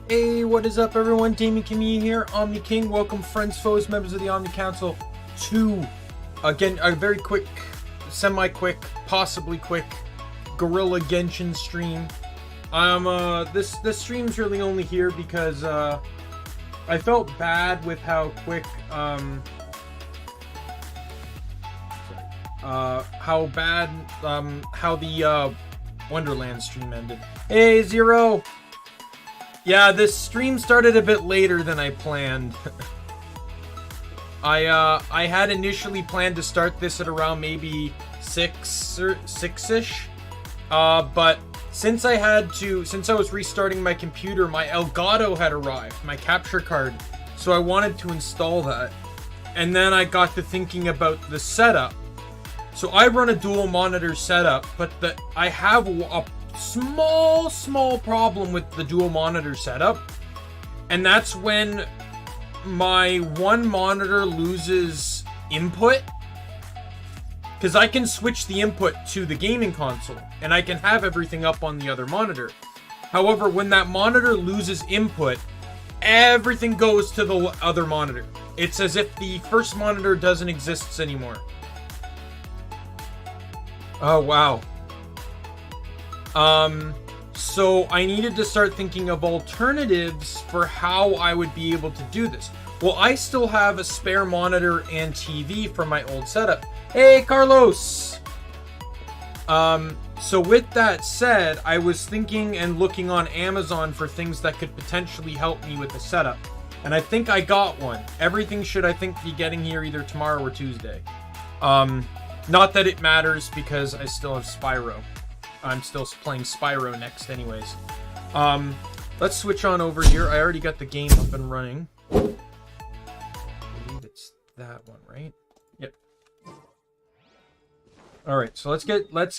Hey, what is up everyone? Daimien Kamiya here, Omni King. Welcome friends, foes, members of the Omni Council to, again, a very quick, semi-quick, possibly quick, Guerrilla Genshin stream. This stream's really only here because, I felt bad with how quick, how the, Wonderlands stream ended. Hey, Zero! Yeah, this stream started a bit later than I planned. I had initially planned to start this at around maybe 6-ish. But since I was restarting my computer, my Elgato had arrived, my capture card. So I wanted to install that. And then I got to thinking about the setup. So I run a dual monitor setup, but I have a small problem with the dual monitor setup, and that's when my one monitor loses input, because I can switch the input to the gaming console and I can have everything up on the other monitor. However, when that monitor loses input, everything goes to the other monitor. It's as if the first monitor doesn't exist anymore. Oh wow. So I needed to start thinking of alternatives for how I would be able to do this. Well, I still have a spare monitor and TV from my old setup. Hey, Carlos! So with that said, I was thinking and looking on Amazon for things that could potentially help me with the setup. And I think I got one. Everything should, I think, be getting here either tomorrow or Tuesday. Not that it matters because I still have Spyro. I'm still playing Spyro next anyways. Let's switch on over here. I already got the game up and running. I believe it's that one, right? Yep. Alright, so let's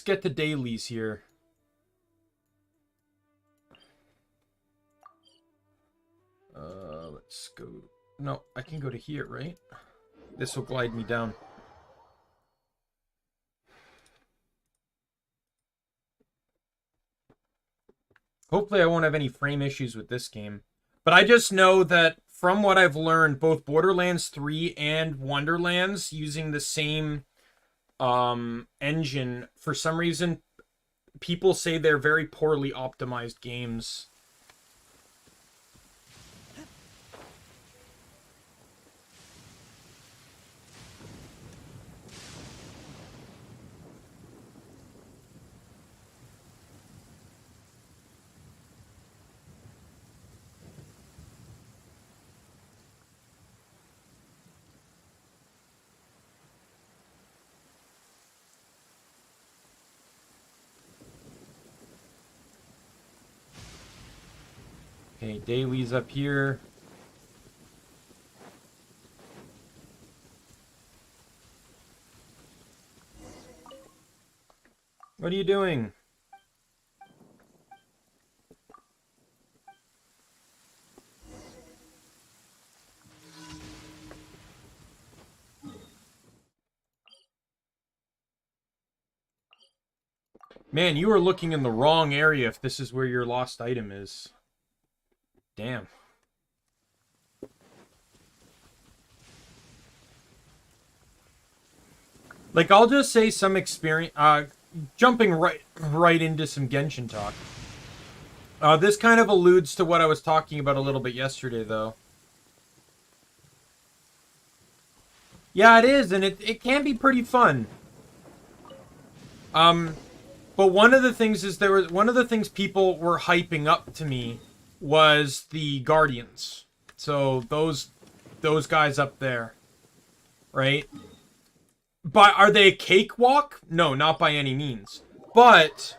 get the dailies here. Let's go. No, I can go to here, right? This will glide me down. Hopefully I won't have any frame issues with this game. But I just know that from what I've learned, both Borderlands 3 and Wonderlands, using the same engine, for some reason, people say they're very poorly optimized games. Okay, Dailies up here. What are you doing? Man, you are looking in the wrong area if this is where your lost item is. Damn. Like, I'll just say some experience, jumping right into some Genshin talk. This kind of alludes to what I was talking about a little bit yesterday, though. Yeah, it is, and it can be pretty fun. But one of the things is one of the things people were hyping up to me was the Guardians. So those guys up there, right? But are they a cakewalk? No, not by any means. But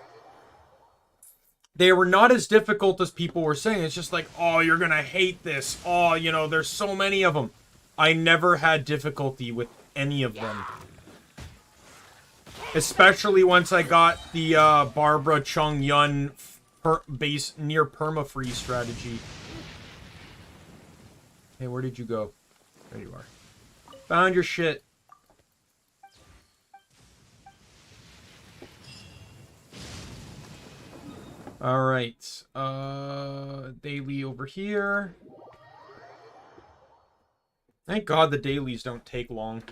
they were not as difficult as people were saying. It's just like, oh, you're gonna hate this. Oh, you know, there's so many of them. I never had difficulty with any of them. Especially once I got the Barbara Chung Yun base near perma-free strategy. Hey, where did you go? There you are. Found your shit. Alright. Daily over here. Thank God the dailies don't take long.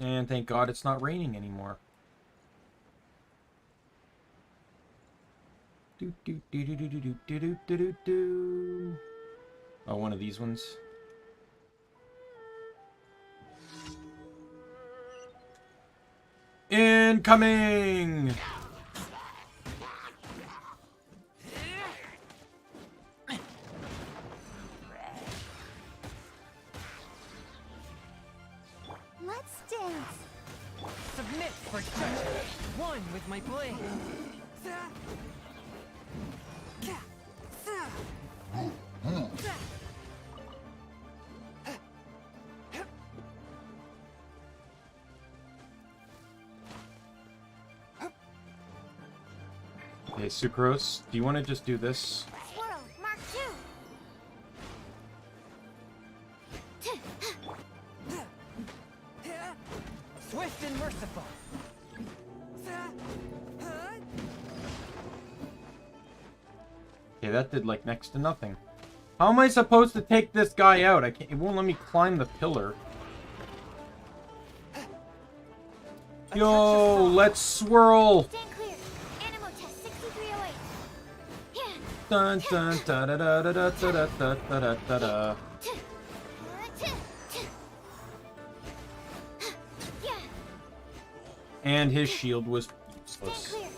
And thank God it's not raining anymore. Oh, one of these ones. Incoming! Let's dance. Submit for judgment. One with my blade. Okay, Sucrose, do you want to just do this? Swirl, Mark 2. Swift and merciful. Okay, that did like next to nothing. How am I supposed to take this guy out? I can't. It won't let me climb the pillar. Yo, let's swirl. Stand clear. Animal test 6308. Yeah. Dun dun da da da da da da da da da da. Yeah. And his shield was Stand useless. clear.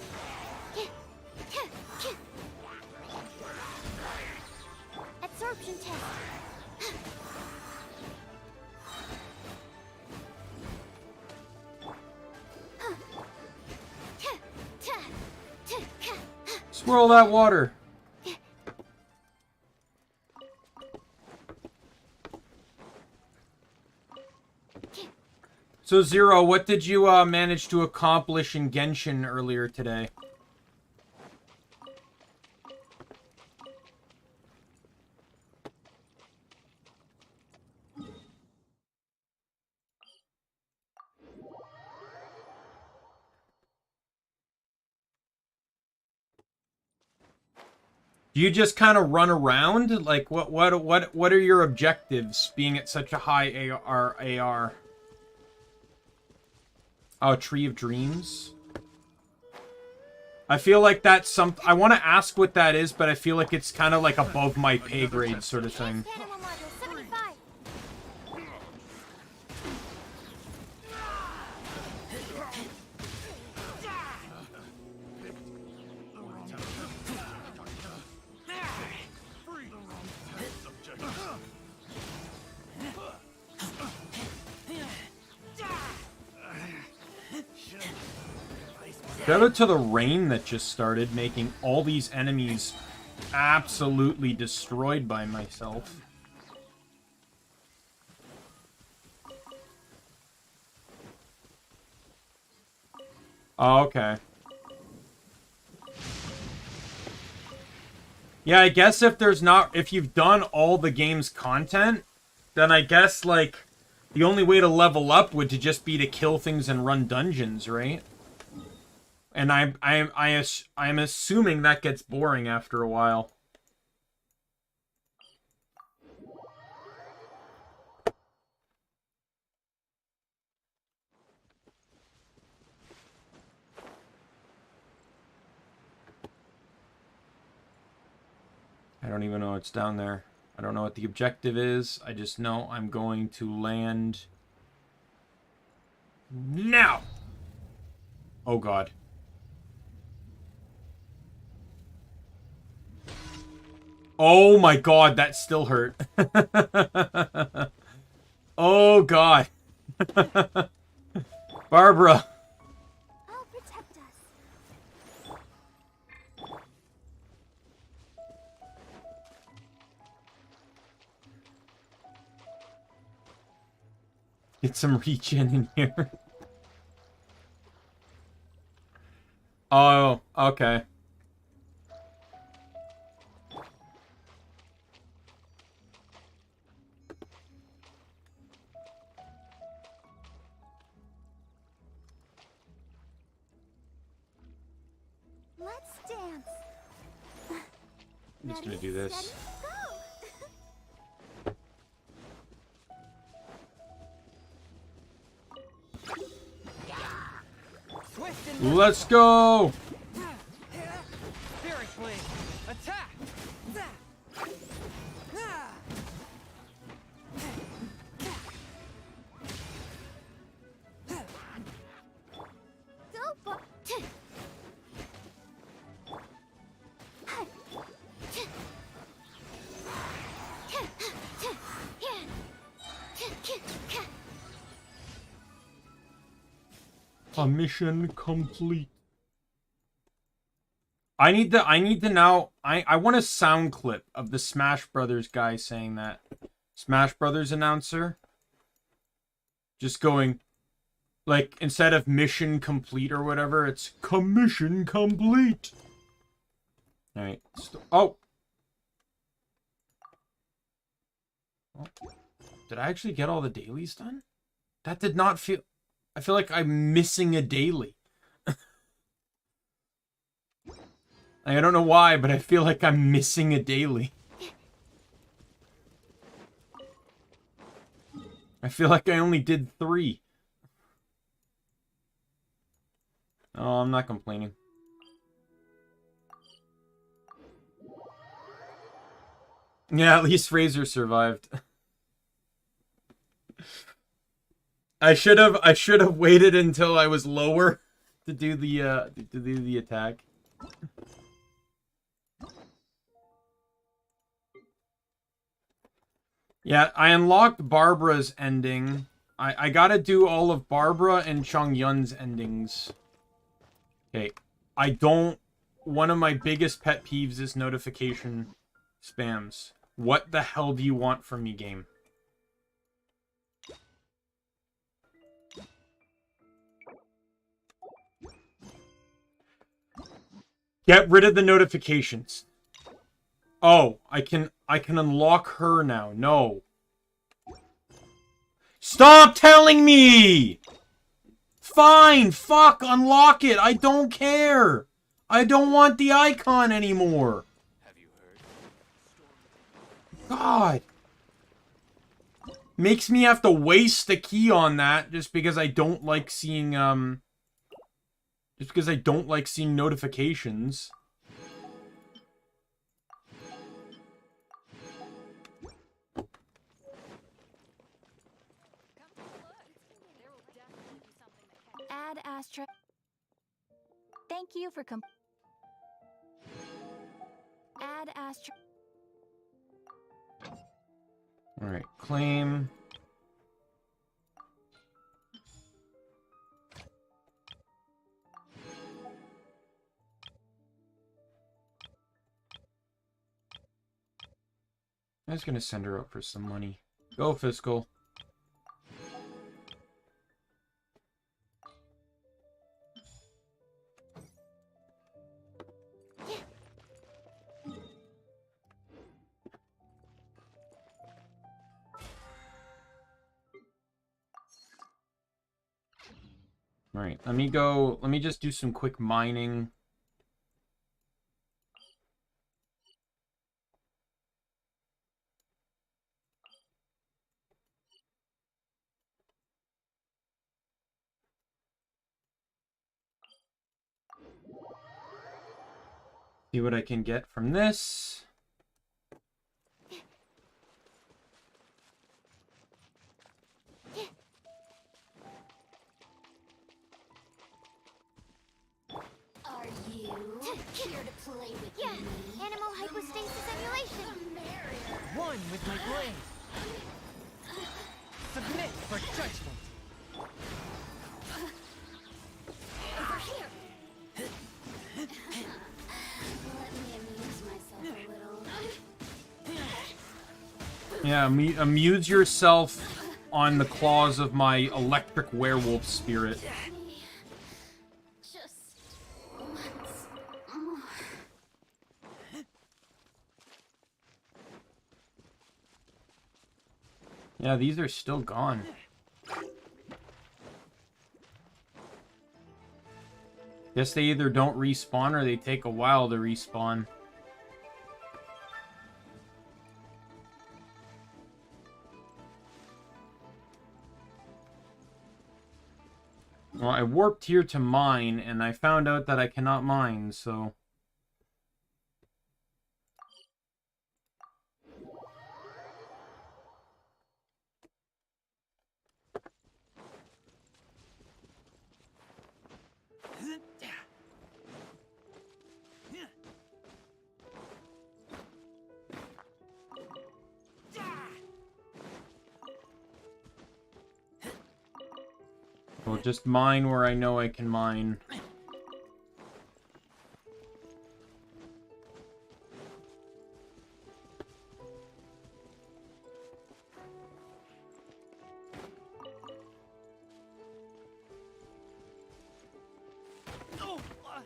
Absorption test. Swirl that water. So Zero, what did you manage to accomplish in Genshin earlier today? Do you just kind of run around? Like, what are your objectives being at such a high AR? Oh, Tree of Dreams? I feel like that's some... I want to ask what that is, but I feel like it's kind of like above my pay grade sort of thing. Animal module 75. Shout out to the rain that just started, making all these enemies absolutely destroyed by myself. Oh, okay. Yeah, I guess if you've done all the game's content, then I guess, like, the only way to level up would to just be to kill things and run dungeons, right? And I'm assuming that gets boring after a while. I don't even know what's down there. I don't know what the objective is. I just know I'm going to land now. Oh God. Oh my God, that still hurt. Oh God. Barbara. I'll protect us. Get some regen in here. Oh, okay. I'm just gonna do this. Steady, Swift and Let's go! Spirit Blade. Attack. go! Go! A mission complete. I need to now. I want a sound clip of the Smash Brothers guy saying that. Smash Brothers announcer. Just going, like, instead of mission complete or whatever, it's commission complete. Alright. Oh! Did I actually get all the dailies done? That did not feel... I feel like I'm missing a daily. I don't know why, but I feel like I'm missing a daily. I feel like I only did 3. Oh, I'm not complaining. Yeah, at least Razor survived. I should have waited until I was lower to do the attack. Yeah, I unlocked Barbara's ending. I gotta do all of Barbara and Chung Yun's endings. Okay, I don't... One of my biggest pet peeves is notification spams. What the hell do you want from me, game? Get rid of the notifications. Oh, I can unlock her now. No. Stop telling me! Fine, fuck, unlock it. I don't care. I don't want the icon anymore. Have you heard? God. Makes me have to waste a key on that just because I don't like seeing, just because I don't like seeing notifications. Add Astra. Thank you for Add Astra. Alright, claim. I was gonna send her up for some money. Go, Fiscal. Alright, let me just do some quick mining. See what I can get from this. Are you here to play with me? Animal hypostasis emulation. One with my blade. Submit for judgment. Over here. Let me amuse myself a little. Yeah, amuse yourself on the claws of my electric werewolf spirit. Just once more. Yeah, these are still gone. Guess they either don't respawn or they take a while to respawn. Well, I warped here to mine, and I found out that I cannot mine, so... Well, just mine where I know I can mine.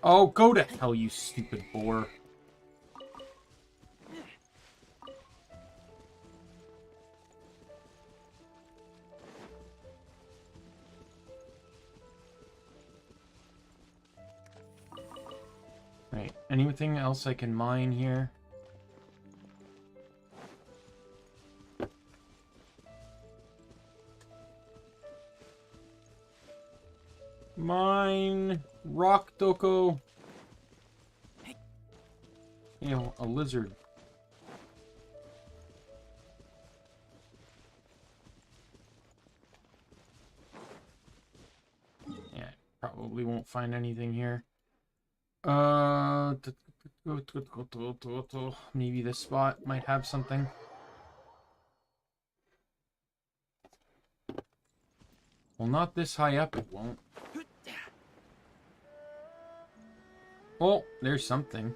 Oh, go to hell, you stupid boar. Right, anything else I can mine here? Mine rock doko. You know, a lizard. Yeah, probably won't find anything here. Maybe this spot might have something. Well, not this high up, it won't. Oh, there's something.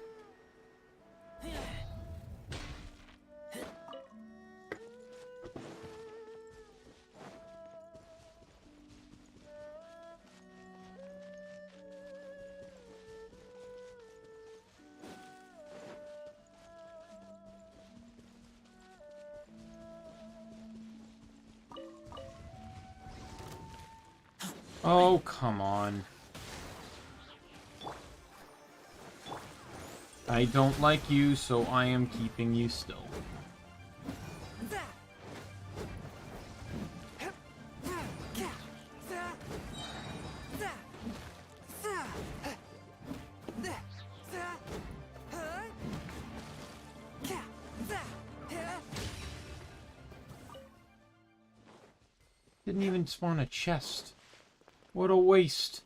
Oh, come on. I don't like you, so I am keeping you still. Didn't even spawn a chest. What a waste.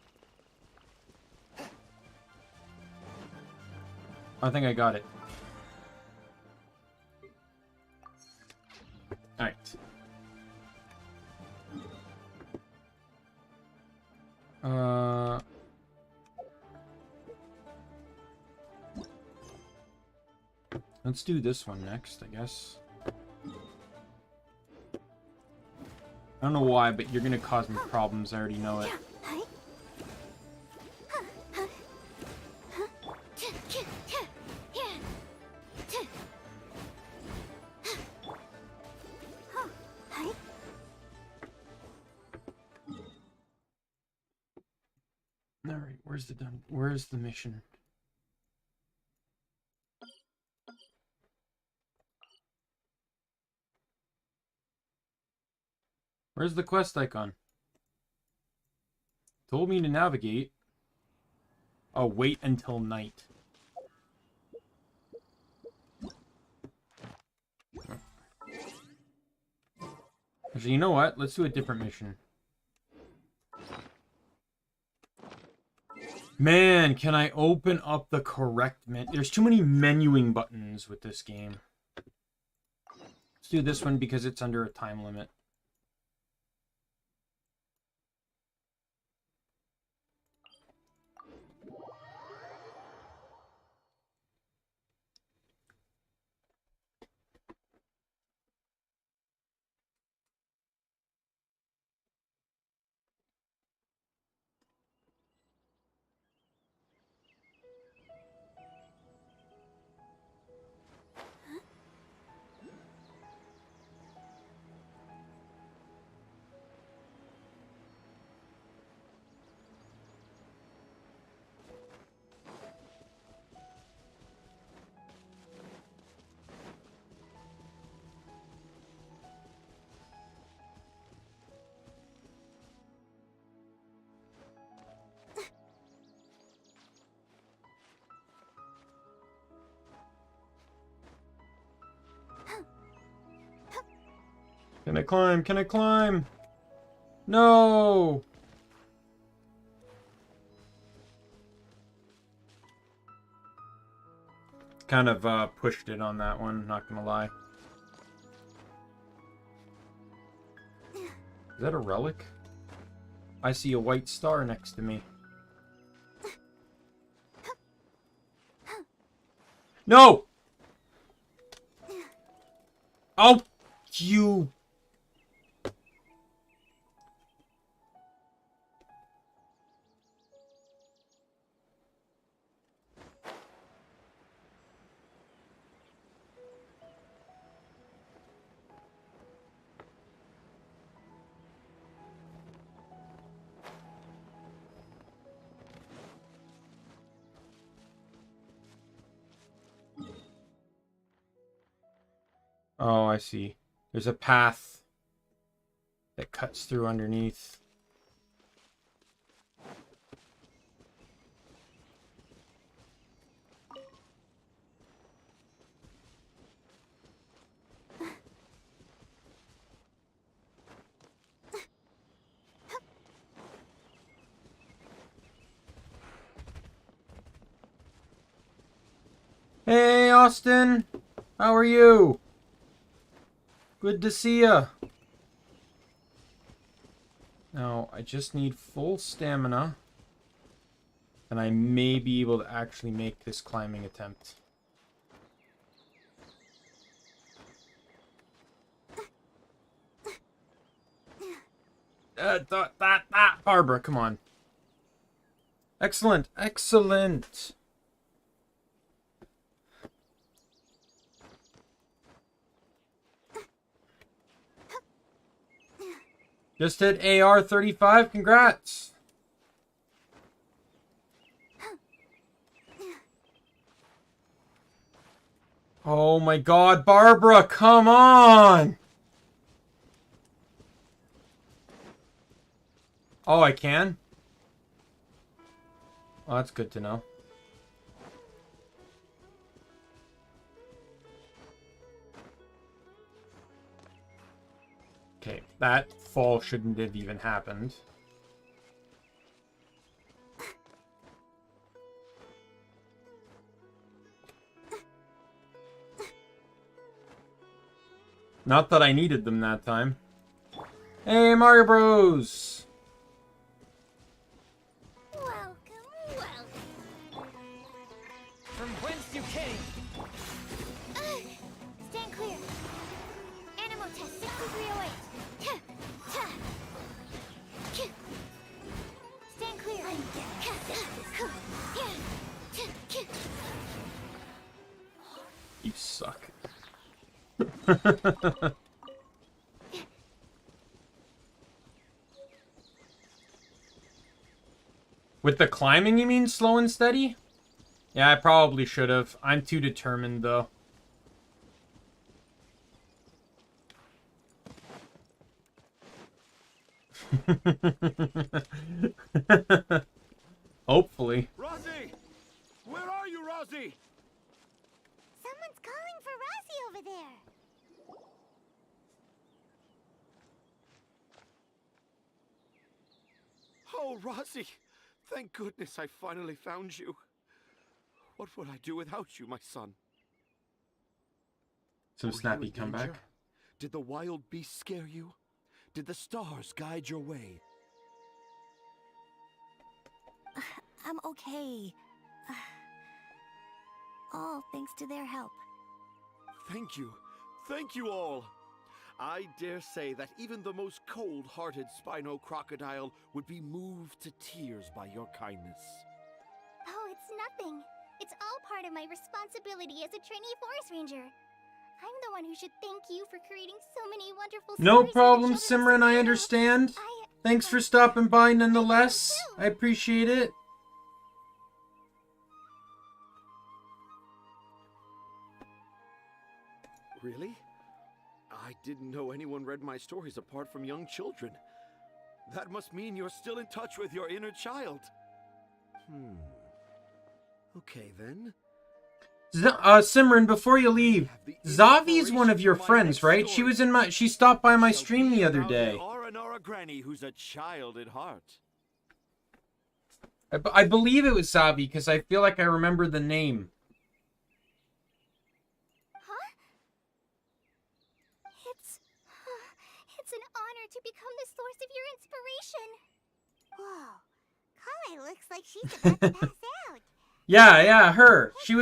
I think I got it. Alright. Let's do this one next, I guess. I don't know why, but you're gonna cause me problems, I already know it. Alright, where's the mission? Where's the quest icon? Told me to navigate. Oh, wait until night. Actually, you know what? Let's do a different mission. Man, can I open up the correct menu? There's too many menuing buttons with this game. Let's do this one because it's under a time limit. Can I climb? Can I climb? No! Kind of pushed it on that one, not gonna lie. Is that a relic? I see a white star next to me. No! Oh, you... Oh, I see. There's a path that cuts through underneath. Hey, Austin! How are you? Good to see ya. Now, I just need full stamina. And I may be able to actually make this climbing attempt. Barbara, come on. Excellent, excellent. Just hit AR 35, congrats. Oh my god, Barbara, come on! Oh, I can? Oh, that's good to know. Okay, that fall shouldn't have even happened. Not that I needed them that time. Hey, Mario Bros! Welcome, welcome. From whence you came. Stand clear. Animal test 6308. Stand clear. You suck. With the climbing, you mean slow and steady? Yeah, I probably should have. I'm too determined, though. Hopefully. Rosie! Where are you, Rosie? Someone's calling for Rosie over there. Oh, Rosie! Thank goodness I finally found you. What would I do without you, my son? Some Were you snappy in comeback. danger? Did the wild beast scare you? Did the stars guide your way? I'm okay. All thanks to their help. Thank you. Thank you all. I dare say that even the most cold-hearted Spino crocodile would be moved to tears by your kindness. Oh, it's nothing. It's all part of my responsibility as a trainee forest ranger. I'm the one who should thank you for creating so many wonderful No stories for the problem, children of Simran, I Spino. understand. Thanks for stopping by nonetheless. I appreciate it. Really? I didn't know anyone read my stories apart from young children. That must mean you're still in touch with your inner child. Okay, then. Simran, before you leave, Zavi's one of your friends, right? She stopped by my stream the other day. Aranara granny who's a child at heart. I believe it was Zavi, because I feel like I remember the name. Huh? It's an honor to become the source of your inspiration. Whoa, Kale looks like she's about to pass out. Yeah, her. She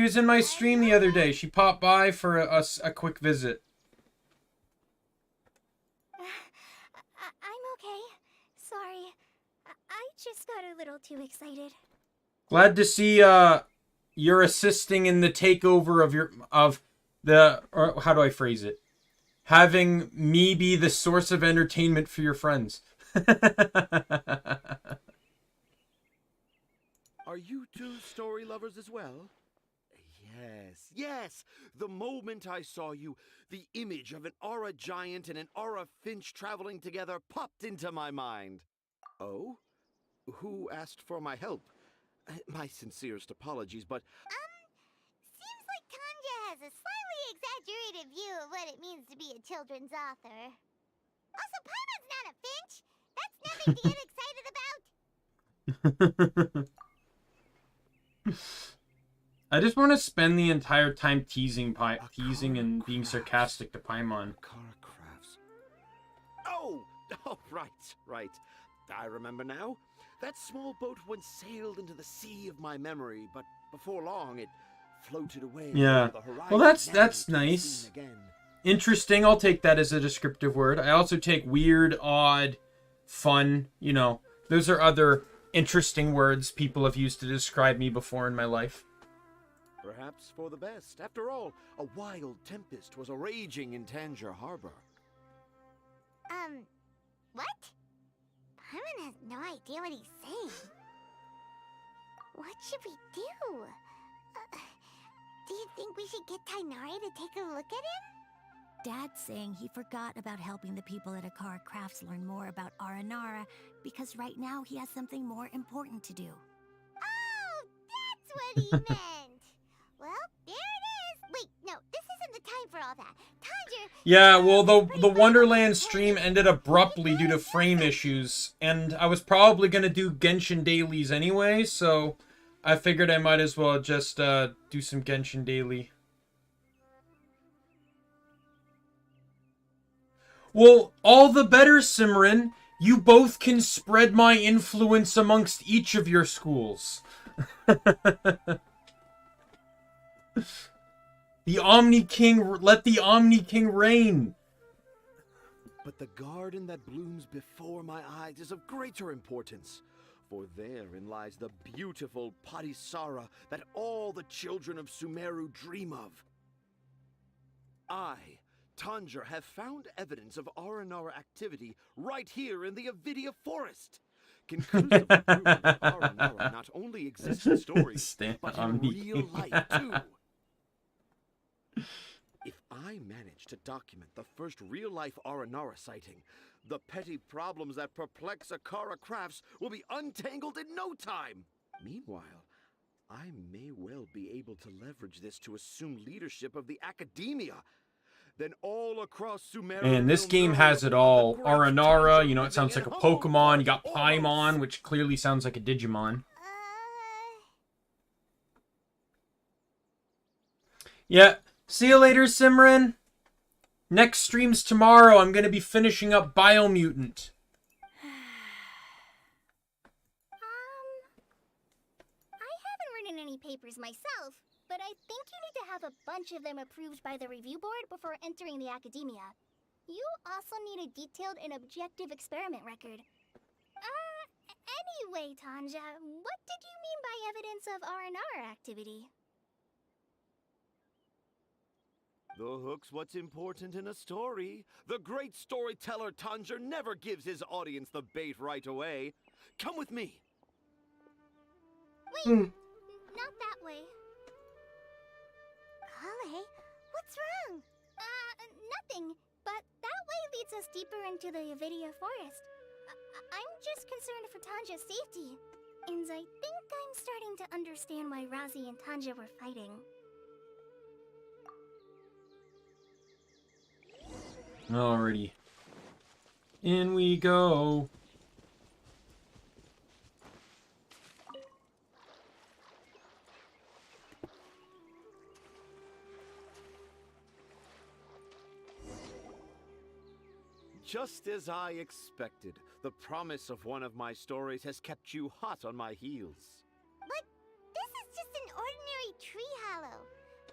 was in my stream the other day. She popped by for a quick visit. I'm okay. Sorry. I just got a little too excited. Glad to see you're assisting in the takeover or how do I phrase it? Having me be the source of entertainment for your friends. Are you two story lovers as well? Yes. The moment I saw you, the image of an aura giant and an aura finch traveling together popped into my mind. Oh? Who asked for my help? My sincerest apologies, but... Seems like Tanja has a slightly exaggerated view of what it means to be a children's author. Also, Paimon's not a finch! That's nothing to get excited about! I just want to spend the entire time teasing and being sarcastic to Paimon. Akara crafts. Oh, right. I remember now. That small boat once sailed into the sea of my memory, but before long it floated away. Yeah. Over the horizon, Well, that's never to be nice. seen again. Interesting. I'll take that as a descriptive word. I also take weird, odd, fun. You know, those are other interesting words people have used to describe me before in my life. Perhaps for the best. After all, a wild tempest was raging in Tangier Harbor. What? Paimon has no idea what he's saying. What should we do? Do you think we should get Tainari to take a look at him? Dad's saying he forgot about helping the people at Akara Crafts learn more about Aranara because right now he has something more important to do. Oh, that's what he meant! Well, there it is! Wait, no, this isn't the time for all that. Tanja... Yeah, well, the Wonderlands stream ended abruptly due to frame issues, and I was probably going to do Genshin Dailies anyway, so I figured I might as well just do some Genshin Daily. Well, all the better, Simran. You both can spread my influence amongst each of your schools. The Omni King, let the Omni King reign. But the garden that blooms before my eyes is of greater importance. For therein lies the beautiful Padisara that all the children of Sumeru dream of. I, Tanger, have found evidence of Aranara activity right here in the Avidia Forest. Conclusively proving that Aranara not only exists in stories, but in real life too. If I manage to document the first real-life Aranara sighting, the petty problems that perplex Akara Crafts will be untangled in no time. Meanwhile, I may well be able to leverage this to assume leadership of the academia. Then all across Sumeru... And this game has it all. Aranara, you know, it sounds like a Pokemon. You got Paimon, which clearly sounds like a Digimon. Yeah. See you later, Simran. Next stream's tomorrow. I'm going to be finishing up Biomutant. I haven't written any papers myself, but I think you need to have a bunch of them approved by the review board before entering the academia. You also need a detailed and objective experiment record. Anyway, Tanja, what did you mean by evidence of Aranara activity? The hook's what's important in a story. The great storyteller Tanger never gives his audience the bait right away. Come with me. Wait, not that way. Kale, what's wrong? Nothing, but that way leads us deeper into the Avidia Forest. I'm just concerned for Tanja's safety. And I think I'm starting to understand why Razi and Tanja were fighting. Alrighty. In we go. Just as I expected, the promise of one of my stories has kept you hot on my heels. But this is just an ordinary tree hollow.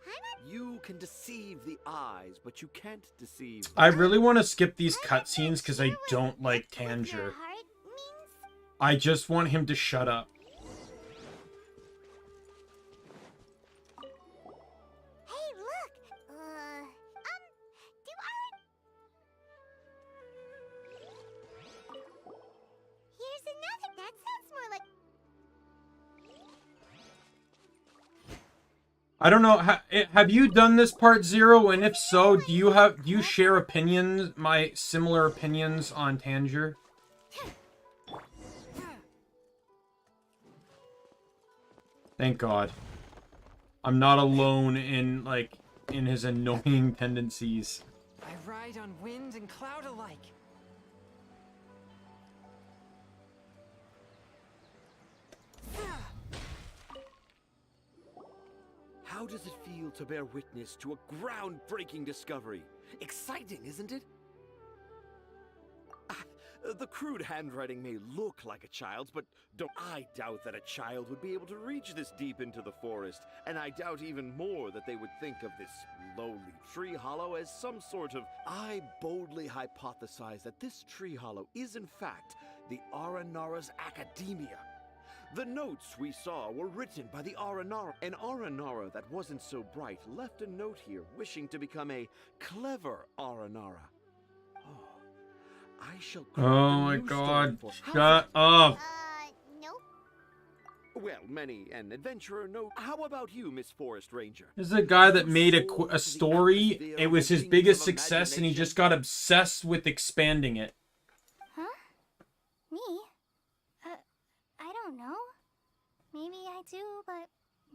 I'm not... You can deceive the eyes, but you can't deceive... I really want to skip these I'm not cutscenes because I sure what don't like "with your Tanger. heart" means. I just want him to shut up. Hey, look! Do Here's another. That sounds more like... I don't know. Have you done this part 0? And if so, do you share opinions, my similar opinions on Tanger? Thank God. I'm not alone in his annoying tendencies. I ride on wind and cloud alike. How does it feel to bear witness to a groundbreaking discovery? Exciting, isn't it? The crude handwriting may look like a child's, but I doubt that a child would be able to reach this deep into the forest, and I doubt even more that they would think of this lowly tree hollow as some sort of... I boldly hypothesize that this tree hollow is in fact the Aranara's academia. The notes we saw were written by the Aranara. An Aranara that wasn't so bright left a note here wishing to become a clever Aranara. I shall craft Oh a my new God. story for- Shut up. Nope. Well, many an adventurer knows. How about you, Miss Forest Ranger? This is a guy that made a story. It was his biggest success, and he just got obsessed with expanding it. Huh? Me? I don't know. Maybe I do, but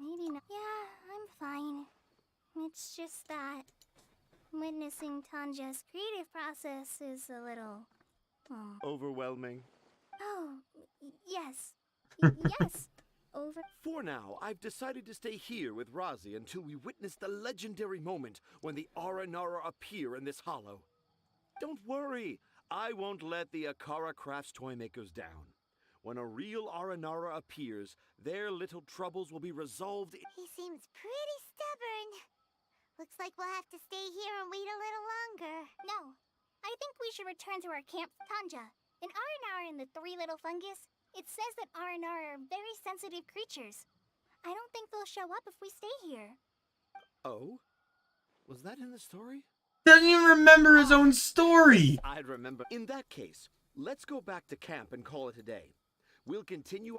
maybe not. Yeah, I'm fine. It's just that witnessing Tanja's creative process is a little... Overwhelming. Oh, yes. Yes. For now, I've decided to stay here with Razi until we witness the legendary moment when the Aranara appear in this hollow. Don't worry, I won't let the Akara Crafts toymakers down. When a real Aranara appears, their little troubles will be resolved. He seems pretty stubborn. Looks like we'll have to stay here and wait a little longer. No, I think we should return to our camp, Tanja. In Aranara and the Three Little Fungus, it says that Aranara are very sensitive creatures. I don't think they'll show up if we stay here. Oh? Was that in the story? Doesn't even remember his own story. I'd remember. In that case, let's go back to camp and call it a day. We'll continue...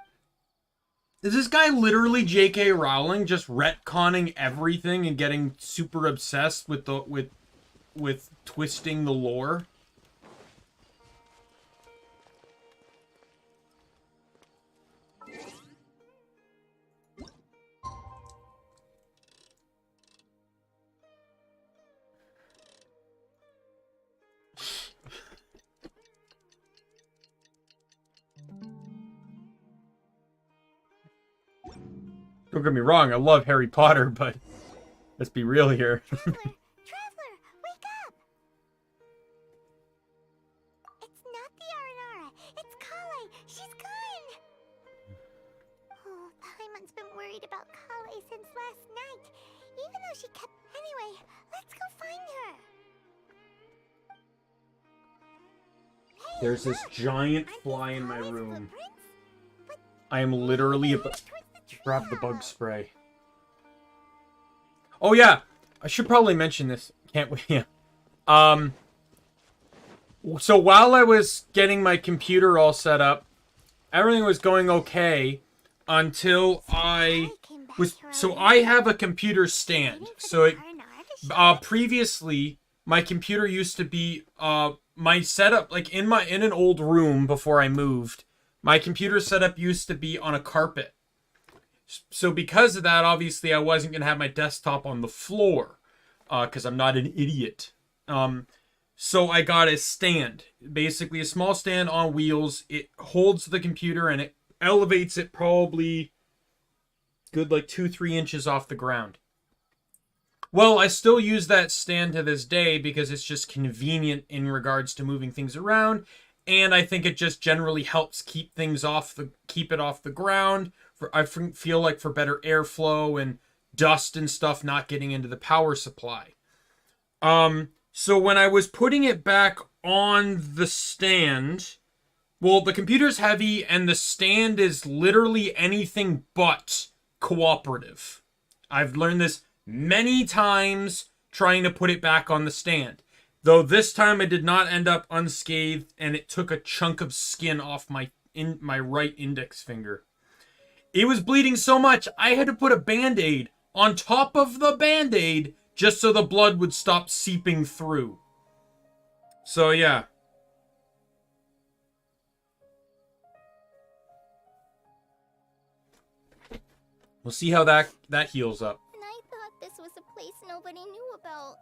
Is this guy literally J.K. Rowling just retconning everything and getting super obsessed with with twisting the lore? Don't get me wrong, I love Harry Potter, but let's be real here. Traveler, wake up! It's not the Aranara. It's Kale. She's gone. Oh, Paimon's been worried about Kale since last night. Even though she kept... Anyway, let's go find her. Hey, There's this look! giant Aren't fly these in my Kale's room. footprints? But I am literally headed about towards the tree grab the hollow. bug spray. Oh yeah, I should probably mention this. Can't we? Yeah. So while I was getting my computer all set up, everything was going okay until I came back was. to our So room. I have a computer stand. Waiting for So the it, Aranara to show up. previously my computer used to be my setup like in an old room before I moved. My computer setup used to be on a carpet. So because of that, obviously I wasn't going to have my desktop on the floor because I'm not an idiot. So I got a stand, basically a small stand on wheels. It holds the computer and it elevates it probably good like 2-3 inches off the ground. Well, I still use that stand to this day because it's just convenient in regards to moving things around, and I think it just generally helps keep things keep it off the ground. I feel like for better airflow and dust and stuff not getting into the power supply. So when I was putting it back on the stand, well, the computer's heavy and the stand is literally anything but cooperative. I've learned this many times trying to put it back on the stand. Though this time I did not end up unscathed, and it took a chunk of skin off my right index finger. It was bleeding so much I had to put a band-aid on top of the band-aid just so the blood would stop seeping through. So yeah. We'll see how that heals up. And I thought this was a place nobody knew about.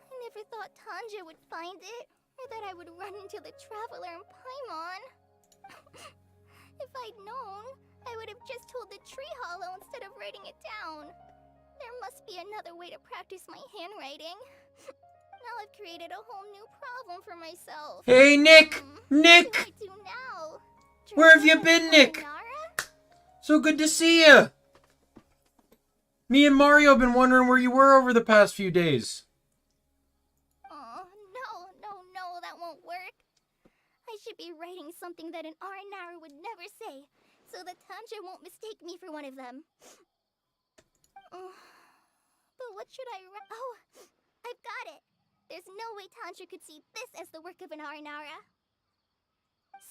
I never thought Tanja would find it, or that I would run into the Traveler in Paimon. If I'd known, I would have just told the Tree Hollow instead of writing it down. There must be another way to practice my handwriting. Now I've created a whole new problem for myself. Hey, Nick! Nick! What do I do now? Where have you been, Nick? Nara? So good to see you! Me and Mario have been wondering where you were over the past few days. Oh, no, that won't work. I should be writing something that an Aranara would never say, so that Tanja won't mistake me for one of them. But what should I write? Oh, I've got it! There's no way Tanja could see this as the work of an Aranara.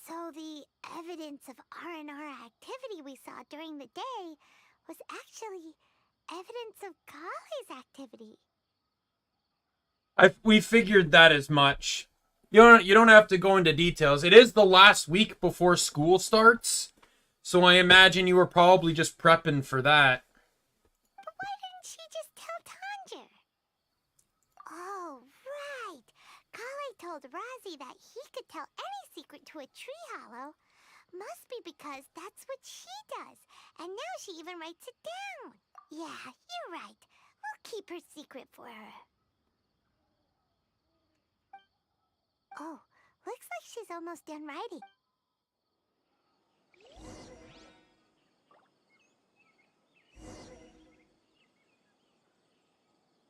So the evidence of Aranara activity we saw during the day was actually evidence of Kale's activity. We figured that as much. You don't have to go into details. It is the last week before school starts, so I imagine you were probably just prepping for that. But why didn't she just tell Tanja? Oh, right. Kale told Razi that he could tell any secret to a tree hollow. Must be because that's what she does, and now she even writes it down. Yeah, you're right. We'll keep her secret for her. Oh, looks like she's almost done writing.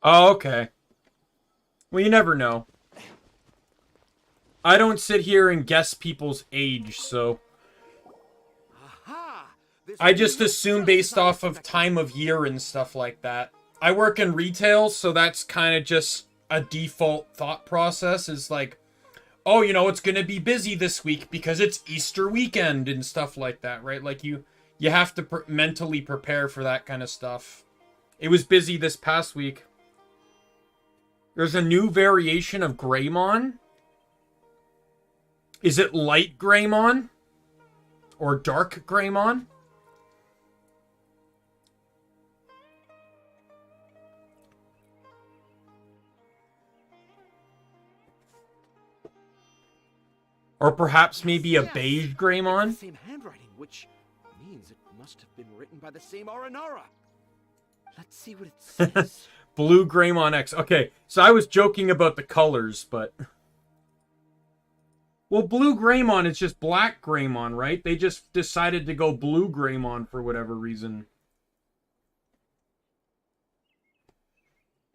Oh, okay. Well, you never know. I don't sit here and guess people's age, so I just assume based off of time of year and stuff like that. I work in retail, so that's kind of just a default thought process is like, oh, you know, it's going to be busy this week because it's Easter weekend and stuff like that, right? Like you have to mentally prepare for that kind of stuff. It was busy this past week. There's a new variation of Greymon. Is it light Greymon? Or dark Greymon? Or perhaps maybe a beige Greymon? Same handwriting, which means it must have been written by the same Aranara. Let's see what it says. Blue Greymon X. Okay, so I was joking about the colors, but... Well, Blue Greymon is just Black Greymon, right? They just decided to go Blue Greymon for whatever reason.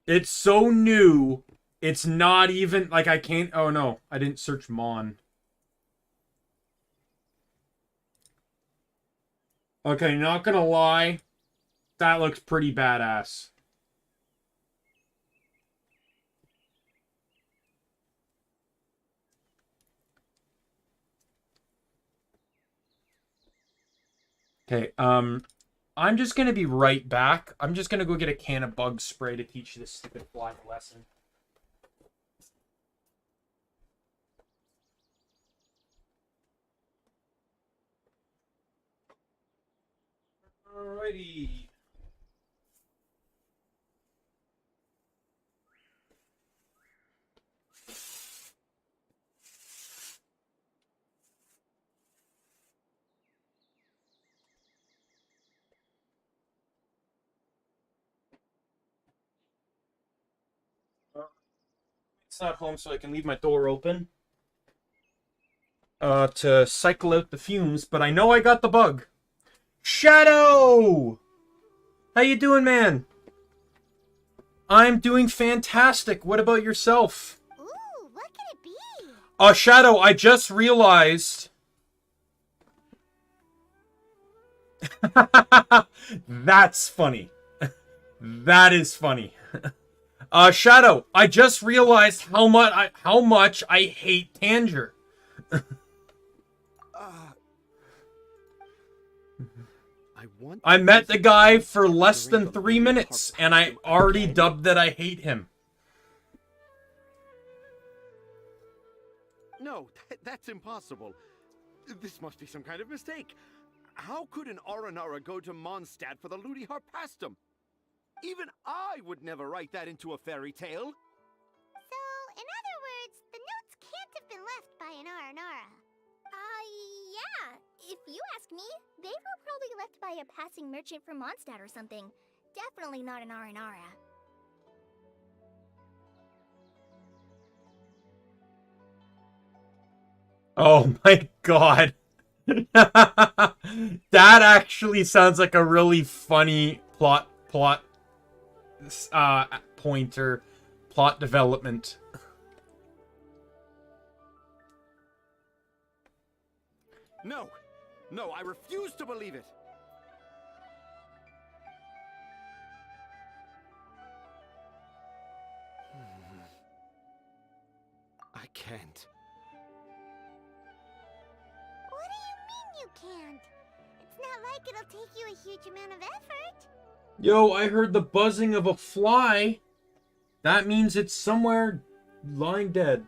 It's so new, it's not even... Like, I can't... Oh, no. I didn't search Mon. Okay, not gonna lie. That looks pretty badass. Okay, I'm just gonna be right back. I'm just gonna go get a can of bug spray to teach this stupid fly lesson. Alrighty. It's not home, so I can leave my door open. To cycle out the fumes, but I know I got the bug. Shadow! How you doing, man? I'm doing fantastic. What about yourself? Ooh, what could it be? Shadow, I just realized... That's funny. That is funny. Shadow, I just realized how much I hate Tanger. I met the guy for less than 3 minutes, and I already dubbed that I hate him. No, that's impossible. This must be some kind of mistake. How could an Aranara go to Mondstadt for the Ludi Harpastum? Even I would never write that into a fairy tale. So, in other words, the notes can't have been left by an Aranara. Yeah. If you ask me, they were probably left by a passing merchant from Mondstadt or something. Definitely not an Aranara. Oh my god. That actually sounds like a really funny plot pointer, plot development. No, I refuse to believe it. I can't. What do you mean you can't? It's not like it'll take you a huge amount of effort. Yo, I heard the buzzing of a fly. That means it's somewhere lying dead.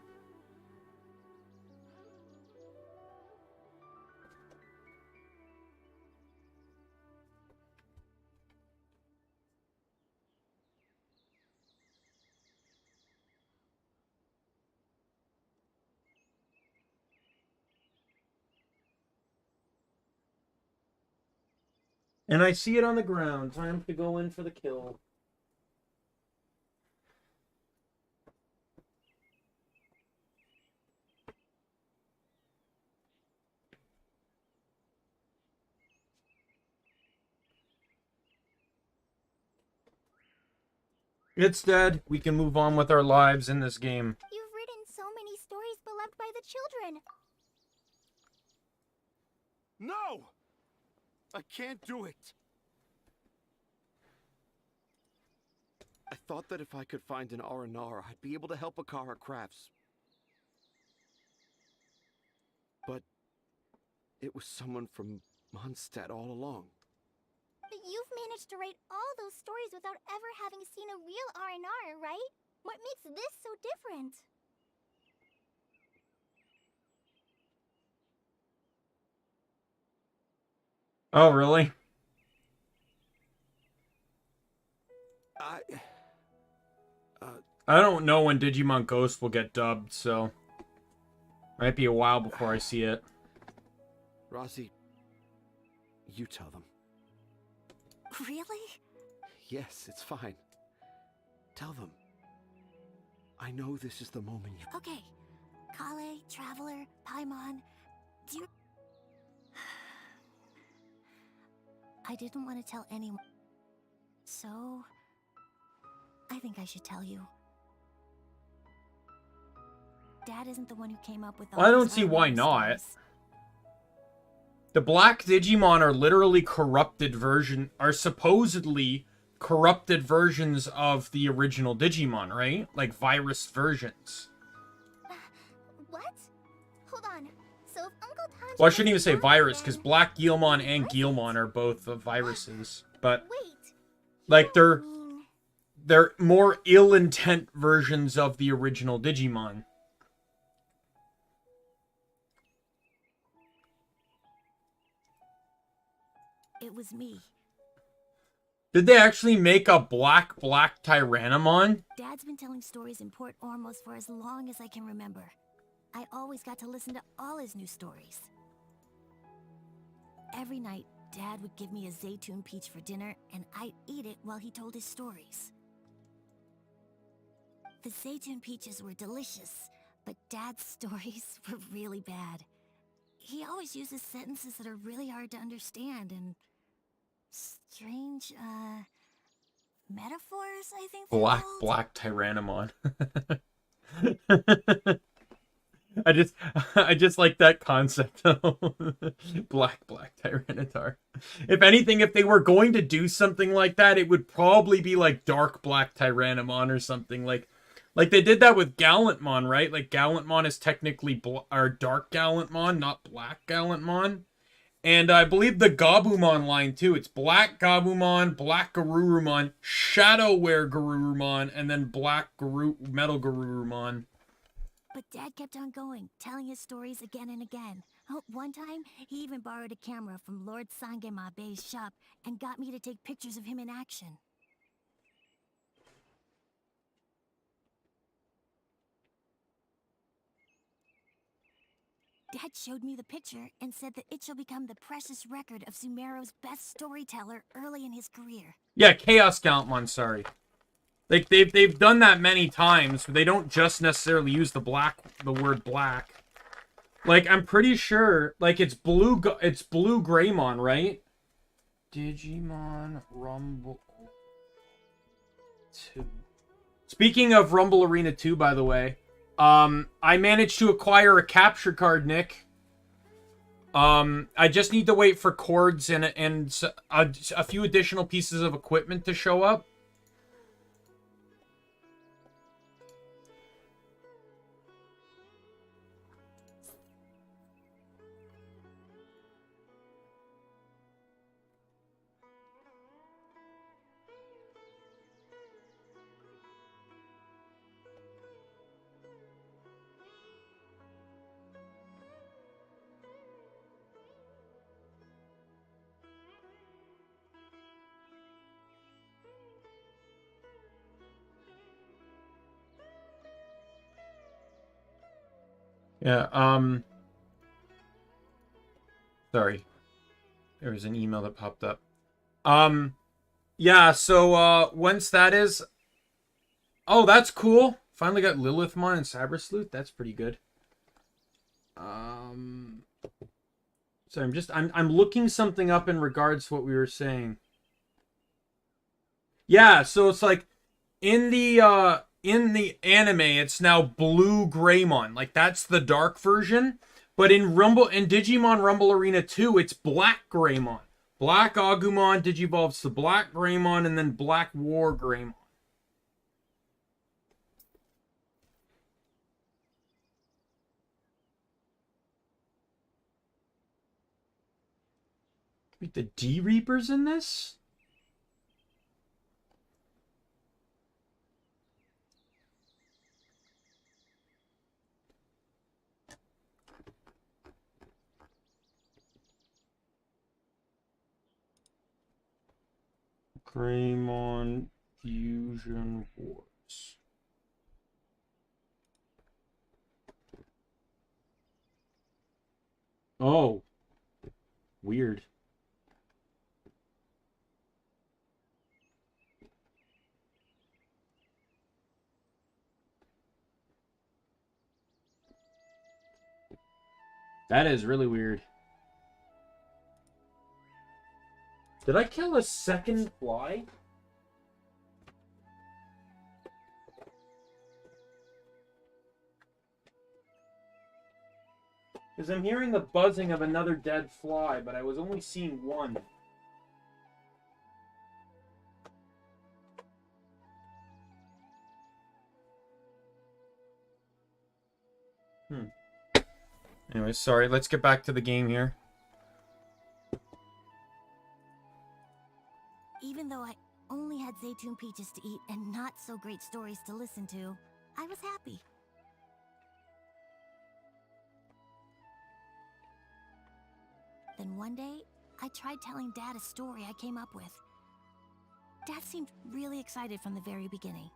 And I see it on the ground. Time to go in for the kill. It's dead. We can move on with our lives in this game. You've written so many stories beloved by the children. No! I can't do it. I thought that if I could find an Aranara, I'd be able to help Akara Crafts. But it was someone from Mondstadt all along. You've managed to write all those stories without ever having seen a real R&R, right? What makes this so different? Oh, really? I don't know when Digimon Ghost will get dubbed, so... Might be a while before I see it. Rossi, you tell them. Really? Yes, it's fine. Tell them. I know this is the moment you... Okay. Kale, Traveler, Paimon, do you... I didn't want to tell anyone. So... I think I should tell you. Dad isn't the one who came up with all I don't these see why R&R not. stories. The black Digimon are literally are supposedly corrupted versions of the original Digimon, right? Like virus versions. What? Hold on. So if Uncle Tanjiro... Well, I shouldn't even say was virus, wrong, because then- black Guilmon and Guilmon are both viruses. But, Wait. like, I mean, they're more ill-intent versions of the original Digimon. It was me. Did they actually make a black Tyrannomon? Dad's been telling stories in Port Ormos for as long as I can remember. I always got to listen to all his new stories. Every night, Dad would give me a Zaytune peach for dinner, and I'd eat it while he told his stories. The Zaytun peaches were delicious, but Dad's stories were really bad. He always uses sentences that are really hard to understand and strange, metaphors, I think they're called. Black Tyrannomon. I just like that concept though. Black Tyranitar. If anything, if they were going to do something like that, it would probably be like Dark Black Tyrannomon or something like they did that with Gallantmon, right? Like Gallantmon is technically Dark Gallantmon, not Black Gallantmon. And I believe the Gabumon line too. It's Black Gabumon, Black Garurumon, Shadowwear Garurumon, and then Black Metal Garurumon. But Dad kept on going, telling his stories again and again. Oh, one time, he even borrowed a camera from Lord Sangemabe's shop and got me to take pictures of him in action. Dad showed me the picture and said that it shall become the precious record of Sumeru's best storyteller early in his career. Yeah, Chaos Gallantmon, sorry. Like they've done that many times. They don't just necessarily use the word black. Like I'm pretty sure like it's blue Greymon, right? Digimon Rumble 2. Speaking of Rumble Arena 2, by the way, I managed to acquire a capture card, Nick. I just need to wait for cords and a few additional pieces of equipment to show up. Yeah, sorry. There was an email that popped up. Yeah, so, once that is... Oh, that's cool. Finally got Lilithmon and Sabersleuth. That's pretty good. So I'm looking something up in regards to what we were saying. Yeah, so it's like, in the anime, it's now Blue Greymon. Like, that's the dark version. But in Digimon Rumble Arena 2, it's Black Greymon. Black Agumon digivolves to Black Greymon and then Black War Greymon. Wait, the D-Reapers in this? Greymon Fusion Wars. Oh. Weird. That is really weird. Did I kill a second fly? Because I'm hearing the buzzing of another dead fly, but I was only seeing one. Anyway, sorry. Let's get back to the game here. Even though I only had Zaytun peaches to eat and not so great stories to listen to, I was happy. Then one day, I tried telling Dad a story I came up with. Dad seemed really excited from the very beginning.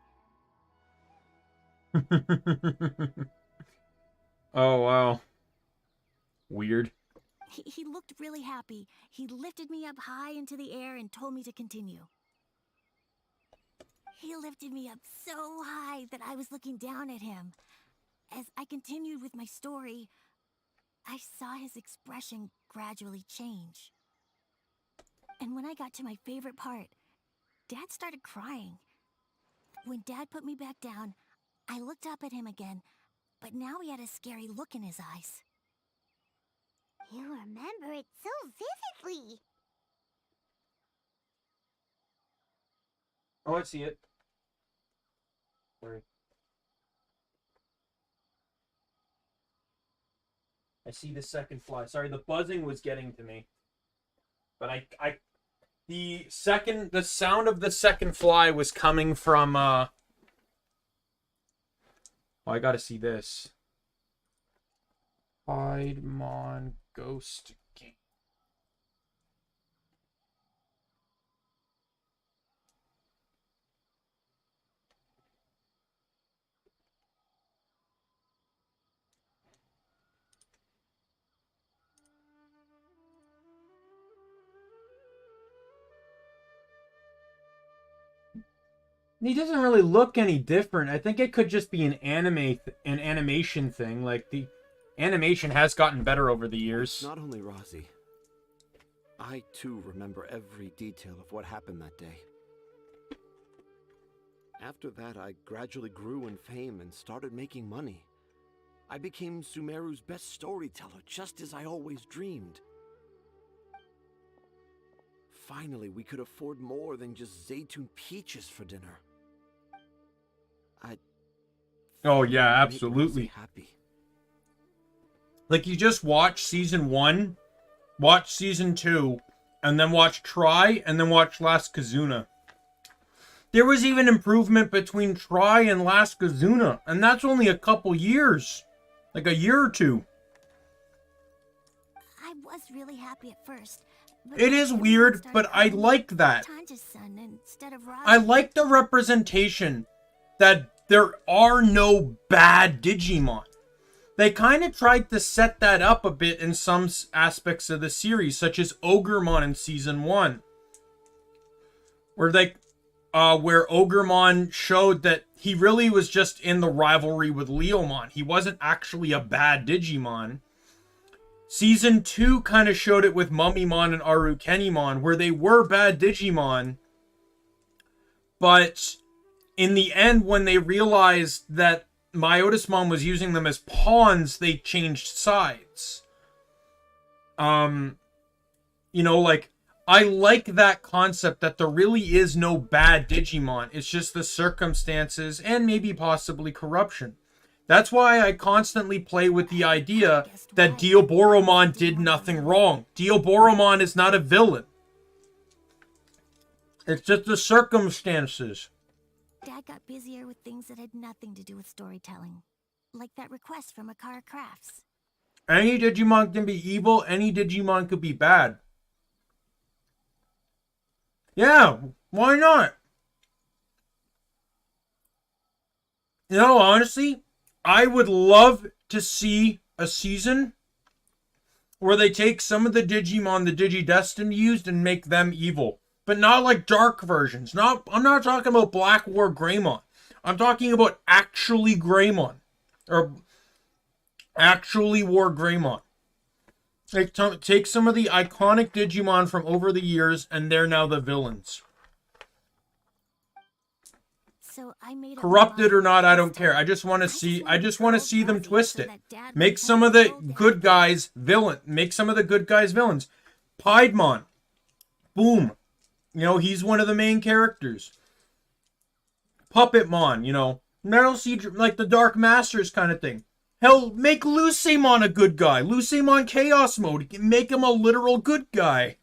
Oh, wow. Weird. He looked really happy. He lifted me up high into the air and told me to continue. He lifted me up so high that I was looking down at him. As I continued with my story, I saw his expression gradually change. And when I got to my favorite part, Dad started crying. When Dad put me back down, I looked up at him again, but now he had a scary look in his eyes. You remember it so vividly. Oh, I see it. Sorry. I see the second fly. Sorry, the buzzing was getting to me. But the sound of the second fly was coming from, oh, I gotta see this. Daimien Ghost King. He doesn't really look any different. I think it could just be an animation thing. Like, the animation has gotten better over the years. Not only Rosie. I too remember every detail of what happened that day. After that, I gradually grew in fame and started making money. I became Sumeru's best storyteller, just as I always dreamed. Finally, we could afford more than just Zaytun peaches for dinner. Oh yeah, Make absolutely. Rosie happy. Like, you just watch season 1, watch season 2, and then watch Try, and then watch Last Kazuna. There was even improvement between Try and Last Kazuna, and that's only a couple years. Like a year or two. I was really happy at first. But It then is everyone weird, started but I calling me like that. Tanja's son instead of Rosie. I like the representation that there are no bad Digimon. They kind of tried to set that up a bit in some aspects of the series, such as Ogremon in season 1, where Ogremon showed that he really was just in the rivalry with Leomon. He wasn't actually a bad Digimon. Season 2 kind of showed it with Mummymon and Arukenimon, where they were bad Digimon, but in the end, when they realized that Myotismon was using them as pawns, they changed sides. You know, like, I like that concept that there really is no bad Digimon. It's just the circumstances and maybe possibly corruption. That's why I constantly play with the idea that Diaboromon did nothing wrong. Diaboromon is not a villain. It's just the circumstances. Dad got busier with things that had nothing to do with storytelling. Like that request from Akara Crafts. Any Digimon can be evil, any Digimon could be bad. Yeah, why not? You know, honestly, I would love to see a season where they take some of the Digimon the Digidestined used and make them evil. But not like dark versions. I'm not talking about Black War Greymon. I'm talking about actually Greymon. Or actually War Greymon. Take some of the iconic Digimon from over the years, and they're now the villains. So I made Corrupted or not, I don't care. I just want to see them twist it. Make some of the good guys villain. Make some of the good guys villains. Piedmon. Boom. You know, he's one of the main characters. Puppetmon, you know. Metal Siege, like the Dark Masters kind of thing. Hell, make Lucemon a good guy. Lucemon Chaos Mode. Make him a literal good guy.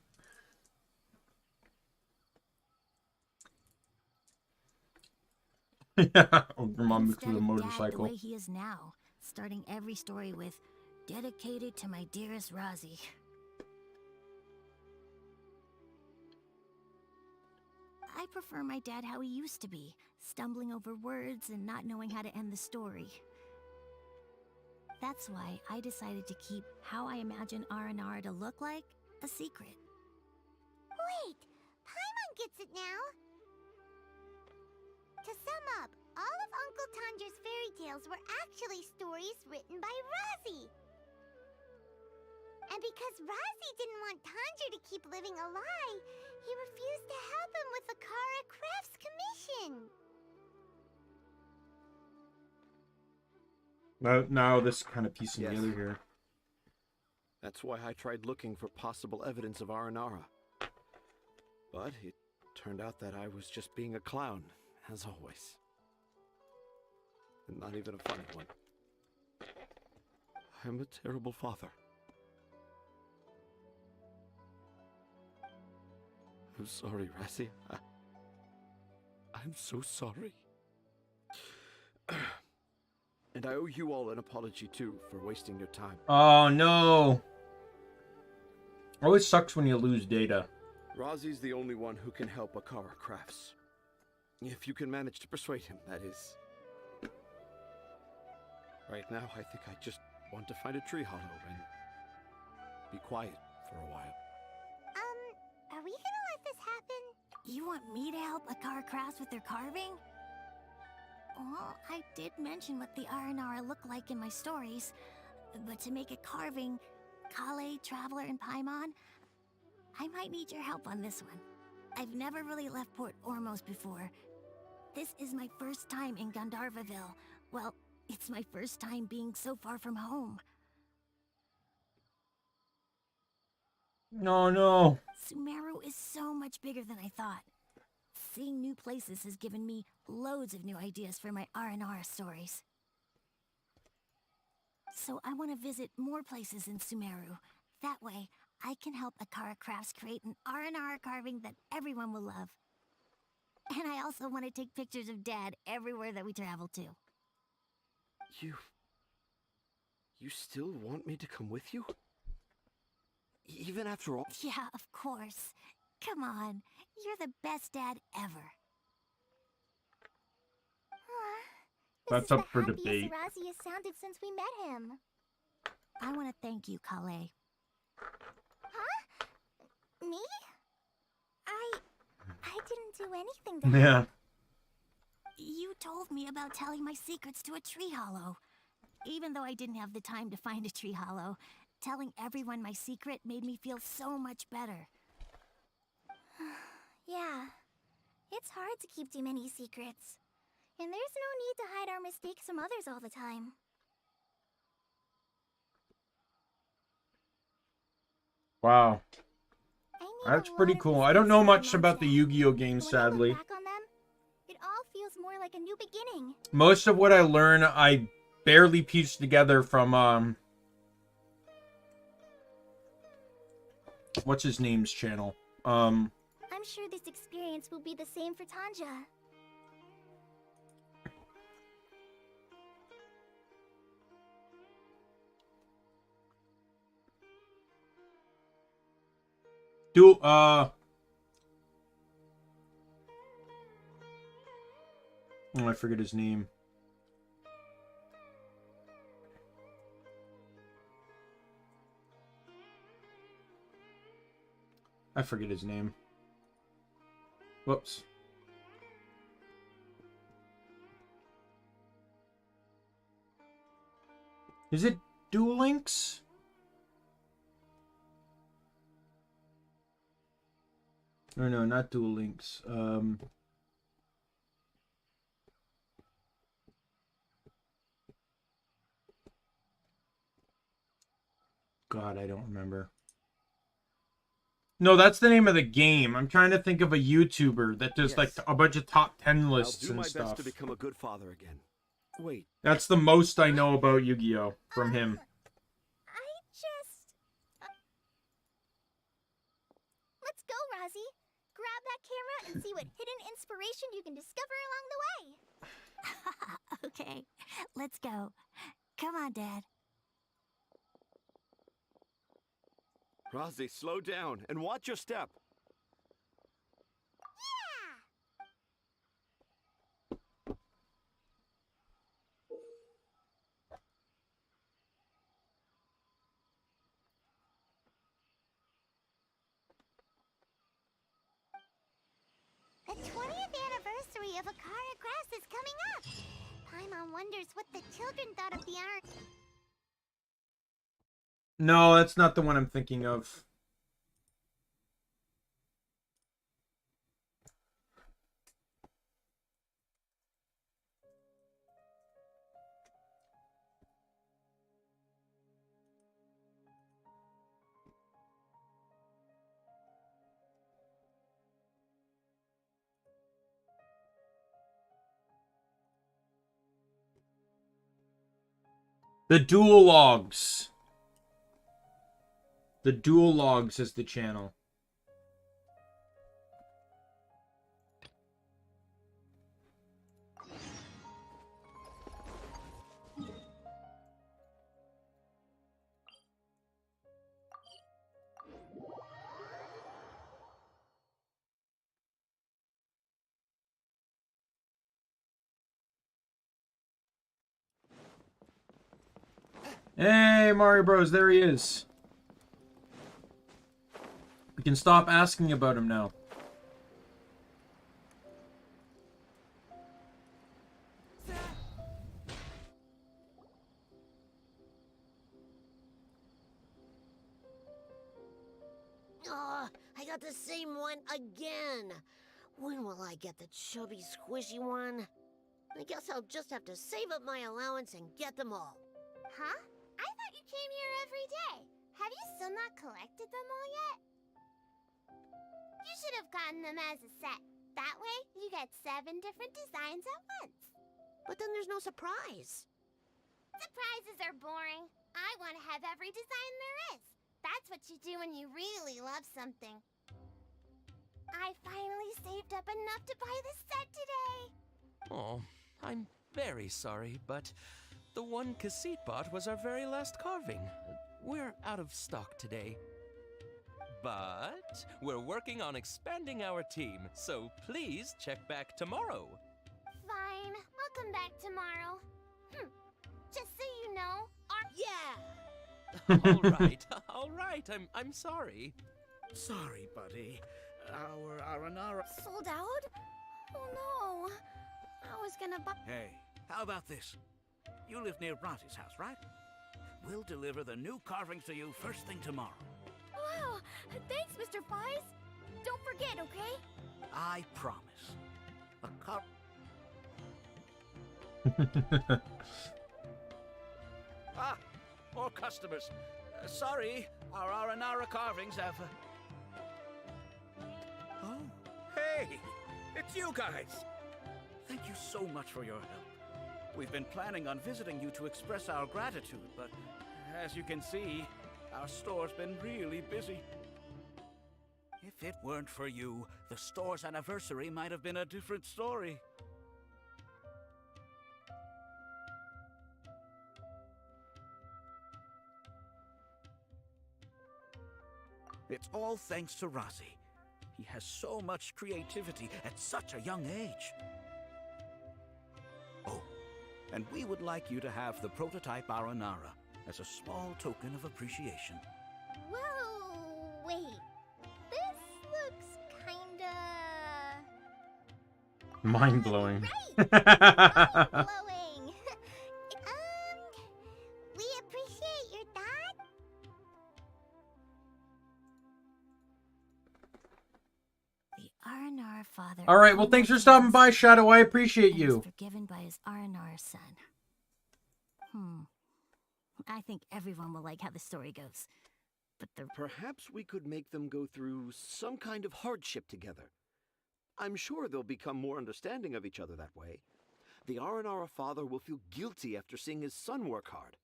Yeah, Ogremon mixed with a motorcycle. The way he is now, starting every story with, dedicated to my dearest Rosie. I prefer my dad how he used to be, stumbling over words and not knowing how to end the story. That's why I decided to keep how I imagine Aranara to look like a secret. Wait, Paimon gets it now. To sum up, all of Uncle Tanjir's fairy tales were actually stories written by Razi. And because Razi didn't want Tanjir to keep living a lie, he refused to help him with the Kara Crafts commission. Now this kind of piecing Yes. together here. That's why I tried looking for possible evidence of Aranara. But it turned out that I was just being a clown, as always. And not even a funny one. I'm a terrible father. I'm sorry, Rassi. I'm so sorry. And I owe you all an apology, too, for wasting your time. Oh, no. Always sucks when you lose data. Razi's the only one who can help Akara Crafts. If you can manage to persuade him, that is. Right now, I think I just want to find a tree hollow and be quiet for a while. Are we gonna let this happen? You want me to help Akara Crafts with their carving? Well, I did mention what the Aranara look like in my stories, but to make a carving, Kale, Traveler, and Paimon, I might need your help on this one. I've never really left Port Ormos before. This is my first time in Gandharvaville. Well, it's my first time being so far from home. No, no. Sumeru is so much bigger than I thought. Seeing new places has given me loads of new ideas for my Aranara stories. So I want to visit more places in Sumeru. That way, I can help Akara Crafts create an Aranara carving that everyone will love. And I also want to take pictures of Dad everywhere that we travel to. You still want me to come with you? Even after all? Yeah, of course. Come on, you're the best dad ever. That's up for debate. Razi has sounded since we met him. I want to thank you, Kale. Huh? Me? I didn't do anything to Yeah. You told me about telling my secrets to a tree hollow. Even though I didn't have the time to find a tree hollow, telling everyone my secret made me feel so much better. Yeah. It's hard to keep too many secrets. And there's no need to hide our mistakes from others all the time. Wow. I made That's a pretty lot of cool. I don't mistakes know when much I'm about the sad. Yu-Gi-Oh games, But when I look sadly. back on them, it all feels more like a new beginning. Most of what I learn, I barely pieced together from, what's his name's channel? I'm sure this experience will be the same for Tanja. Oh, I forget his name. I forget his name. Whoops. Is it Duel Links? Or no, not Duel Links. God, I don't remember. No, that's the name of the game. I'm trying to think of a YouTuber that does like Yes. a bunch of top 10 lists I'll do and my stuff. best to become a good father again. Wait, That's the most I know about Yu-Gi-Oh! From him. Let's go, Razi. Grab that camera and see what hidden inspiration you can discover along the way. Okay, let's go. Come on, Dad. Razi, slow down and watch your step. The 20th anniversary of Akara Grass is coming up. Paimon wonders what the children thought of the art. No, that's not the one I'm thinking of. The Dual Logs. The Dual Logs is the channel. Hey, Mario Bros, there he is. We can stop asking about him now. Oh, I got the same one again. When will I get the chubby, squishy one? I guess I'll just have to save up my allowance and get them all. Huh? I thought you came here every day. Have you still not collected them all yet? You should have gotten them as a set. That way, you get 7 different designs at once. But then there's no surprise. Surprises are boring. I want to have every design there is. That's what you do when you really love something. I finally saved up enough to buy the set today. Oh, I'm very sorry, but the one Cassette bought was our very last carving. We're out of stock today. But we're working on expanding our team, so please check back tomorrow. Fine, I'll come back tomorrow. Just so you know, Yeah! all right, I'm sorry. Sorry, buddy. Our Aranara... Sold out? Oh no. I was gonna buy... Hey, how about this? You live near Bronte's house, right? We'll deliver the new carvings to you first thing tomorrow. Wow, thanks, Mr. Fies. Don't forget, okay? I promise. A car... Ah, more customers. Sorry, our Aranara carvings have... Oh, hey! It's you guys! Thank you so much for your help. We've been planning on visiting you to express our gratitude, but as you can see, our store's been really busy. If it weren't for you, the store's anniversary might have been a different story. It's all thanks to Razi. He has so much creativity at such a young age. Oh, and we would like you to have the prototype Aranara as a small token of appreciation. Whoa, wait. This looks kinda... Mind-blowing. Right! Mind-blowing! We appreciate your thought. The Aranara father... All right, well, thanks for stopping by, Shadow. I appreciate and you. was forgiven by his Aranara son. I think everyone will like how the story goes. But the... Perhaps we could make them go through some kind of hardship together. I'm sure they'll become more understanding of each other that way. The Aranara father will feel guilty after seeing his son work hard.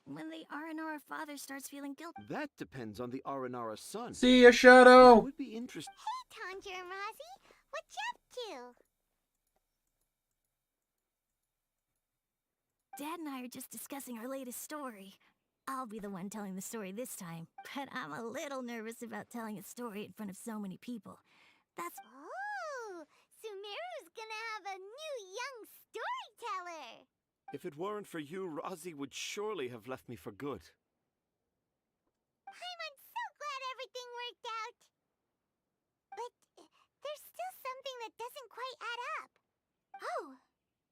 When the Aranara father starts feeling guilty... That depends on the Aranara son. See ya, It Shadow. would be interesting. Hey, Tanja and Razi, what you up to? Dad and I are just discussing our latest story. I'll be the one telling the story this time, but I'm a little nervous about telling a story in front of so many people. That's... Oh, Sumeru's gonna have a new young storyteller. If it weren't for you, Razi would surely have left me for good. I'm so glad everything worked out. But there's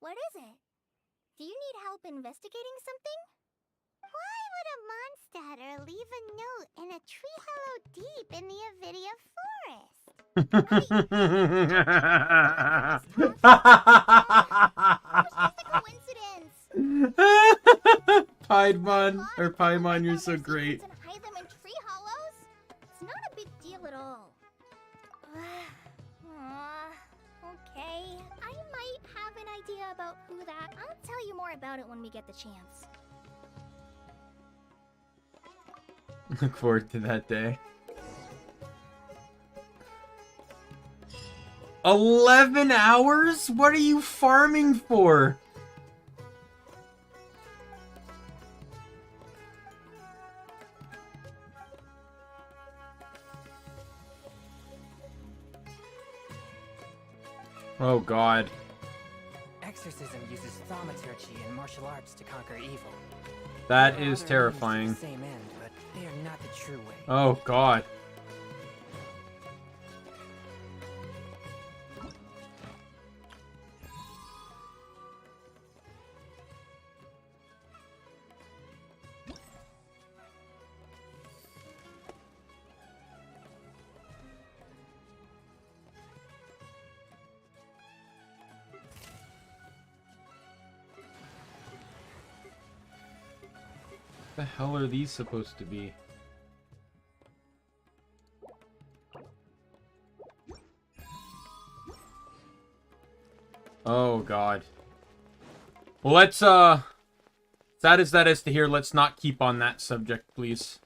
What is it? Do you need help investigating something? Why would a monster leave a note in a tree hollow deep in the Avidia forest? It's just a coincidence. Paimon, you're so great. And hide them in tree hollows? It's not a big deal at all. Okay, I might have an idea about who that. I'll tell you more about it when we get the chance. Look forward to that day. 11 hours? What are you farming for? Oh god. Exorcism uses thaumaturgy and martial arts to conquer evil. That There are is other terrifying. means to the same end, but they are not the true way. Oh god. The hell are these supposed to be? Oh god. Well, let's sad as that is to hear, let's not keep on that subject, please.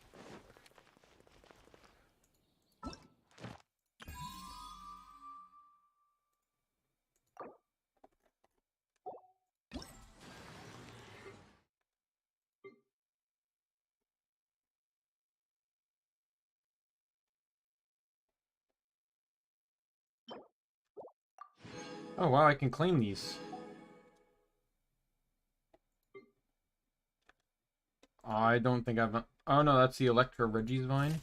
Oh wow, I can claim these. I don't think I've... Oh no, that's the Electro Reggie's Vine.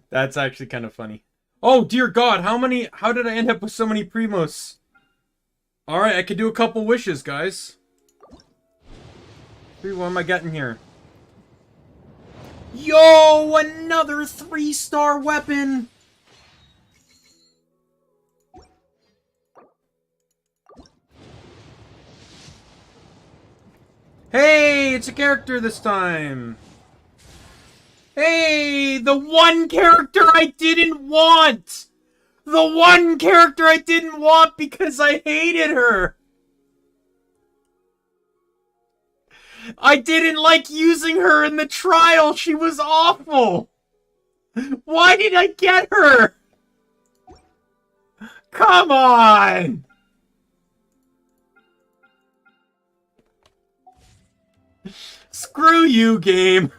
That's actually kind of funny. Oh dear god, how did I end up with so many Primos? Alright, I could do a couple wishes, guys. What am I getting here? Yo, another 3-star weapon! Hey, it's a character this time! Hey, the one character I didn't want! The one character I didn't want because I hated her! I didn't like using her in the trial! She was awful! Why did I get her? Come on! Screw you, game!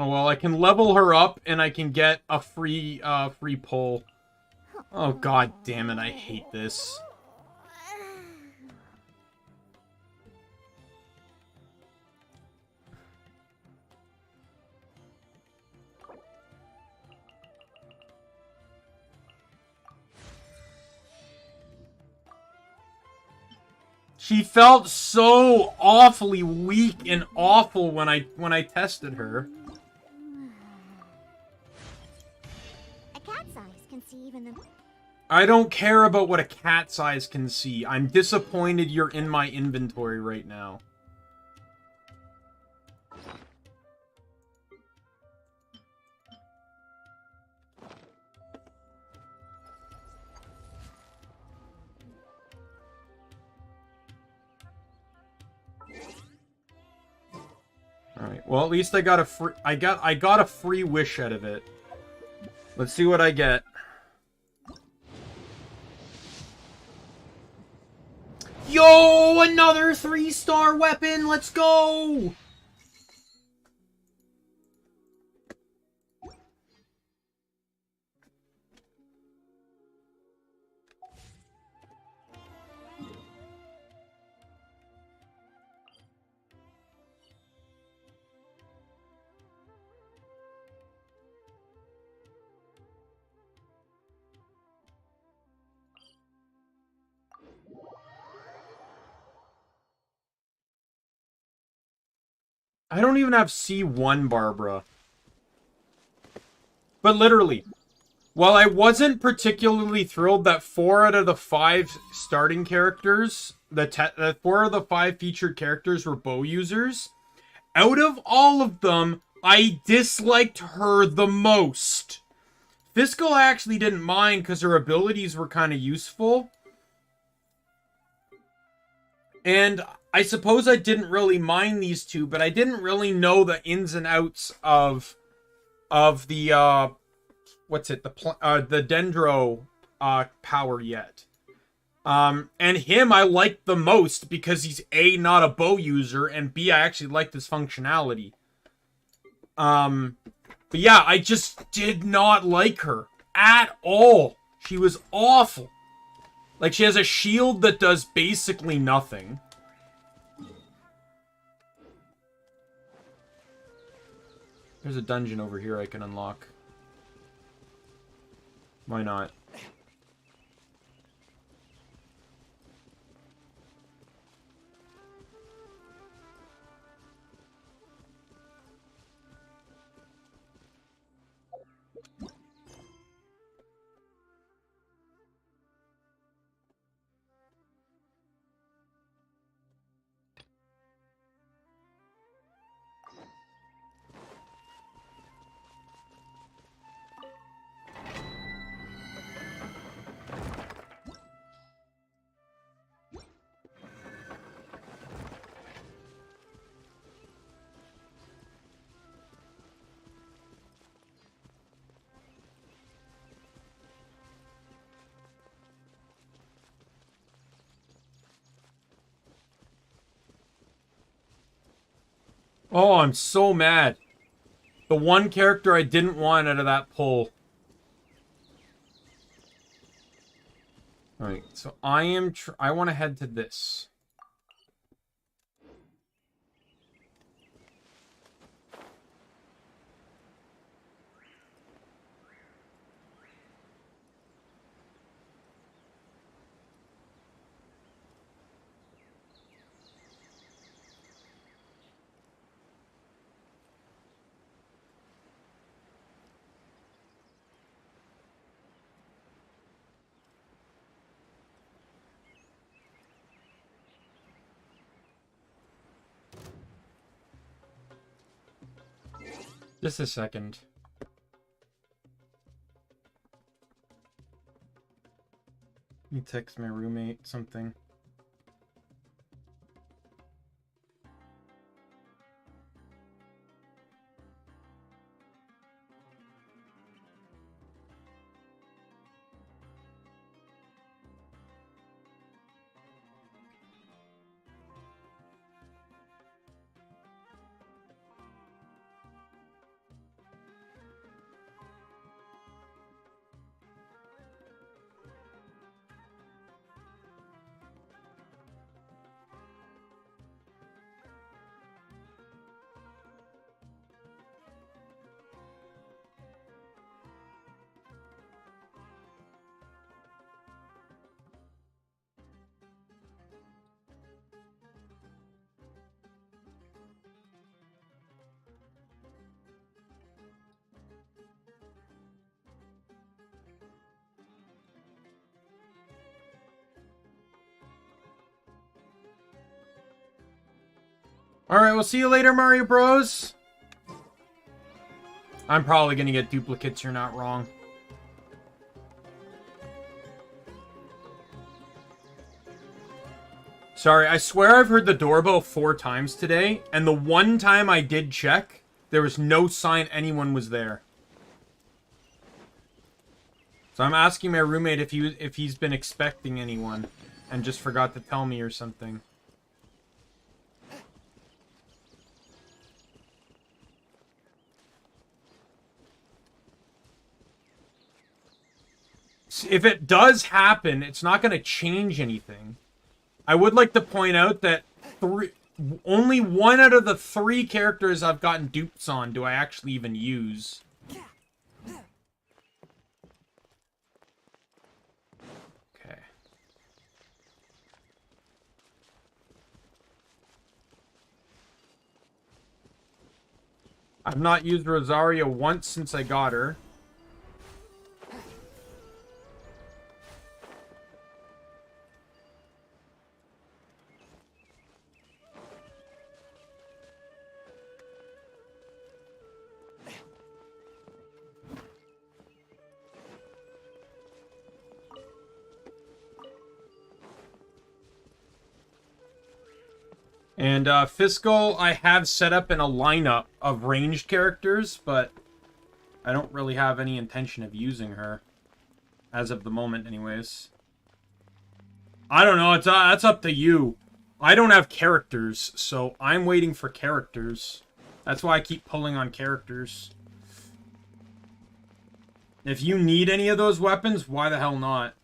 Oh well, I can level her up and I can get a free pull. Oh god damn it, I hate this. She felt so awfully weak and awful when I tested her. A cat's eyes can see even the... I don't care about what a cat's eyes can see. I'm disappointed you're in my inventory right now. Alright, well at least I got a free I got a free wish out of it. Let's see what I get. Yo, another 3-star weapon. Let's go. I don't even have C1 Barbara. But literally, while I wasn't particularly thrilled that 4 out of the 5 starting characters, the 4 of the 5 featured characters were bow users, out of all of them, I disliked her the most. Fiscal I actually didn't mind because her abilities were kind of useful. And I suppose I didn't really mind these two, but I didn't really know the ins and outs of the what's it, the Dendro power yet. And him I liked the most because he's A, not a bow user, and B, I actually liked his functionality. But yeah, I just did not like her at all. She was awful. Like, she has a shield that does basically nothing. There's a dungeon over here I can unlock. Why not? Oh, I'm so mad. The one character I didn't want out of that poll. Alright, so I want to head to this. Just a second. Let me text my roommate something. Alright, we'll see you later, Mario Bros. I'm probably gonna get duplicates, you're not wrong. Sorry, I swear I've heard the doorbell 4 times today, and the one time I did check, there was no sign anyone was there. So I'm asking my roommate if he's been expecting anyone, and just forgot to tell me or something. If it does happen, it's not going to change anything. I would like to point out that only 1 out of the 3 characters I've gotten dupes on do I actually even use. Okay. I've not used Rosaria once since I got her. And Fiscal, I have set up in a lineup of ranged characters, but I don't really have any intention of using her. As of the moment, anyways. I don't know, that's up to you. I don't have characters, so I'm waiting for characters. That's why I keep pulling on characters. If you need any of those weapons, why the hell not?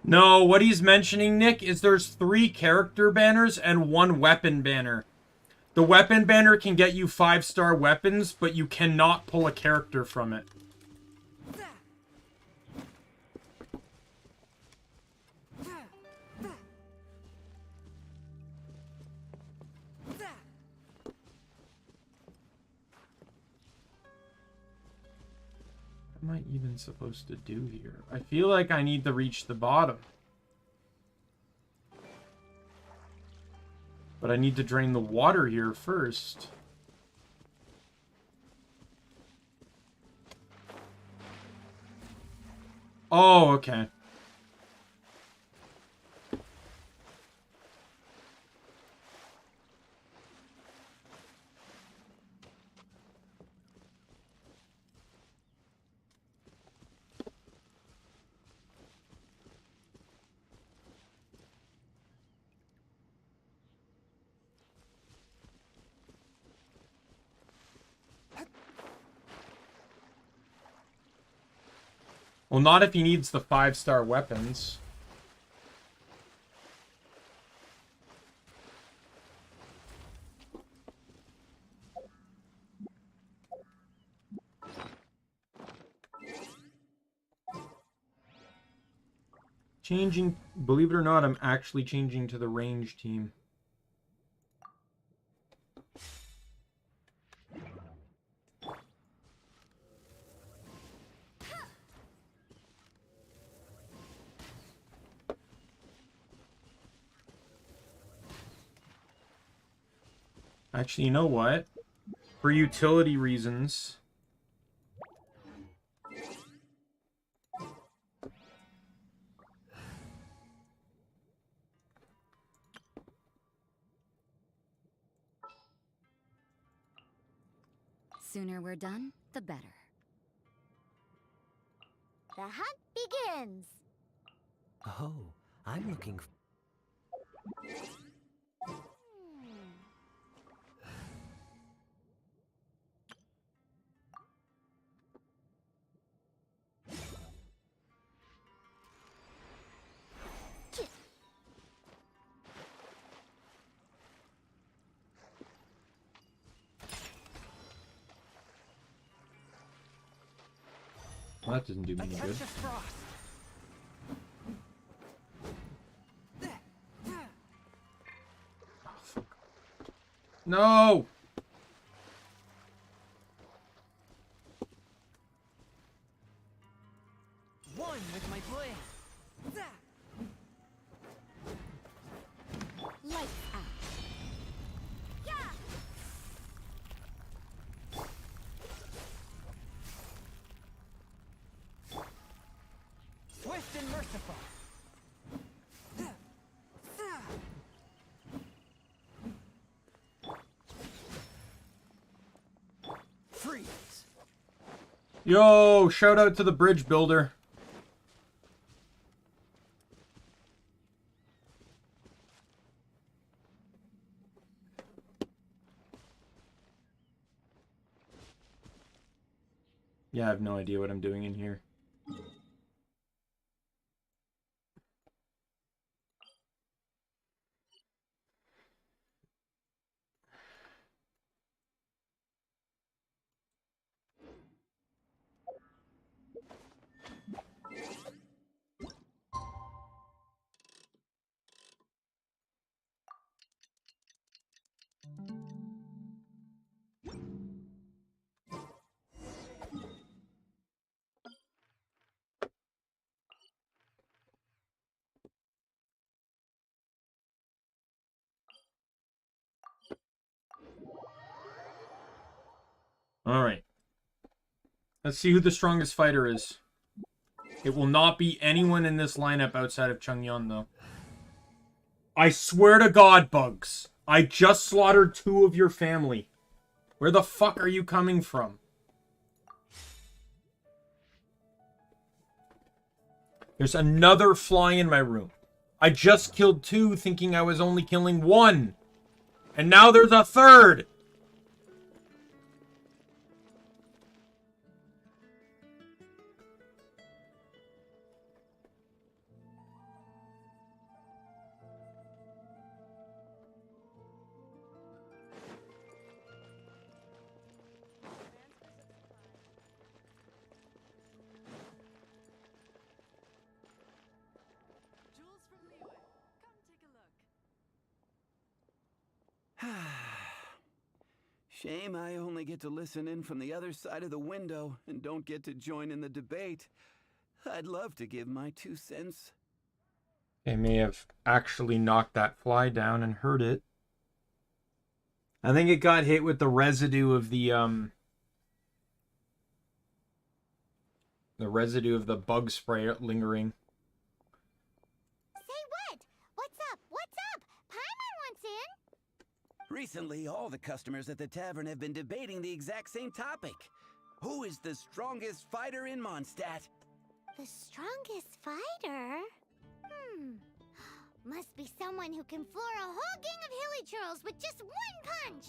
No, what he's mentioning, Nick, is there's 3 character banners and 1 weapon banner. The weapon banner can get you 5-star weapons, but you cannot pull a character from it. What am I even supposed to do here? I feel like I need to reach the bottom. But I need to drain the water here first. Oh, okay. Well, not if he needs the 5-star weapons. Changing, believe it or not, I'm actually changing to the range team. Actually, you know what? For utility reasons... Sooner we're done, the better. The hunt begins. Oh, I'm looking. Well, that doesn't do me any good. Oh, fuck. No! One with my blade. Lights out. Swift and merciful. Freeze. Yo, shout out to the bridge builder. Yeah, I have no idea what I'm doing in here. Alright. Let's see who the strongest fighter is. It will not be anyone in this lineup outside of Changyeon, though. I swear to God, Bugs. I just slaughtered 2 of your family. Where the fuck are you coming from? There's another fly in my room. I just killed 2 thinking I was only killing 1. And now there's a 3rd. Shame I only get to listen in from the other side of the window and don't get to join in the debate. I'd love to give my 2 cents. They may have actually knocked that fly down and hurt it. I think it got hit with the residue of the bug spray lingering. Say what? What's up? What's up? Paimon wants in. Recently, all the customers at the tavern have been debating the exact same topic. Who is the strongest fighter in Mondstadt? The strongest fighter? Must be someone who can floor a whole gang of hilly churls with just 1 punch.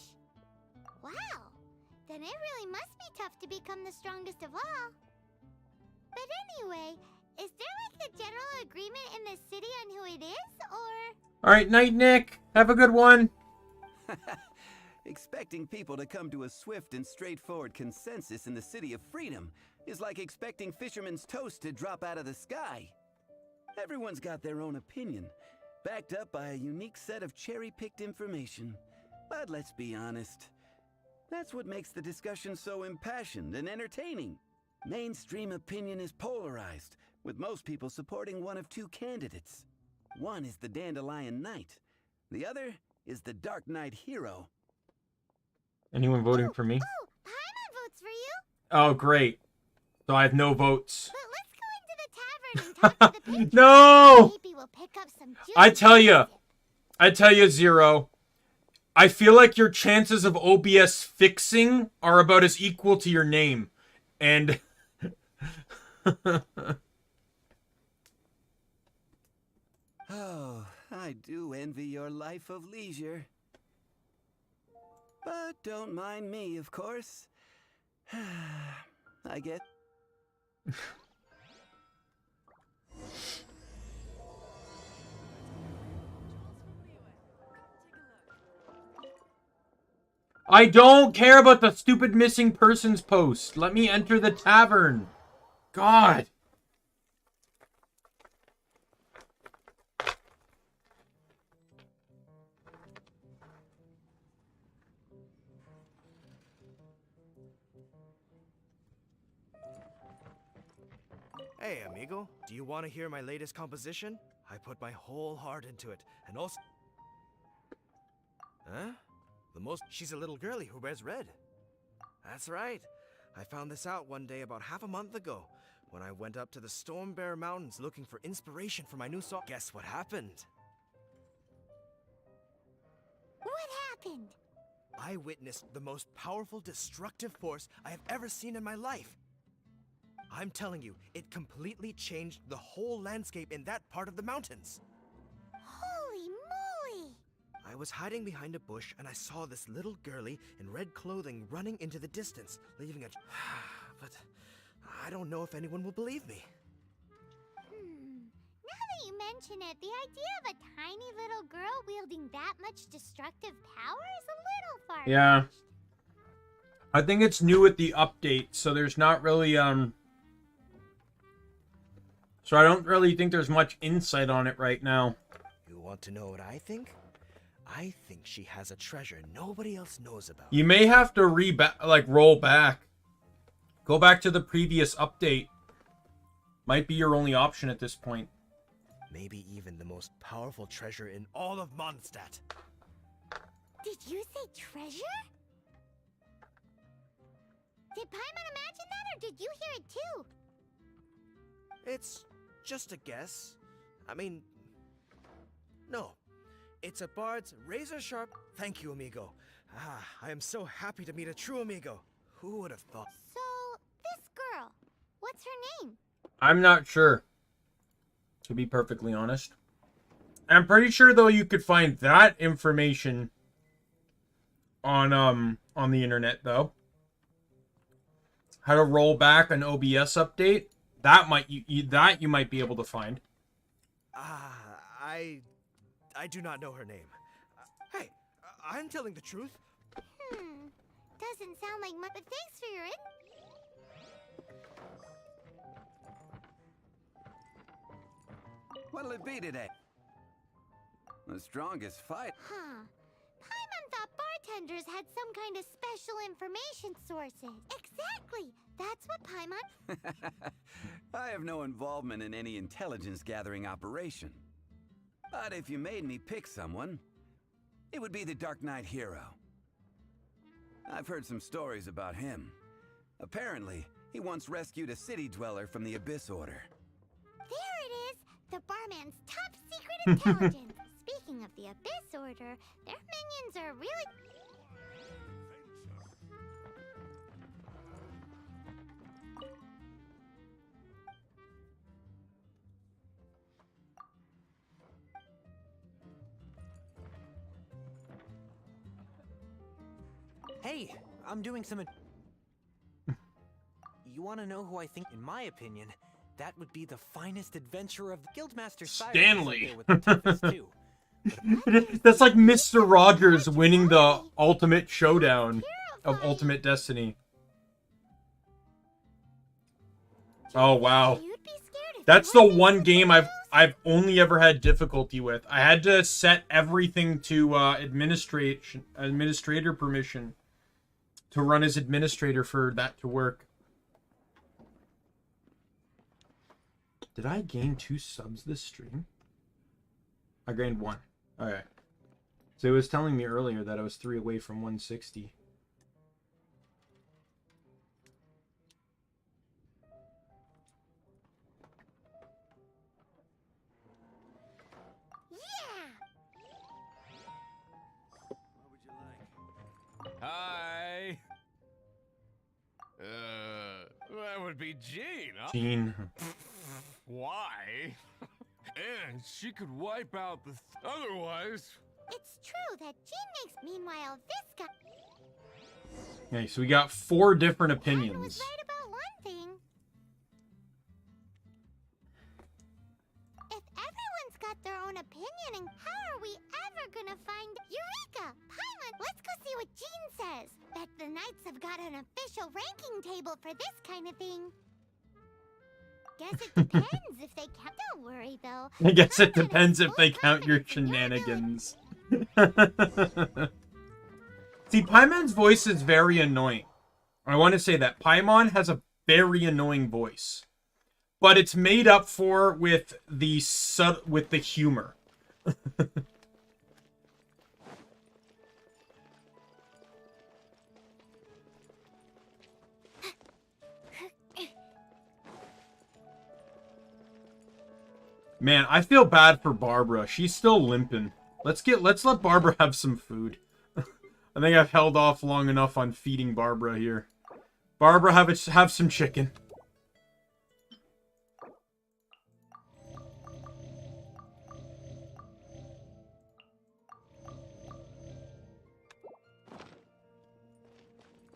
Wow. Then it really must be tough to become the strongest of all. But anyway, is there like a general agreement in the city on who it is, or? Alright, night, Nick. Have a good one. Expecting people to come to a swift and straightforward consensus in the City of Freedom is like expecting fisherman's toast to drop out of the sky. Everyone's got their own opinion, backed up by a unique set of cherry-picked information. But let's be honest, that's what makes the discussion so impassioned and entertaining. Mainstream opinion is polarized, with most people supporting one of 2 candidates. One is the Dandelion Knight, the other is the Dark Knight Hero. Anyone voting for me? Oh, Paimon votes for you. Oh, great. So I have no votes. But let's go into the tavern and talk to the patrons. No! Maybe we'll pick up some I tell you, Zero. I feel like your chances of OBS fixing are about as equal to your name. And... Oh, I do envy your life of leisure. But don't mind me, of course. I get... I don't care about the stupid missing persons post. Let me enter the tavern. God. Hey, amigo, do you want to hear my latest composition? I put my whole heart into it, and also... Huh? She's a little girlie who wears red. That's right. I found this out one day about half a month ago, when I went up to the Storm Bear Mountains looking for inspiration for my new song. Guess what happened? What happened? I witnessed the most powerful destructive force I have ever seen in my life. I'm telling you, it completely changed the whole landscape in that part of the mountains. Holy moly! I was hiding behind a bush and I saw this little girlie in red clothing running into the distance, leaving a... But I don't know if anyone will believe me. Now that you mention it, the idea of a tiny little girl wielding that much destructive power is a little far-fetched. Yeah. I think it's new with the update, so there's not really, So I don't really think there's much insight on it right now. You want to know what I think? I think she has a treasure nobody else knows about. You may have to roll back. Go back to the previous update. Might be your only option at this point. Maybe even the most powerful treasure in all of Mondstadt. Did you say treasure? Did Paimon imagine that, or did you hear it too? It's just a guess. I mean, no. It's a bard's razor-sharp... Thank you, amigo. I am so happy to meet a true amigo. Who would have thought? So, this girl, what's her name? I'm not sure, to be perfectly honest. I'm pretty sure, though, you could find that information on the internet, though. How to roll back an OBS update. That you might be able to find. I do not know her name. Hey, I'm telling the truth. Doesn't sound like much, but thanks for your What'll it be today? The strongest fight. Paimon thought bartenders had some kind of special information sources. Exactly! That's what Paimon... I have no involvement in any intelligence gathering operation. But if you made me pick someone, it would be the Dark Knight hero. I've heard some stories about him. Apparently, he once rescued a city dweller from the Abyss Order. There it is! The barman's top secret intelligence! Speaking of the Abyss Order, their minions are really... Hey, I'm doing some... You want to know who I think, in my opinion, that would be the finest adventurer of the Guildmaster Stanley. With the toughest too. That's like Mr. Rogers winning the Ultimate Showdown of Ultimate Destiny. Oh wow. That's the one game I've only ever had difficulty with. I had to set everything to administrator permission to run as administrator for that to work. Did I gain 2 subs this stream? I gained 1. Okay. So it was telling me earlier that I was 3 away from 160. Hi. That would be Jean, huh? Jean. Why? And she could wipe out the... Otherwise... It's true that Jean makes... Meanwhile, this guy... Okay, so we got 4 different Paimon was opinions. right about one thing. If everyone's got their own opinion, and how are we ever gonna find... Eureka! Paimon, let's go see what Jean says. Bet the Knights have got an official ranking table for this kind of thing. Guess it depends if they count. Don't worry though. I guess it depends if they count your shenanigans. See, Paimon's voice is very annoying. I want to say that. Paimon has a very annoying voice. But it's made up for with the humor. Man, I feel bad for Barbara. She's still limping. Let's let Barbara have some food. I think I've held off long enough on feeding Barbara here. Barbara, have some chicken.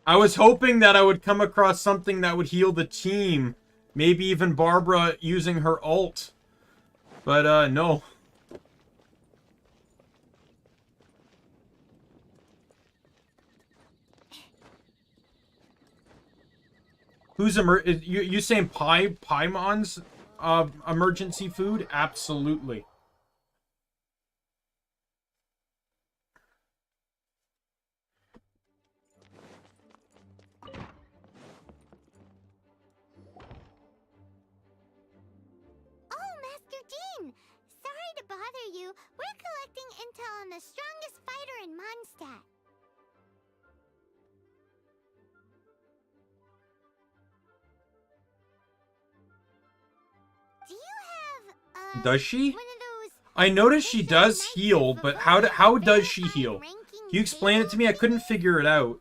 I was hoping that I would come across something that would heal the team. Maybe even Barbara using her ult. But, no. Who's you saying Paimon's emergency food? Absolutely. Bother you, we're collecting intel on the strongest fighter in Mondstadt. Do you have, does she? one of those... I noticed she does heal, but how does she heal? Can you explain it to me? I couldn't figure it out.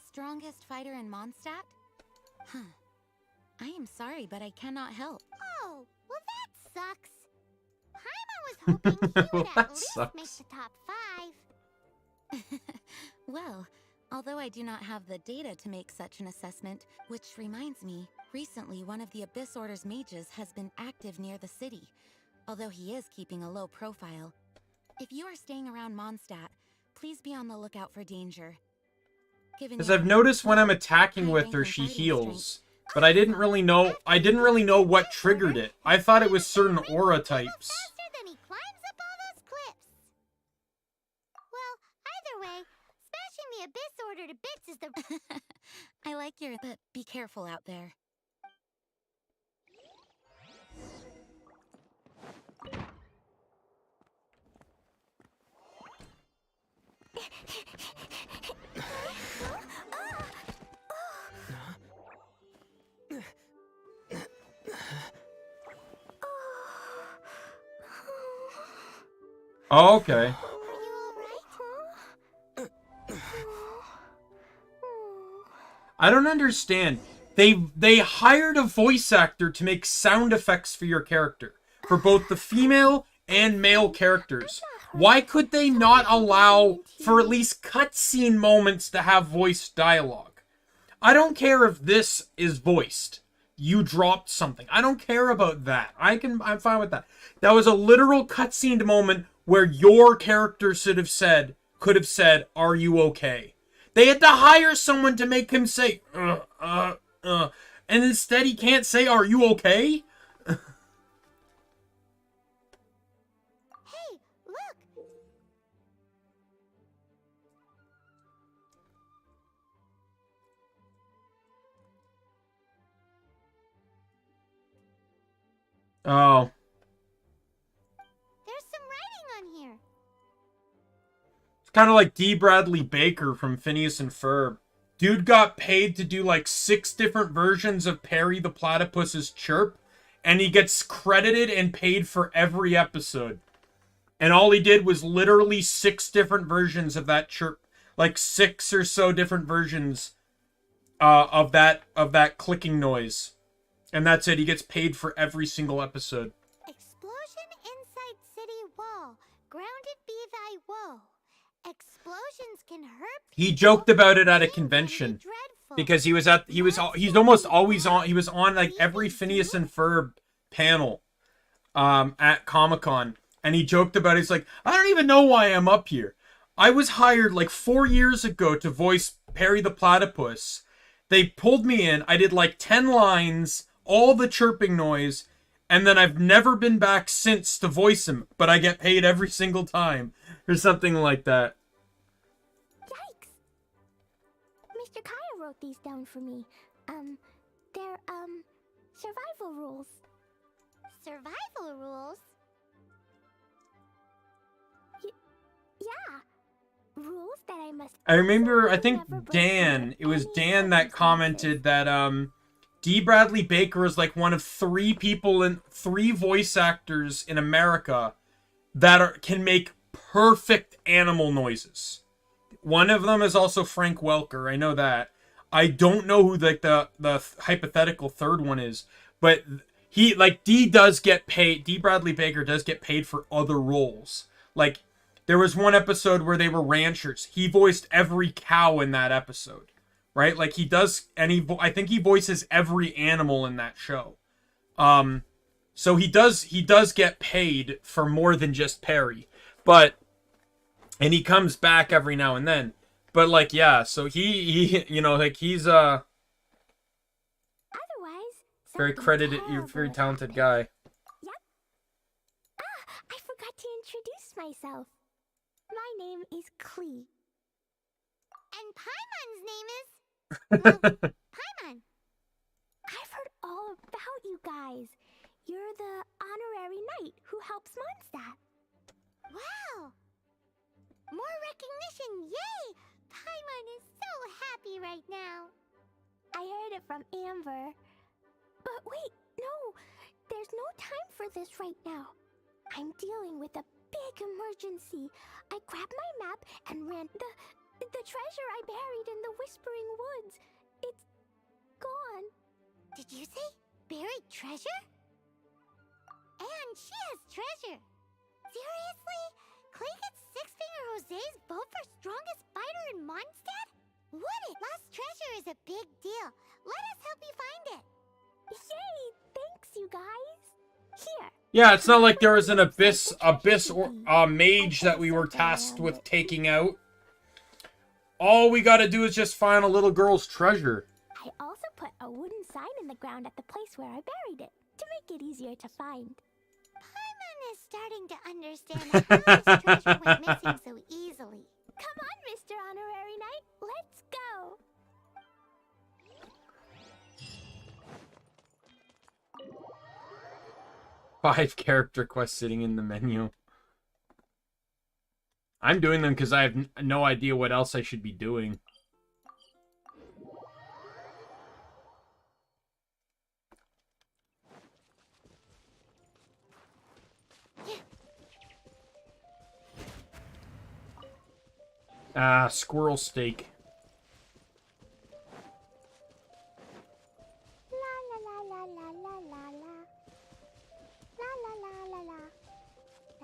Strongest fighter in Mondstadt? Huh. I am sorry, but I cannot help. Oh, well that sucks. Paimon was hoping he would That at least sucks. make the top 5. Well, although I do not have the data to make such an assessment, which reminds me, recently one of the Abyss Order's mages has been active near the city, although he is keeping a low profile. If you are staying around Mondstadt, please be on the lookout for danger. Because I've noticed when I'm attacking with her, she heals. But I didn't really know what triggered it. I thought it was certain aura types. Faster than he climbs up all those cliffs. Well, either way, smashing the Abyss Order to bits is the... I like your... But be careful out there. Oh, okay. I don't understand. They hired a voice actor to make sound effects for your character, for both the female and male characters. Why could they not allow for at least cutscene moments to have voice dialogue? I don't care if this is voiced. You dropped something. I don't care about that. I'm fine with that. That was a literal cutscene moment where your character could have said, "Are you okay?" They had to hire someone to make him say, and instead he can't say, "Are you okay?" Hey, look! Oh. There's some writing on here. It's kind of like D. Bradley Baker from Phineas and Ferb. Dude got paid to do like 6 different versions of Perry the Platypus's chirp, and he gets credited and paid for every episode. And all he did was literally 6 different versions of that chirp, like 6 or so different versions of that clicking noise. And that's it. He gets paid for every single episode. Explosion inside city wall. Grounded be thy woe. Explosions can hurt. He joked about it at a convention because he was almost always on. He was on like every Phineas and Ferb panel at Comic-Con, and he joked about it. He's like, I don't even know why I'm up here. I was hired like 4 years ago to voice Perry the Platypus. They pulled me in. I did like 10 lines. all the chirping noise, and then I've never been back since to voice him, but I get paid every single time, or something like that. Yikes! Mr. Kaya wrote these down for me. They're, survival rules. Survival rules? Yeah. Rules that I must... I remember, I think never break Dan, it was under Dan any that commented that, D. Bradley Baker is like one of 3 voice actors in America that can make perfect animal noises. One of them is also Frank Welker, I know that. I don't know who the hypothetical third one is, but he, like, D Bradley Baker does get paid for other roles. Like, there was one episode where they were ranchers. He voiced every cow in that episode, right? Like, he does, and I think he voices every animal in that show. So he does get paid for more than just Perry, and he comes back every now and then. But, like, yeah, so he you know, like, he's Otherwise, very something credited, you're a terrible very would talented happen. guy. Yep. I forgot to introduce myself. My name is Klee. And Paimon's name is... well, Paimon. I've heard all about you guys. You're the honorary knight who helps Mondstadt. Wow! More recognition, yay! Paimon is so happy right now. I heard it from Amber. But wait, no! There's no time for this right now. I'm dealing with a big emergency. I grabbed my map and ran the treasure I buried in the Whispering Woods. It's gone. Did you say buried treasure? And she has treasure. Seriously? Clay gets Six-Finger Jose's vote for strongest fighter in Mondstadt? Would it? Lost treasure is a big deal. Let us help you find it. Yay! Thanks, you guys. Here. Yeah, it's not like there was an abyss mage that we were tasked with taking out. All we gotta do is just find a little girl's treasure. I also put a wooden sign in the ground at the place where I buried it, to make it easier to find. Paimon is starting to understand how his treasure went missing so easily. Come on, Mr. Honorary Knight, let's go! 5 character quests sitting in the menu. I'm doing them because I have no idea what else I should be doing. Ah, squirrel steak.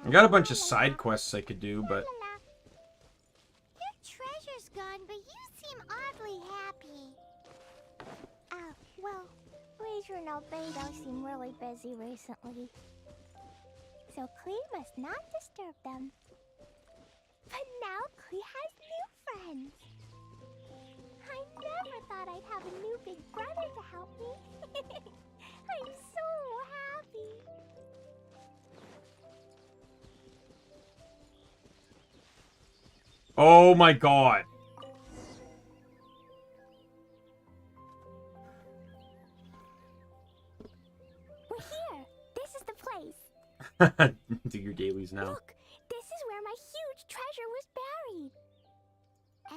I got a bunch of side quests I could do, but... Your treasure's gone, but you seem oddly happy. Well, Razor and Albedo seem really busy recently. So Klee must not disturb them. But now Klee has new friends. I never thought I'd have a new big brother to help me. I'm so happy. Oh my god. We're here. This is the place. Do your dailies now. Look, this is where my huge treasure was buried.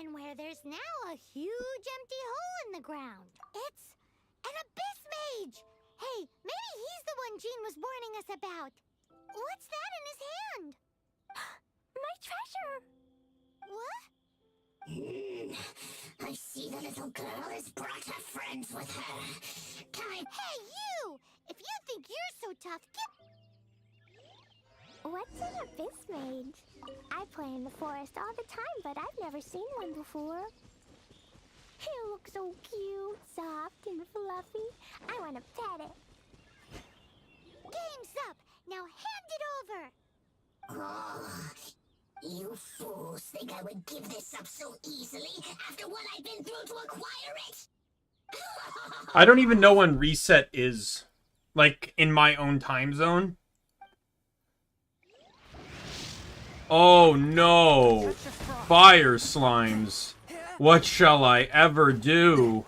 And where there's now a huge empty hole in the ground. It's an abyss mage. Hey, maybe he's the one Jean was warning us about. What's that in his hand? My treasure. What? I see the little girl has brought her friends with her. Hey, you! If you think you're so tough, get... What's an abyss mage? I play in the forest all the time, but I've never seen one before. He looks so cute, soft and fluffy. I want to pet it. Game's up! Now hand it over! Oh, you fools think I would give this up so easily after what I've been through to acquire it? I don't even know when reset is. Like, in my own time zone. Oh no! Fire slimes! What shall I ever do?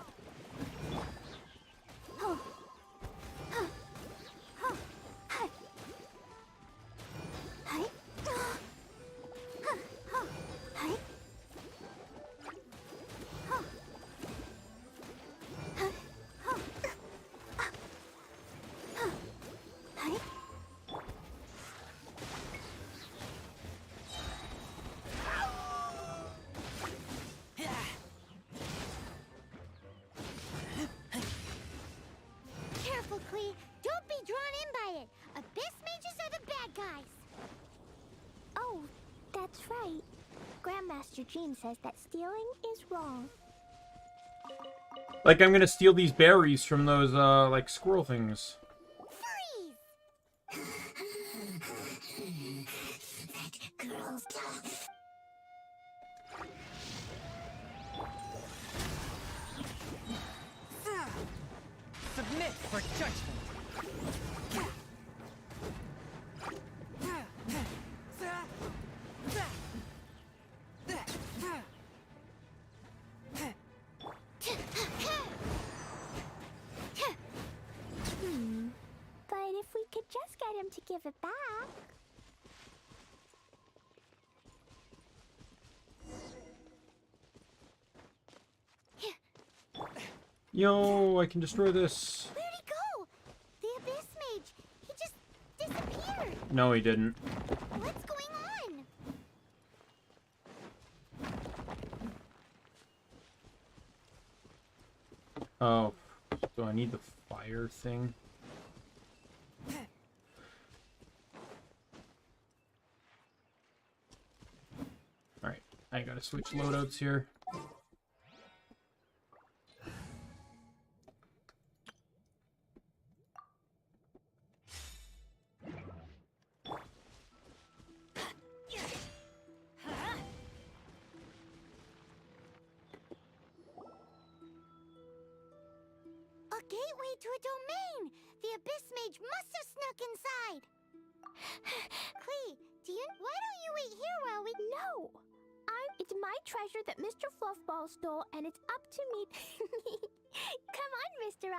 Careful, Klee. Don't be drawn in by it. Abyss mages are the bad guys. Oh, that's right. Grandmaster Jean says that stealing is wrong. Like, I'm gonna steal these berries from those, like, squirrel things. That girl's tough. Submit for judgment. But if we could just get him to give it back. Yo, I can destroy this. Where'd he go? The Abyss Mage. He just disappeared. No, he didn't. What's going on? Oh, do I need the fire thing? Alright, I gotta switch loadouts here. A gateway to a domain! The Abyss Mage must have snuck inside! Klee, why don't you wait here while we— No! It's my treasure that Mr. Fluffball stole, and it's up to me. Come on, Mr.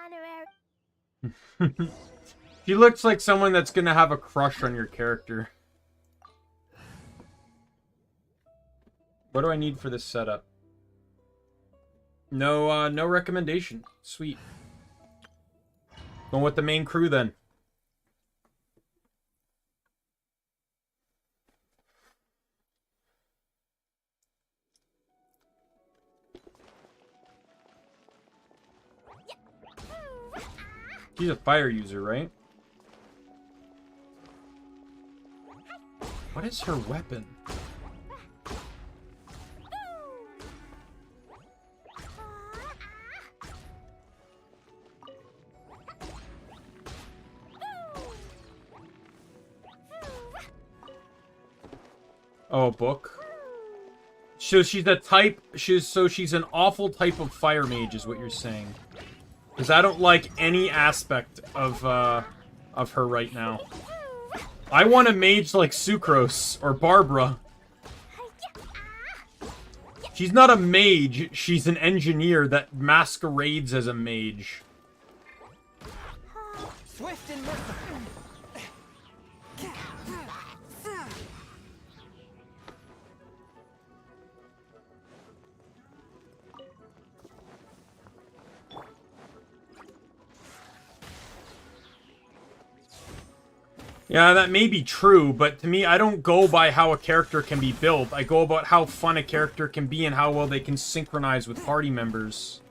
Honorary. She looks like someone that's gonna have a crush on your character. What do I need for this setup? No, no recommendation. Sweet. Going with the main crew then. She's a fire user, right? What is her weapon? Oh, a book. So she's a type. She's an awful type of fire mage, is what you're saying. Because I don't like any aspect of her right now. I want a mage like Sucrose or Barbara. She's not a mage. She's an engineer that masquerades as a mage. Swift and merciful. Yeah, that may be true, but to me, I don't go by how a character can be built. I go about how fun a character can be and how well they can synchronize with party members.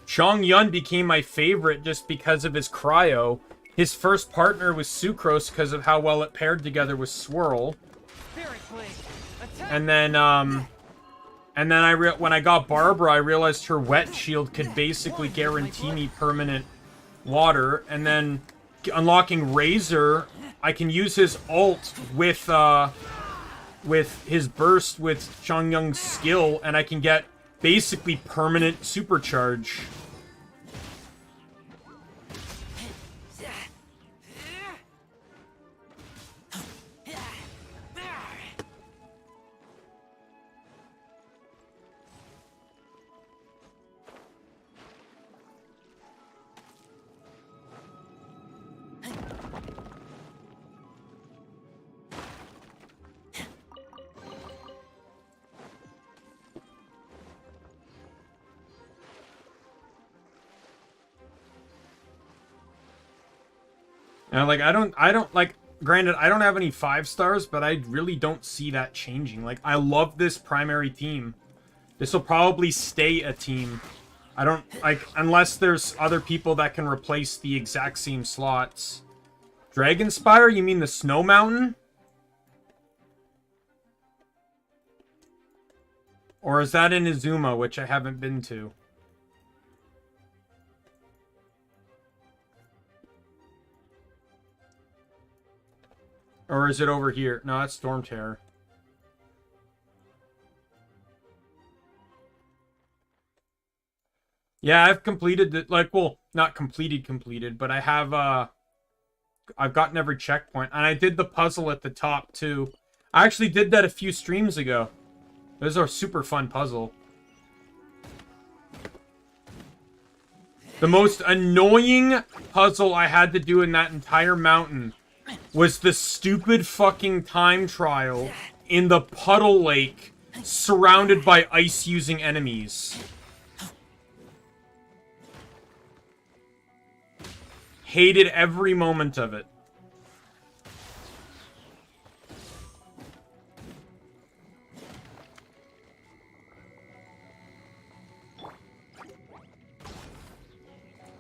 Chong Yun became my favorite just because of his cryo. His first partner was Sucrose because of how well it paired together with Swirl. And then, when I got Barbara, I realized her wet shield could basically guarantee me permanent water. And then unlocking Razor, I can use his ult with his burst with Chongyung's skill, and I can get basically permanent supercharge. And like I don't like, granted I don't have any 5 stars, but I really don't see that changing. Like, I love this primary team. This will probably stay a team. I don't like, unless there's other people that can replace the exact same slots. Dragonspire? You mean the Snow Mountain? Or is that in Izuma, which I haven't been to? Or is it over here? No, that's Storm Terror. Yeah, I've completed the, like, well, not completed, but I have, I've gotten every checkpoint. And I did the puzzle at the top, too. I actually did that a few streams ago. It was a super fun puzzle. The most annoying puzzle I had to do in that entire mountain was the stupid fucking time trial in the puddle lake surrounded by ice-using enemies. Hated every moment of it.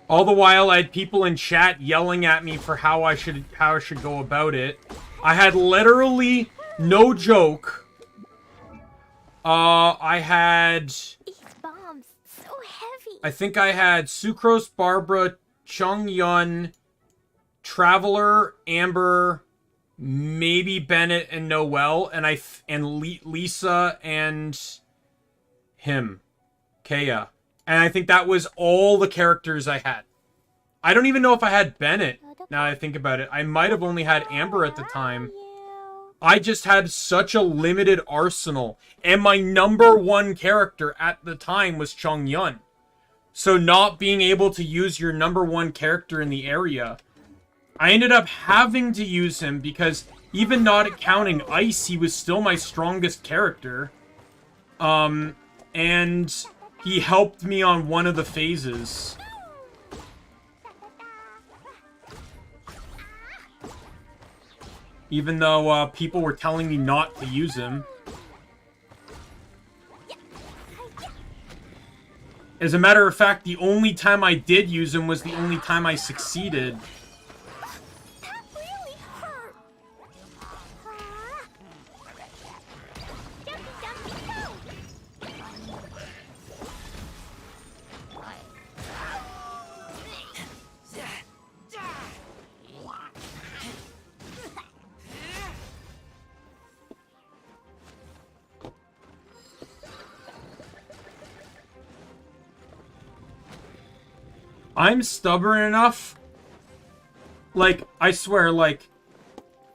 All the while, I had people in chat yelling at me for how I should go about it. I had literally, no joke, I had... These bombs, so heavy. I think I had Sucrose, Barbara, Chongyun, Traveler, Amber, maybe Bennett and Noelle, and Lisa and him, Kaya. And I think that was all the characters I had. I don't even know if I had Bennett, now that I think about it. I might have only had Amber at the time. I just had such a limited arsenal. And my number 1 character at the time was Chongyun. So not being able to use your number 1 character in the area, I ended up having to use him because even not counting Ice, he was still my strongest character. And he helped me on one of the phases. Even though people were telling me not to use him. As a matter of fact, the only time I did use him was the only time I succeeded. I'm stubborn enough, like, I swear, like,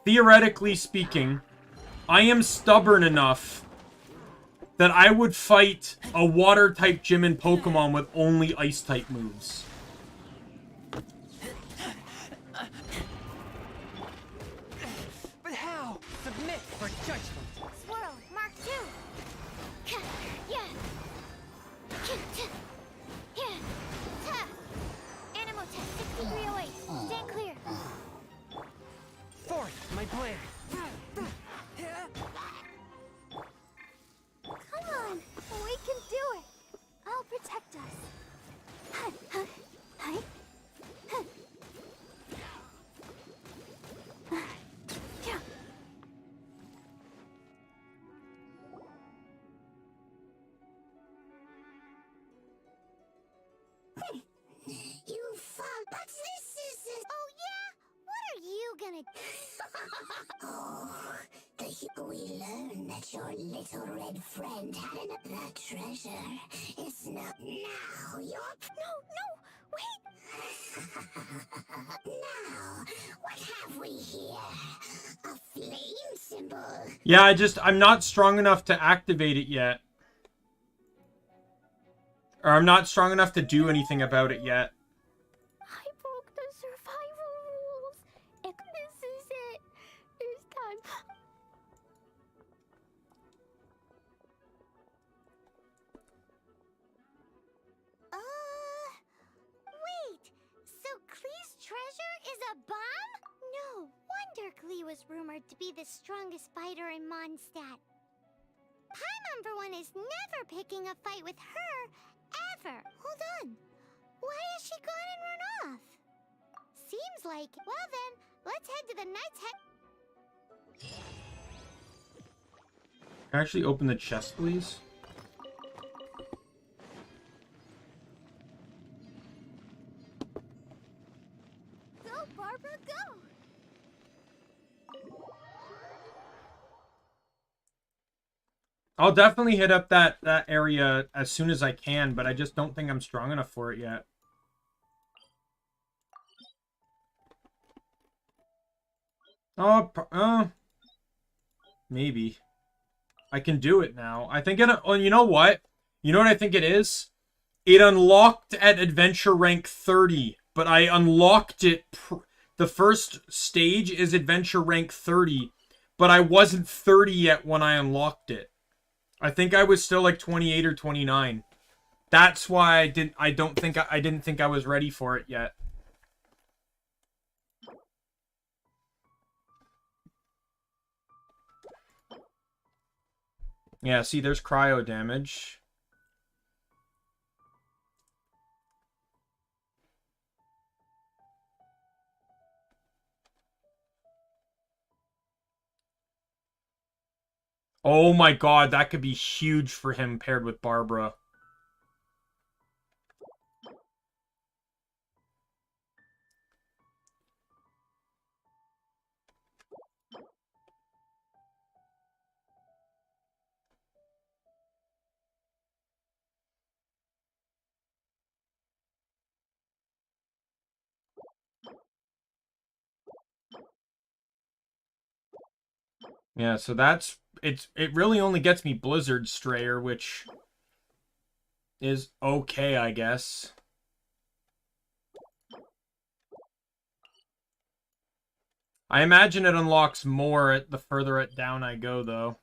theoretically speaking, I am stubborn enough that I would fight a water-type gym in Pokemon with only ice-type moves. But how? Submit for judgment. Swirl, Mark 2. Yeah. Yeah. Animal test 6308. Stand clear. Fourth, my plan. Come on, we can do it. I'll protect us. We learned that your little red friend had that treasure. It's not now your... No, wait! Now, what have we here? A flame symbol. Yeah, I'm not strong enough to activate it yet. Or I'm not strong enough to do anything about it yet. I broke the survival rules. If this is it, it's time. Wait. So Klee's treasure is a bomb? No, Wonder Klee was rumored to be the strongest fighter in Mondstadt. Paimon, for one, is never picking a fight with her, ever. Hold on. Why has she gone and run off? Seems like... Well then, let's head to the Knight's Head... Can I actually open the chest, please? Go, Barbara, go! I'll definitely hit up that area as soon as I can, but I just don't think I'm strong enough for it yet. Oh, maybe. I can do it now. I think it... Oh, you know what? You know what I think it is? It unlocked at adventure rank 30, but I unlocked it... The first stage is adventure rank 30, but I wasn't 30 yet when I unlocked it. I think I was still like 28 or 29. That's why I didn't think I was ready for it yet. Yeah, see, there's cryo damage. Oh my god, that could be huge for him paired with Barbara. Yeah, so that's... It really only gets me Blizzard Strayer, which is okay, I guess. I imagine it unlocks more the further down I go, though.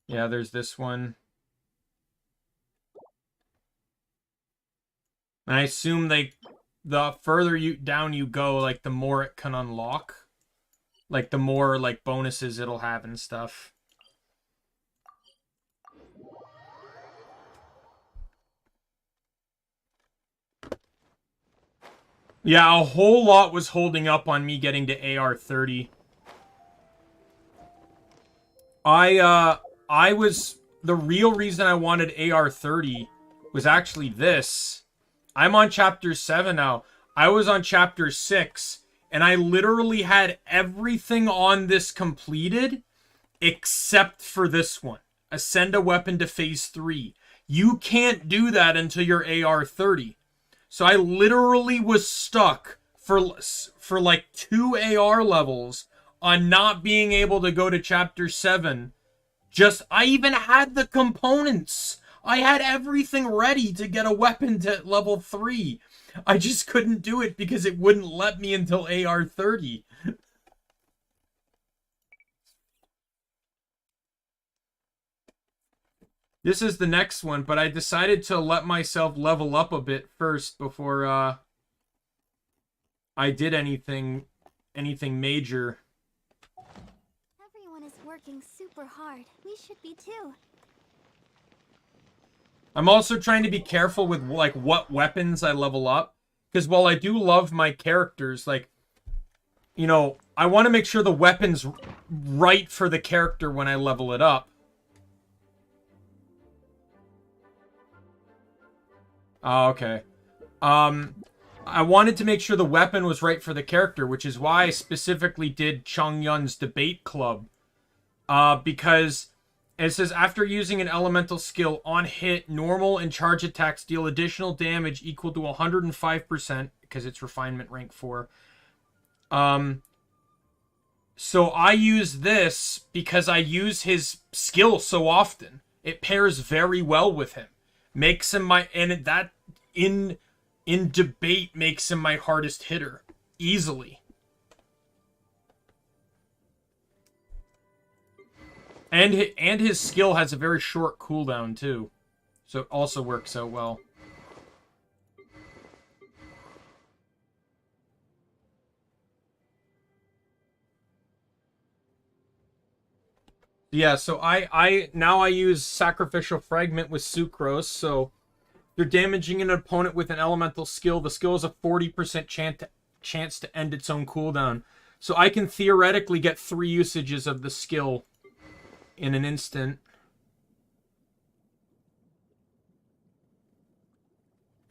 Yeah, there's this one. And I assume the further down you go, like, the more it can unlock. Like, the more, like, bonuses it'll have and stuff. Yeah, a whole lot was holding up on me getting to AR 30. The real reason I wanted AR 30 was actually this. I'm on chapter 7 now. I was on chapter 6, and I literally had everything on this completed except for this one. Ascend a weapon to phase 3. You can't do that until you're AR 30. So I literally was stuck for like 2 AR levels on not being able to go to chapter 7. I even had the components. I had everything ready to get a weapon to level 3. I just couldn't do it because it wouldn't let me until AR 30. This is the next one, but I decided to let myself level up a bit first before I did anything major. Everyone is working super hard. We should be too. I'm also trying to be careful with like what weapons I level up, because while I do love my characters, like, you know, I want to make sure the weapon's right for the character when I level it up. Oh, okay. I wanted to make sure the weapon was right for the character, which is why I specifically did Chung Yun's debate club. because it says after using an elemental skill on hit, normal and charge attacks deal additional damage equal to 105% because it's refinement rank 4. So I use this because I use his skill so often. It pairs very well with him. Makes him my, and that in debate makes him my hardest hitter easily. And his skill has a very short cooldown too. So it also works out well. Yeah, so I now I use Sacrificial Fragment with Sucrose, so you're damaging an opponent with an elemental skill. The skill has a 40% chance to end its own cooldown. So I can theoretically get 3 usages of the skill in an instant.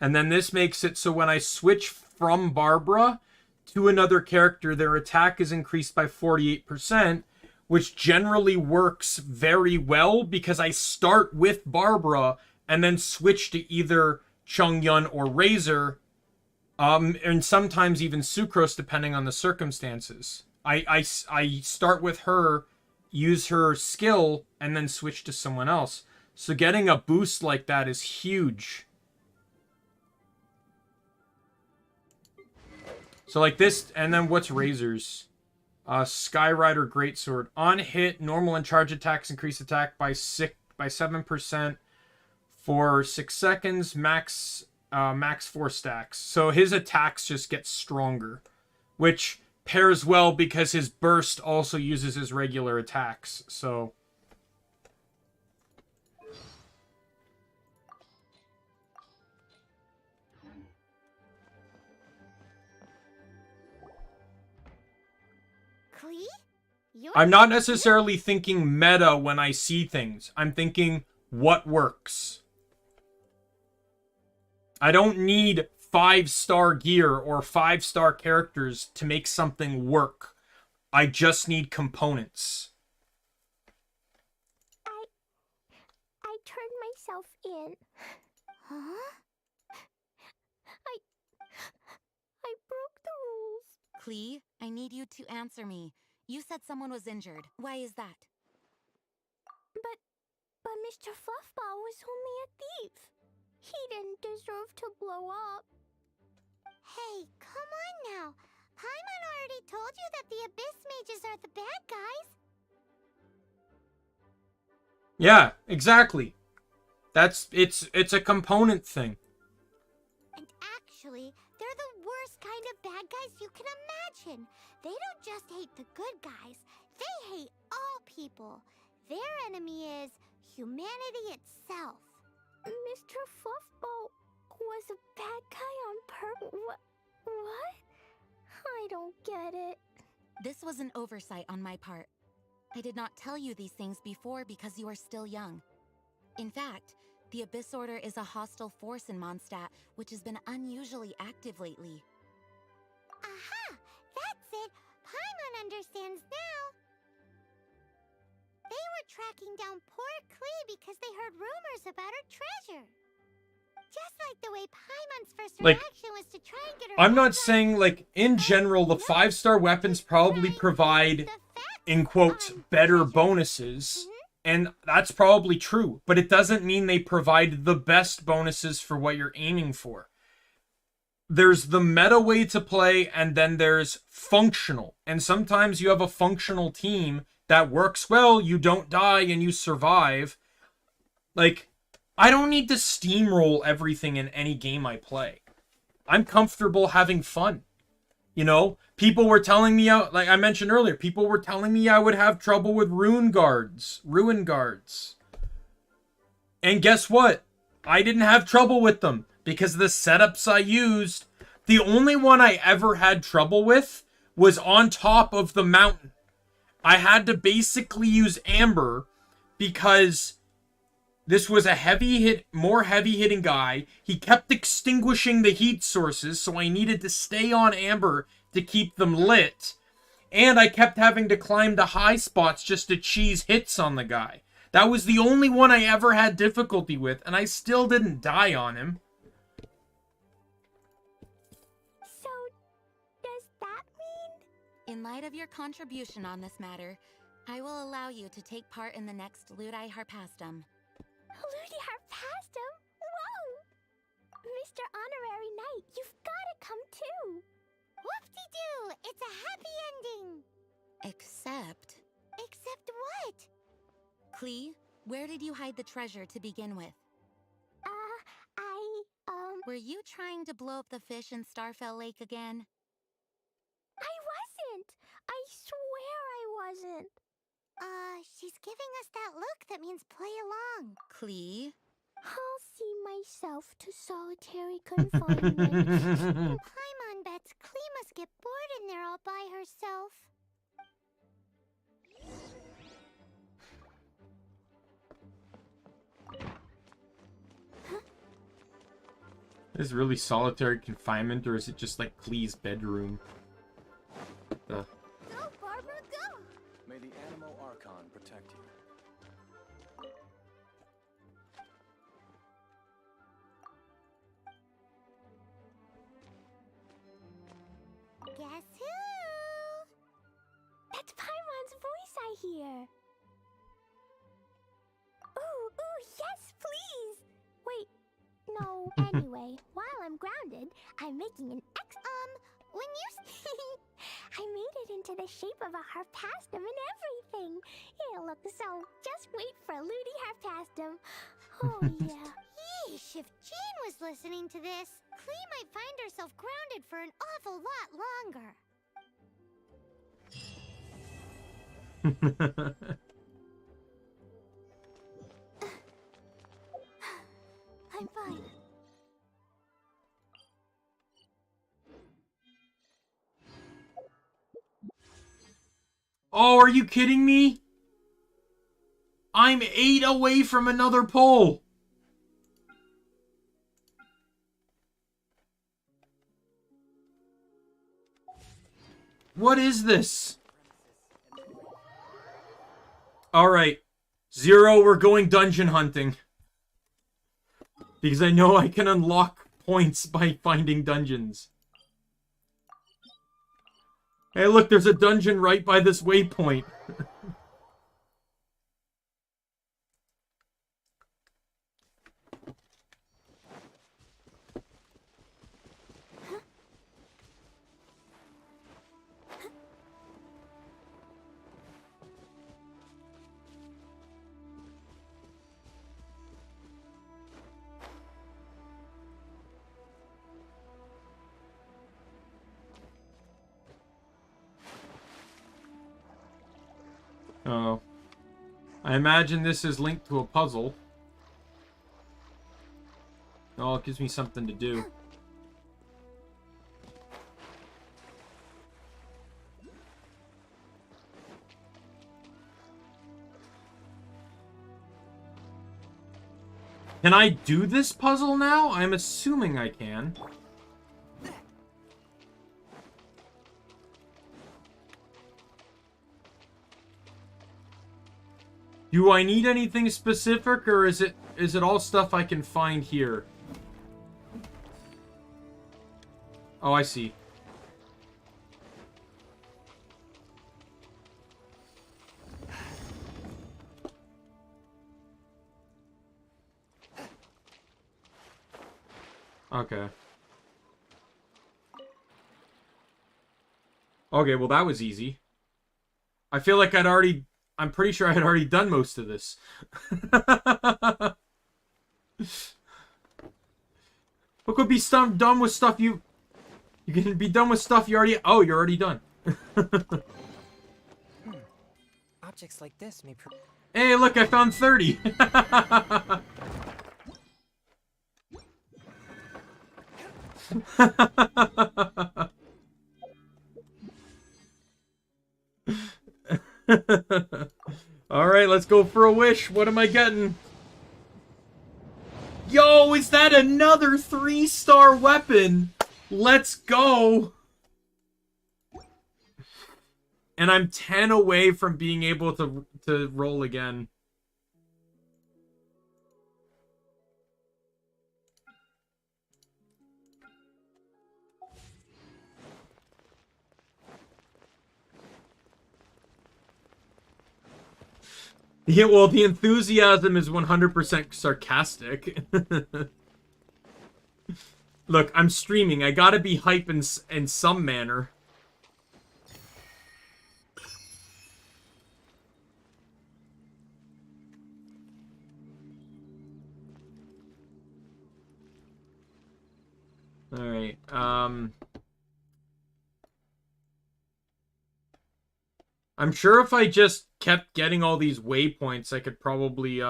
And then this makes it so when I switch from Barbara to another character, their attack is increased by 48%, which generally works very well because I start with Barbara and then switch to either Chongyun or Razor, and sometimes even Sucrose depending on the circumstances. I start with her, use her skill, and then switch to someone else. So getting a boost like that is huge. So like this, and then what's Razor's? Skyrider Greatsword. On hit, normal and charge attacks increase attack by 7% for 6 seconds, max 4 stacks. So his attacks just get stronger, which pairs well because his burst also uses his regular attacks. So I'm not necessarily thinking meta when I see things. I'm thinking what works. I don't need 5-star gear or 5-star characters to make something work. I just need components. I turned myself in. Huh? I broke the rules. Klee, I need you to answer me. You said someone was injured. Why is that? But Mr. Fluffball was only a thief. He didn't deserve to blow up. Hey, come on now. Paimon already told you that the Abyss Mages are the bad guys. Yeah, exactly. It's a component thing. And actually, they're the worst kind of bad guys you can imagine. They don't just hate the good guys, they hate all people. Their enemy is humanity itself. Mr. Fluffball was a bad guy on purpose. What? I don't get it. This was an oversight on my part. I did not tell you these things before because you are still young. In fact, the Abyss Order is a hostile force in Mondstadt, which has been unusually active lately. Aha! That's it! Paimon understands now! They were tracking down poor Klee because they heard rumors about her treasure. Just like the way Paimon's first reaction was to try and get her... I'm not saying, like, in general, the 5-star weapons probably provide, in quotes, better bonuses. And that's probably true. But it doesn't mean they provide the best bonuses for what you're aiming for. There's the meta way to play, and then there's functional. And sometimes you have a functional team that works well, you don't die, and you survive. Like, I don't need to steamroll everything in any game I play. I'm comfortable having fun. You know, people were telling me, like I mentioned earlier, people were telling me I would have trouble with ruin guards. And guess what? I didn't have trouble with them because the setups I used, the only one I ever had trouble with was on top of the mountain. I had to basically use Amber because this was a more heavy hitting guy. He kept extinguishing the heat sources, so I needed to stay on Amber to keep them lit. And I kept having to climb the high spots just to cheese hits on the guy. That was the only one I ever had difficulty with, and I still didn't die on him. So, does that mean? In light of your contribution on this matter, I will allow you to take part in the next Ludi Harpastum. Ludi Harpastum? Whoa! Mr. Honorary Knight, you've gotta come too! Whoop-de-doo! It's a happy ending! Except... Except what? Klee, where did you hide the treasure to begin with? I Were you trying to blow up the fish in Starfell Lake again? I wasn't! I swear I wasn't! She's giving us that look that means play along. Klee? I'll see myself to solitary confinement. Paimon bets Klee must get bored in there all by herself. Is really solitary confinement, or is it just like Klee's bedroom? Go, Barbara, go! May the Animo Archon protect you. Guess who? That's Paimon's voice I hear. Ooh, yes, please! Wait, no, anyway, while I'm grounded, I'm making an when you I made it into the shape of a harpastum and everything. It'll look so. Just wait for a Ludi harpastum. Oh, yeah. Yeesh, if Jane was listening to this, Klee might find herself grounded for an awful lot longer. I'm fine. Oh, are you kidding me? I'm 8 away from another pole. What is this? Alright. 0, we're going dungeon hunting. Because I know I can unlock points by finding dungeons. Hey, look, there's a dungeon right by this waypoint. Oh. I imagine this is linked to a puzzle. Oh, it gives me something to do. Can I do this puzzle now? I'm assuming I can. Do I need anything specific, or is it all stuff I can find here? Oh, I see. Okay. Okay, well that was easy. I feel like I'm pretty sure I had already done most of this. What could be done with stuff you can be done with stuff you already... Oh, you're already done. Objects like this may... Hey, look, I found 30. Alright, let's go for a wish. What am I getting? Yo, is that another 3-star weapon? Let's go. And I'm 10 away from being able to roll again. Yeah, well, the enthusiasm is 100% sarcastic. Look, I'm streaming. I gotta be hype in some manner. Alright, I'm sure if I just kept getting all these waypoints, I could probably,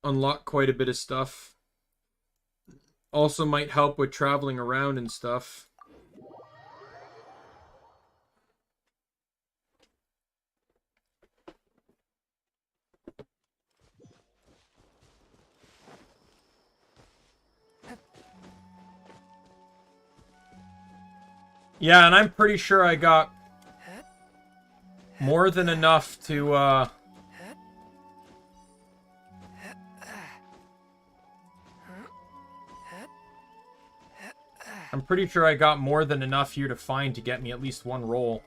unlock quite a bit of stuff. Also might help with traveling around and stuff. Yeah, and I'm pretty sure I got more than enough to, I'm pretty sure I got more than enough here to find to get me at least one roll.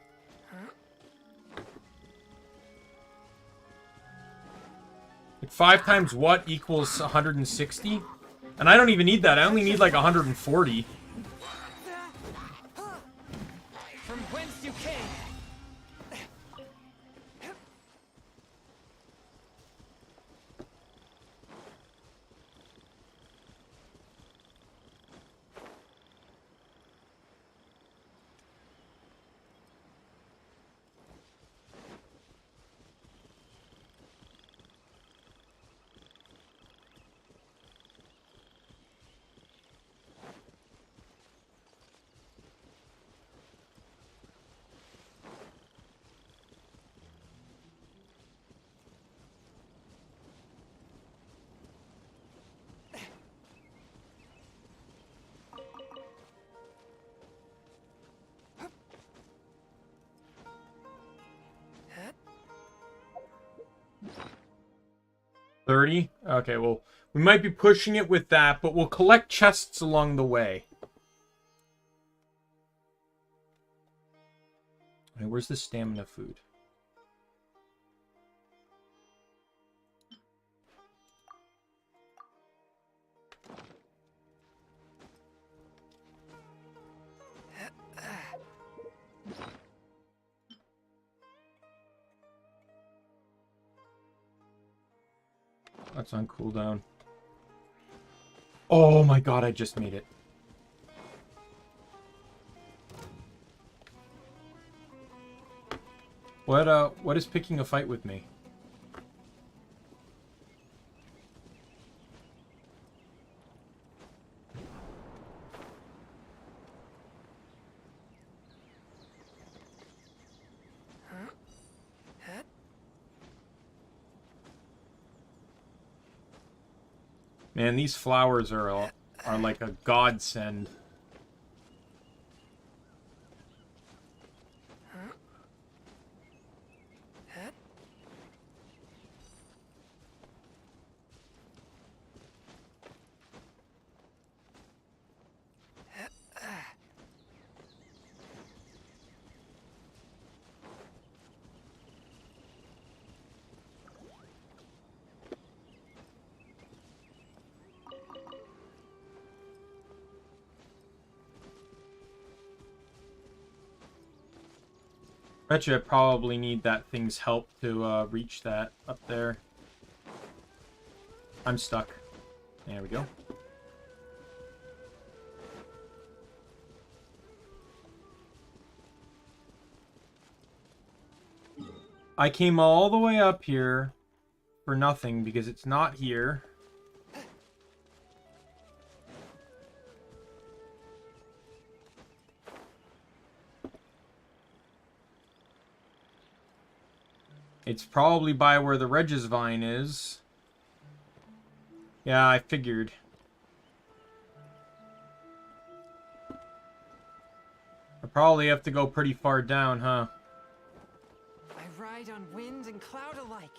Like 5 times what equals 160? And I don't even need that. I only need like 140. From whence you came. $30? Okay, well, we might be pushing it with that, but we'll collect chests along the way. Okay, where's the stamina food? That's on cooldown. Oh my god, I just made it. What is picking a fight with me? Man, these flowers are like a godsend. Bet you I probably need that thing's help to reach that up there. I'm stuck. There we go. I came all the way up here for nothing because it's not here. It's probably by where the Regis Vine is. Yeah, I figured. I probably have to go pretty far down, huh? I ride on wind and cloud alike.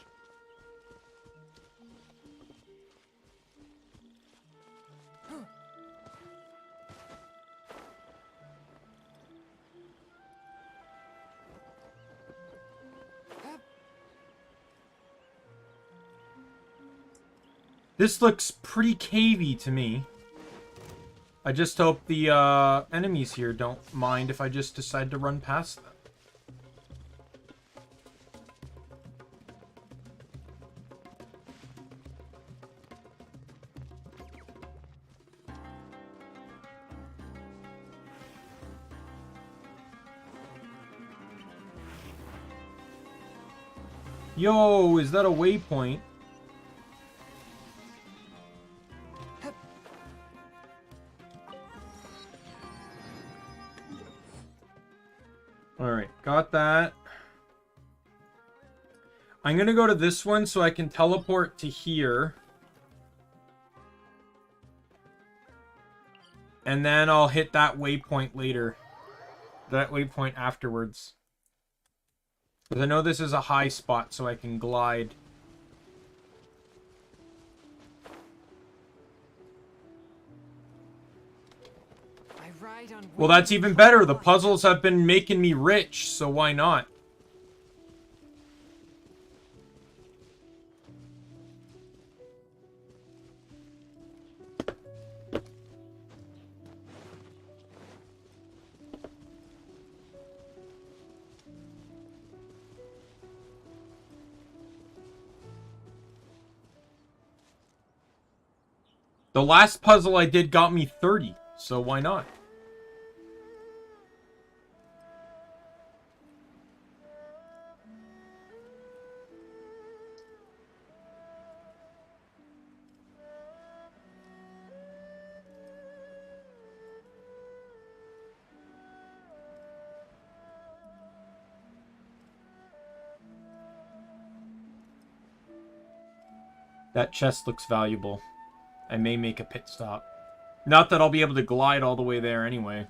This looks pretty cavey to me. I just hope the enemies here don't mind if I just decide to run past them. Yo, is that a waypoint? Alright, got that. I'm gonna go to this one so I can teleport to here. And then I'll hit that waypoint later. That waypoint afterwards. Because I know this is a high spot, so I can glide. Well, that's even better. The puzzles have been making me rich, so why not? The last puzzle I did got me 30, so why not? That chest looks valuable. I may make a pit stop. Not that I'll be able to glide all the way there anyway.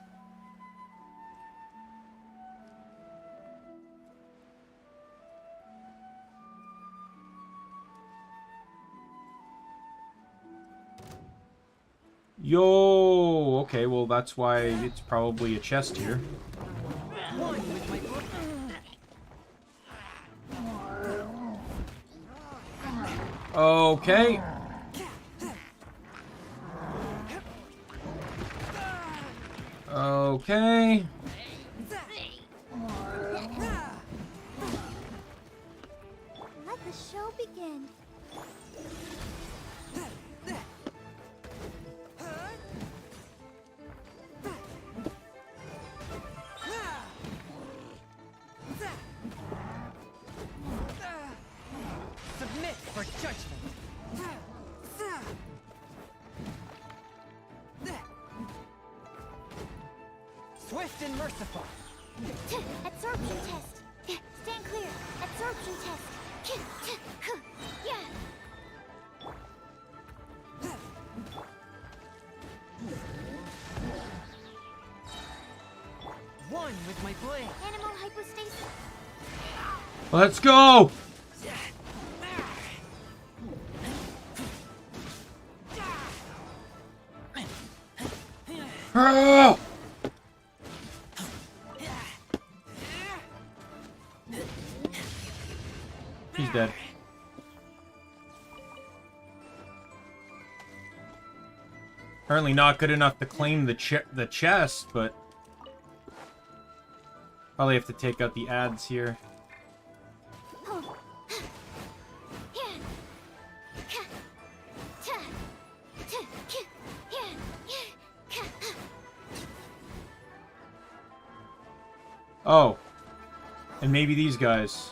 Yo! Okay, well that's why it's probably a chest here. Okay. Okay. Let the show begin. Submit for judgment. Swift and merciful. Absorption test. Stand clear. Absorption test. Yeah. One with my blade. Animal hypostasis. Let's go! Oh! He's dead. Apparently not good enough to claim the chest, but probably have to take out the ads here. Oh. And maybe these guys.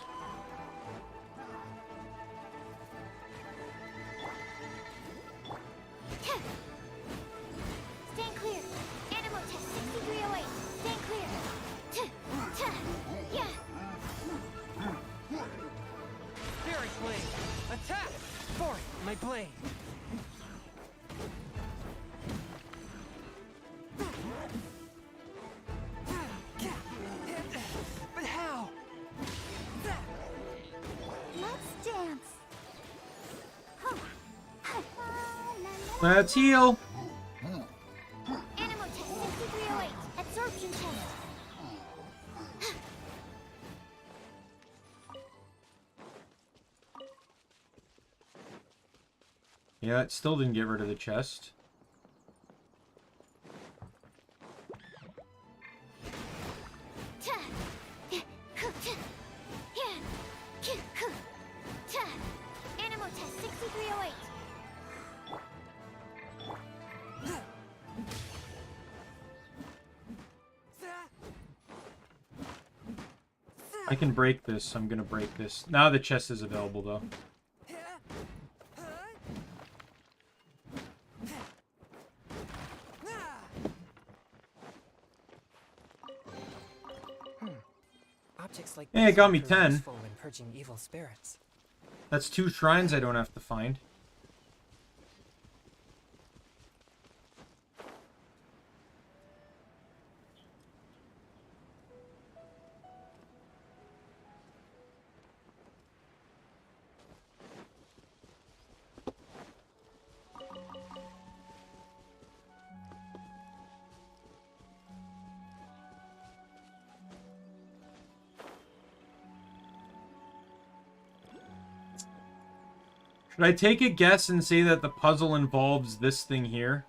Stand clear. Animal test 6308. Stand clear. Yeah. Spirit blade. Attack. Forth my blade. Let's heal. Animal test 6308. Absorption test. Yeah, it still didn't get rid of the chest. Animal test 6308. I can break this. I'm gonna break this. Now the chest is available, though. Objects like Hey, it got me these prove 10. useful when purging evil spirits. That's 2 shrines I don't have to find. Should I take a guess and say that the puzzle involves this thing here?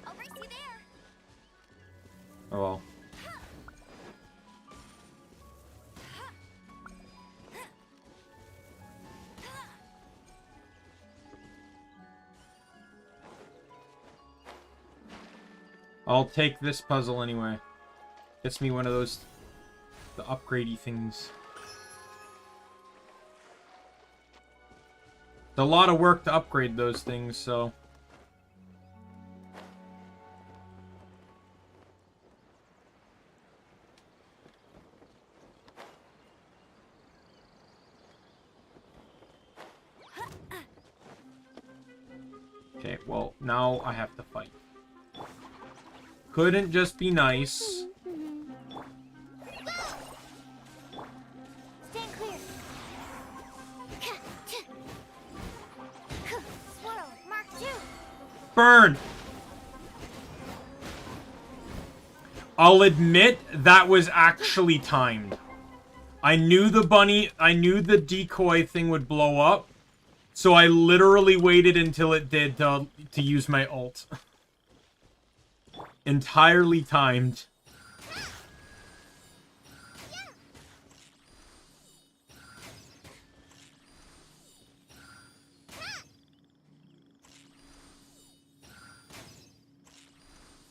I'll race you there. Oh well. I'll take this puzzle anyway. Gets me one of those, the upgradey things. It's a lot of work to upgrade those things, so... Okay, well, now I have to fight. Couldn't just be nice. Stand clear. Swirl, Mark 2. Burn! I'll admit that was actually timed. I knew the decoy thing would blow up, so I literally waited until it did to use my ult. Entirely timed.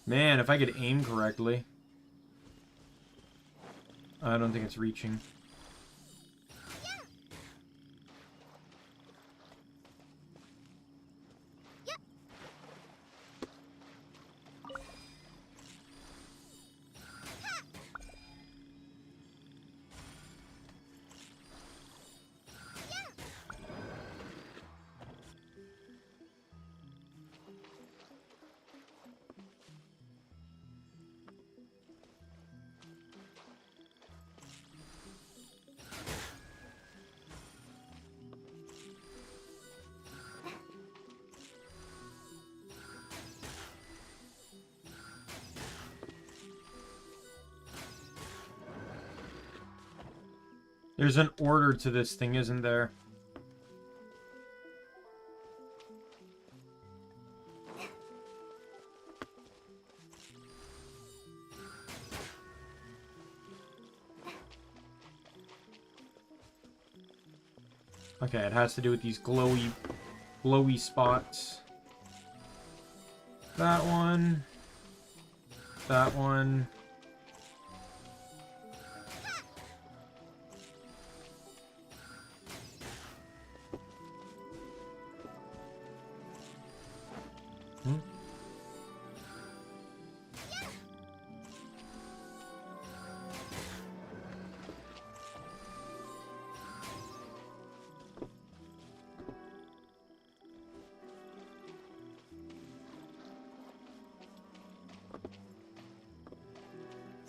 Man, if I could aim correctly. I don't think it's reaching. There's an order to this thing, isn't there? Okay, it has to do with these glowy spots. That one. That one.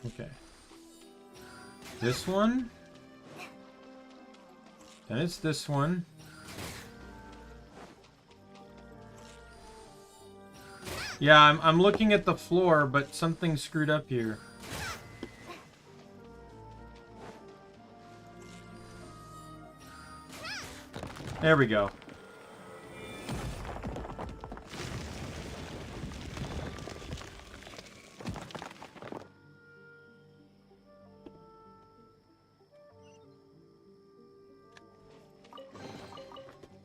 Okay. This one. Then it's this one. Yeah, I'm looking at the floor, but something's screwed up here. There we go.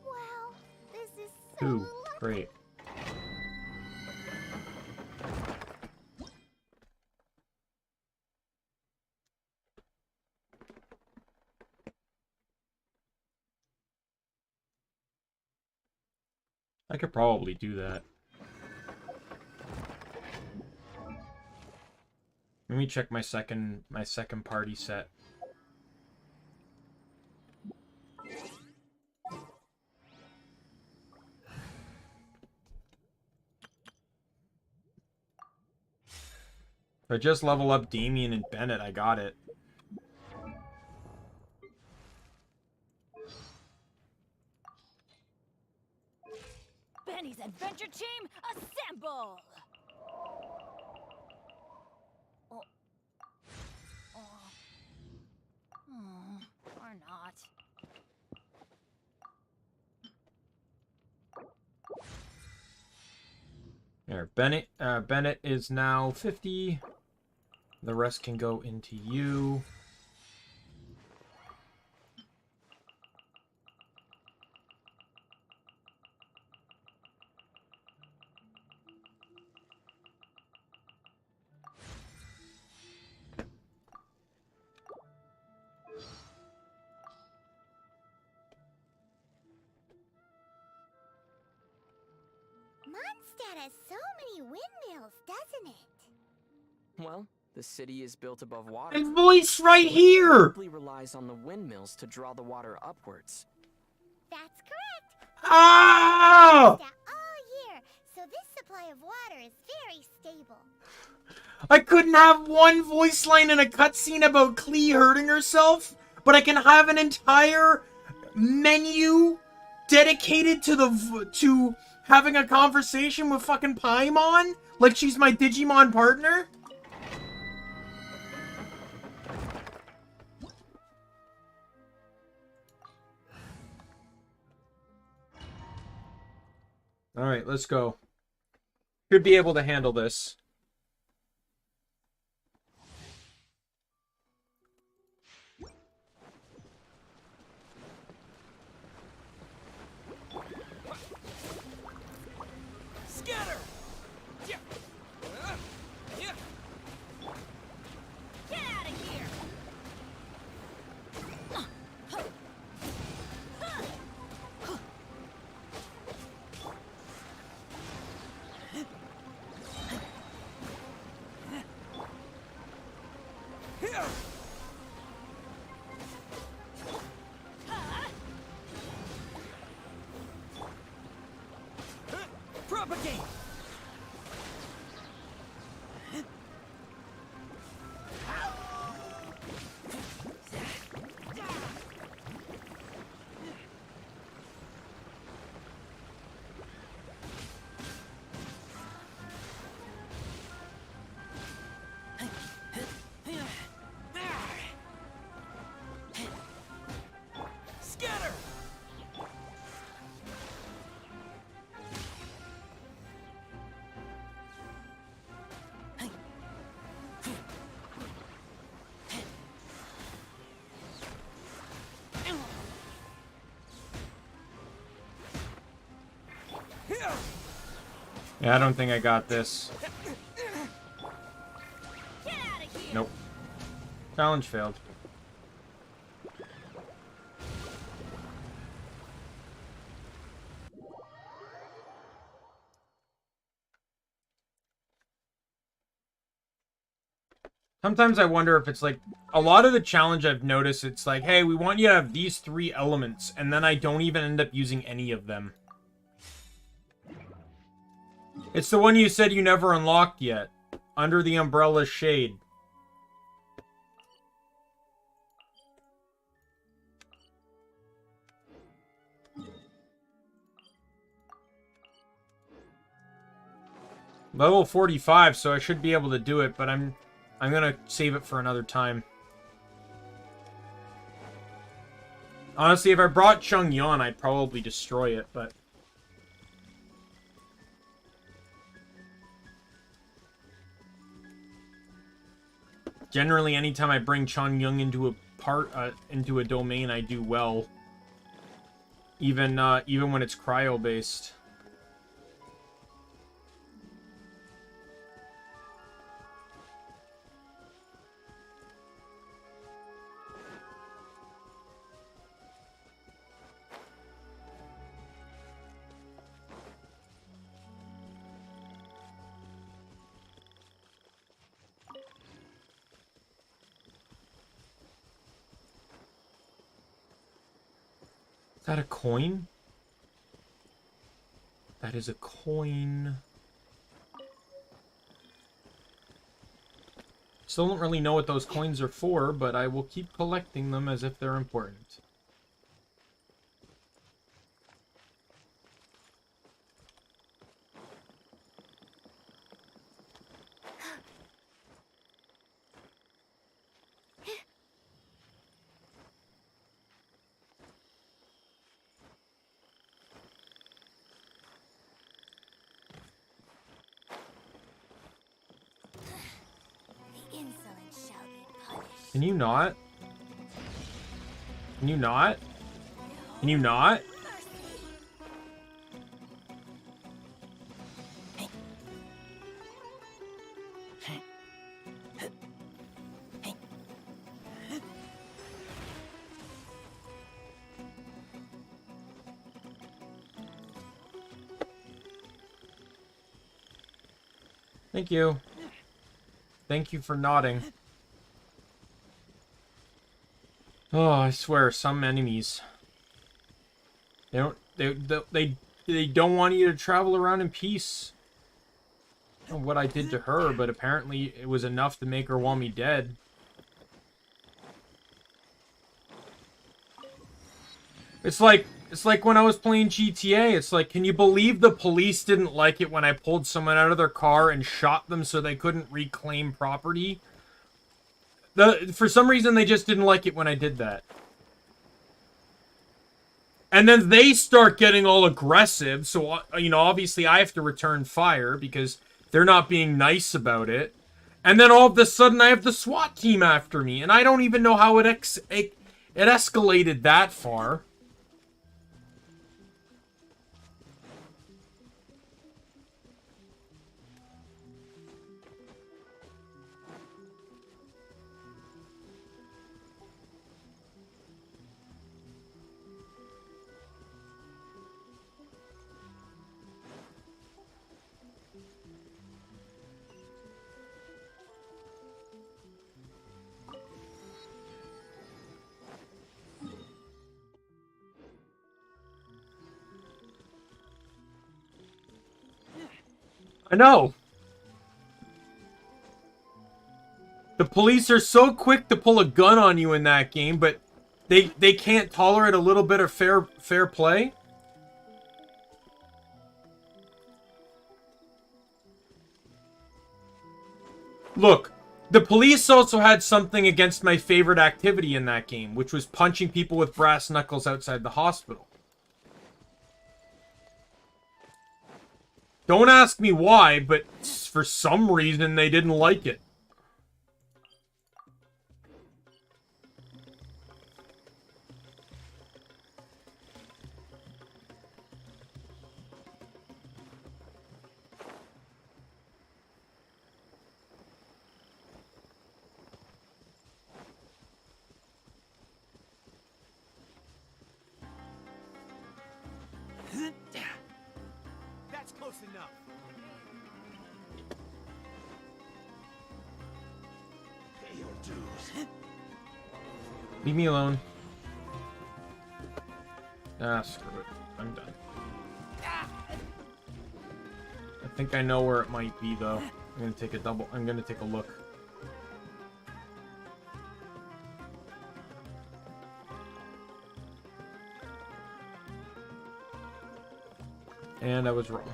Wow, this is so Ooh, great. I could probably do that. Let me check my second party set. If I just level up Daimien and Bennett, I got it. Benny's adventure team, assemble! Oh. Or not. There, Bennett is now 50. The rest can go into you. Mondstadt has so many windmills, doesn't it? Well, the city is built above water. My voice right here! It relies on the windmills to draw the water upwards. That's correct. Ah! Mondstadt all year, so this supply of water is very stable. I couldn't have one voice line in a cutscene about Klee hurting herself, but I can have an entire menu dedicated to having a conversation with fucking Paimon, like she's my Digimon partner. All right, let's go. Should be able to handle this. Scatter! Get out of here! Propagate! Scatter! Yeah, I don't think I got this. Nope. Challenge failed. Sometimes I wonder if it's like, a lot of the challenge I've noticed, it's like, hey, we want you to have these 3 elements, and then I don't even end up using any of them. It's the one you said you never unlocked yet. Under the Umbrella's Shade. Level 45, so I should be able to do it, but I'm gonna save it for another time. Honestly, if I brought Chung Yon, I'd probably destroy it, but... Generally, anytime I bring Chung Yung into a domain, I do well. Even when it's cryo-based. Is that a coin? That is a coin. Still don't really know what those coins are for, but I will keep collecting them as if they're important. Can you not? Can you not? Can you not? Thank you. Thank you for nodding. Oh, I swear, some enemies. They don't want you to travel around in peace. I don't know what I did to her, but apparently it was enough to make her want me dead. It's like when I was playing GTA. It's like, can you believe the police didn't like it when I pulled someone out of their car and shot them so they couldn't reclaim property? For some reason, they just didn't like it when I did that. And then they start getting all aggressive, so, you know, obviously I have to return fire because they're not being nice about it. And then all of a sudden I have the SWAT team after me, and I don't even know how it escalated that far. I know. The police are so quick to pull a gun on you in that game, but they can't tolerate a little bit of fair play. Look, the police also had something against my favorite activity in that game, which was punching people with brass knuckles outside the hospital. Don't ask me why, but for some reason they didn't like it. That's close enough. Pay your dues. Leave me alone. Ah, screw it. I'm done. I think I know where it might be, though. I'm gonna take a look. And I was wrong.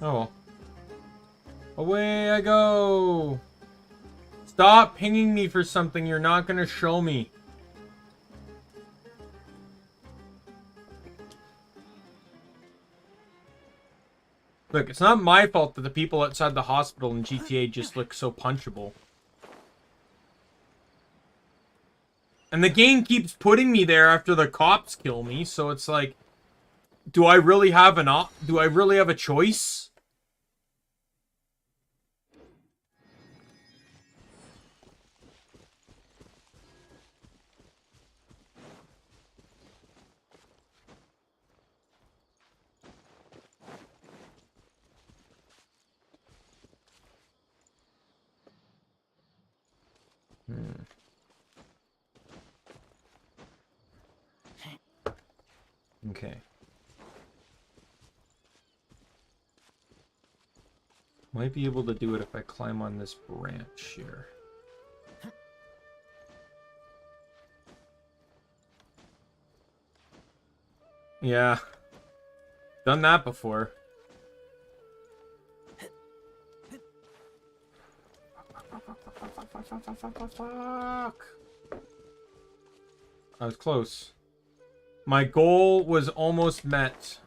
Oh. Away I go! Stop pinging me for something you're not gonna show me. Look, it's not my fault that the people outside the hospital in GTA just look so punchable. And the game keeps putting me there after the cops kill me, so it's like, do I really have a choice? Okay. Might be able to do it if I climb on this branch here. Yeah. Done that before. Fuck. I was close. My goal was almost met.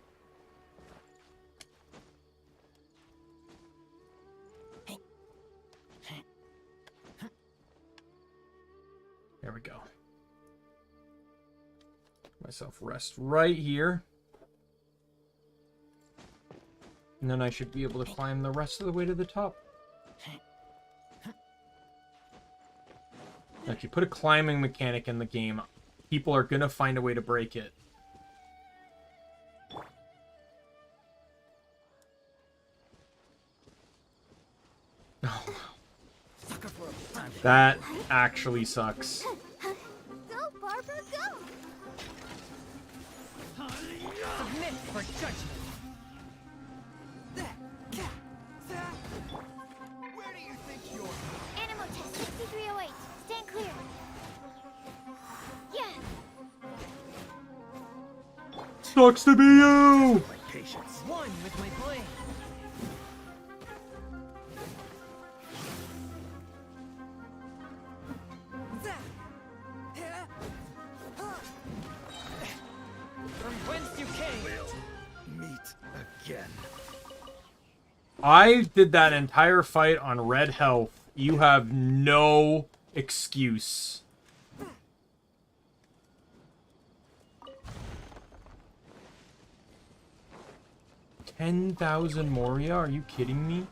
There we go. Myself rest right here. And then I should be able to climb the rest of the way to the top. Now, if you put a climbing mechanic in the game, people are gonna find a way to break it. Oh. That actually sucks. Go, Barbara, go! Submit for judgment. Where do you think you're? Animal test 6308. Stand clear. Yeah. Sucks to be you! Patience. One with my blade. From whence you came. We'll meet again. I did that entire fight on red health. You have no excuse. $10,000 Moria? Are you kidding me?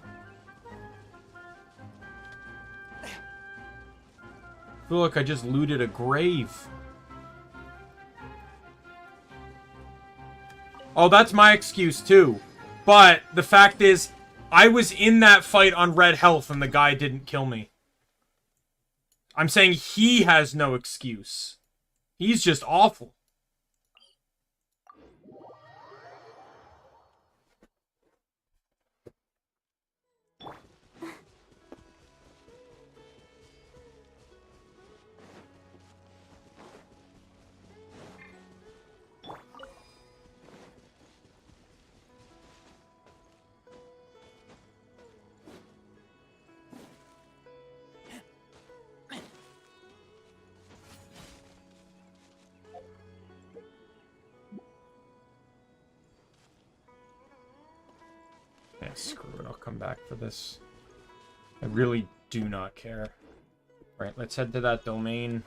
I feel like I just looted a grave. Oh, that's my excuse too. But the fact is, I was in that fight on red health and the guy didn't kill me. I'm saying he has no excuse. He's just awful. Yeah, screw it. I'll come back for this. I really do not care. Alright, let's head to that domain.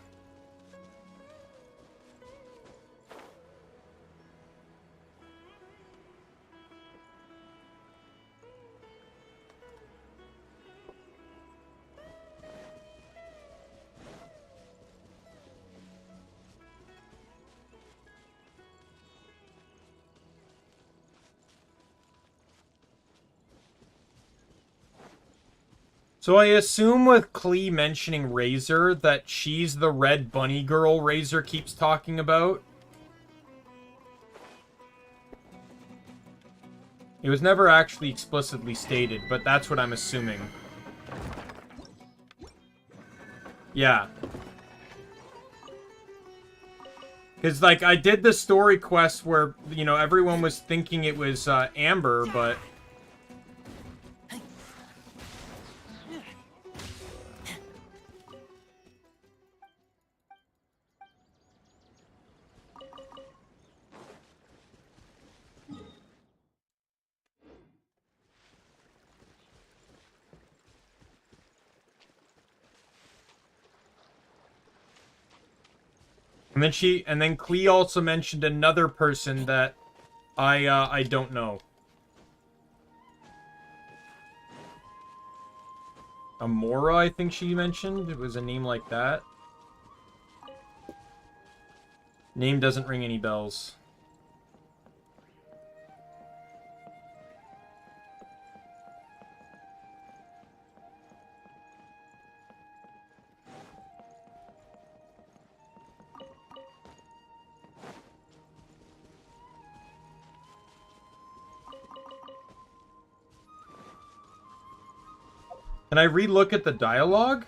So I assume with Klee mentioning Razor that she's the red bunny girl Razor keeps talking about. It was never actually explicitly stated, but that's what I'm assuming. Yeah. Because, like, I did the story quest where, you know, everyone was thinking it was Amber, but And then Klee also mentioned another person that I don't know. Amora, I think she mentioned. It was a name like that. Name doesn't ring any bells. Can I re-look at the dialogue?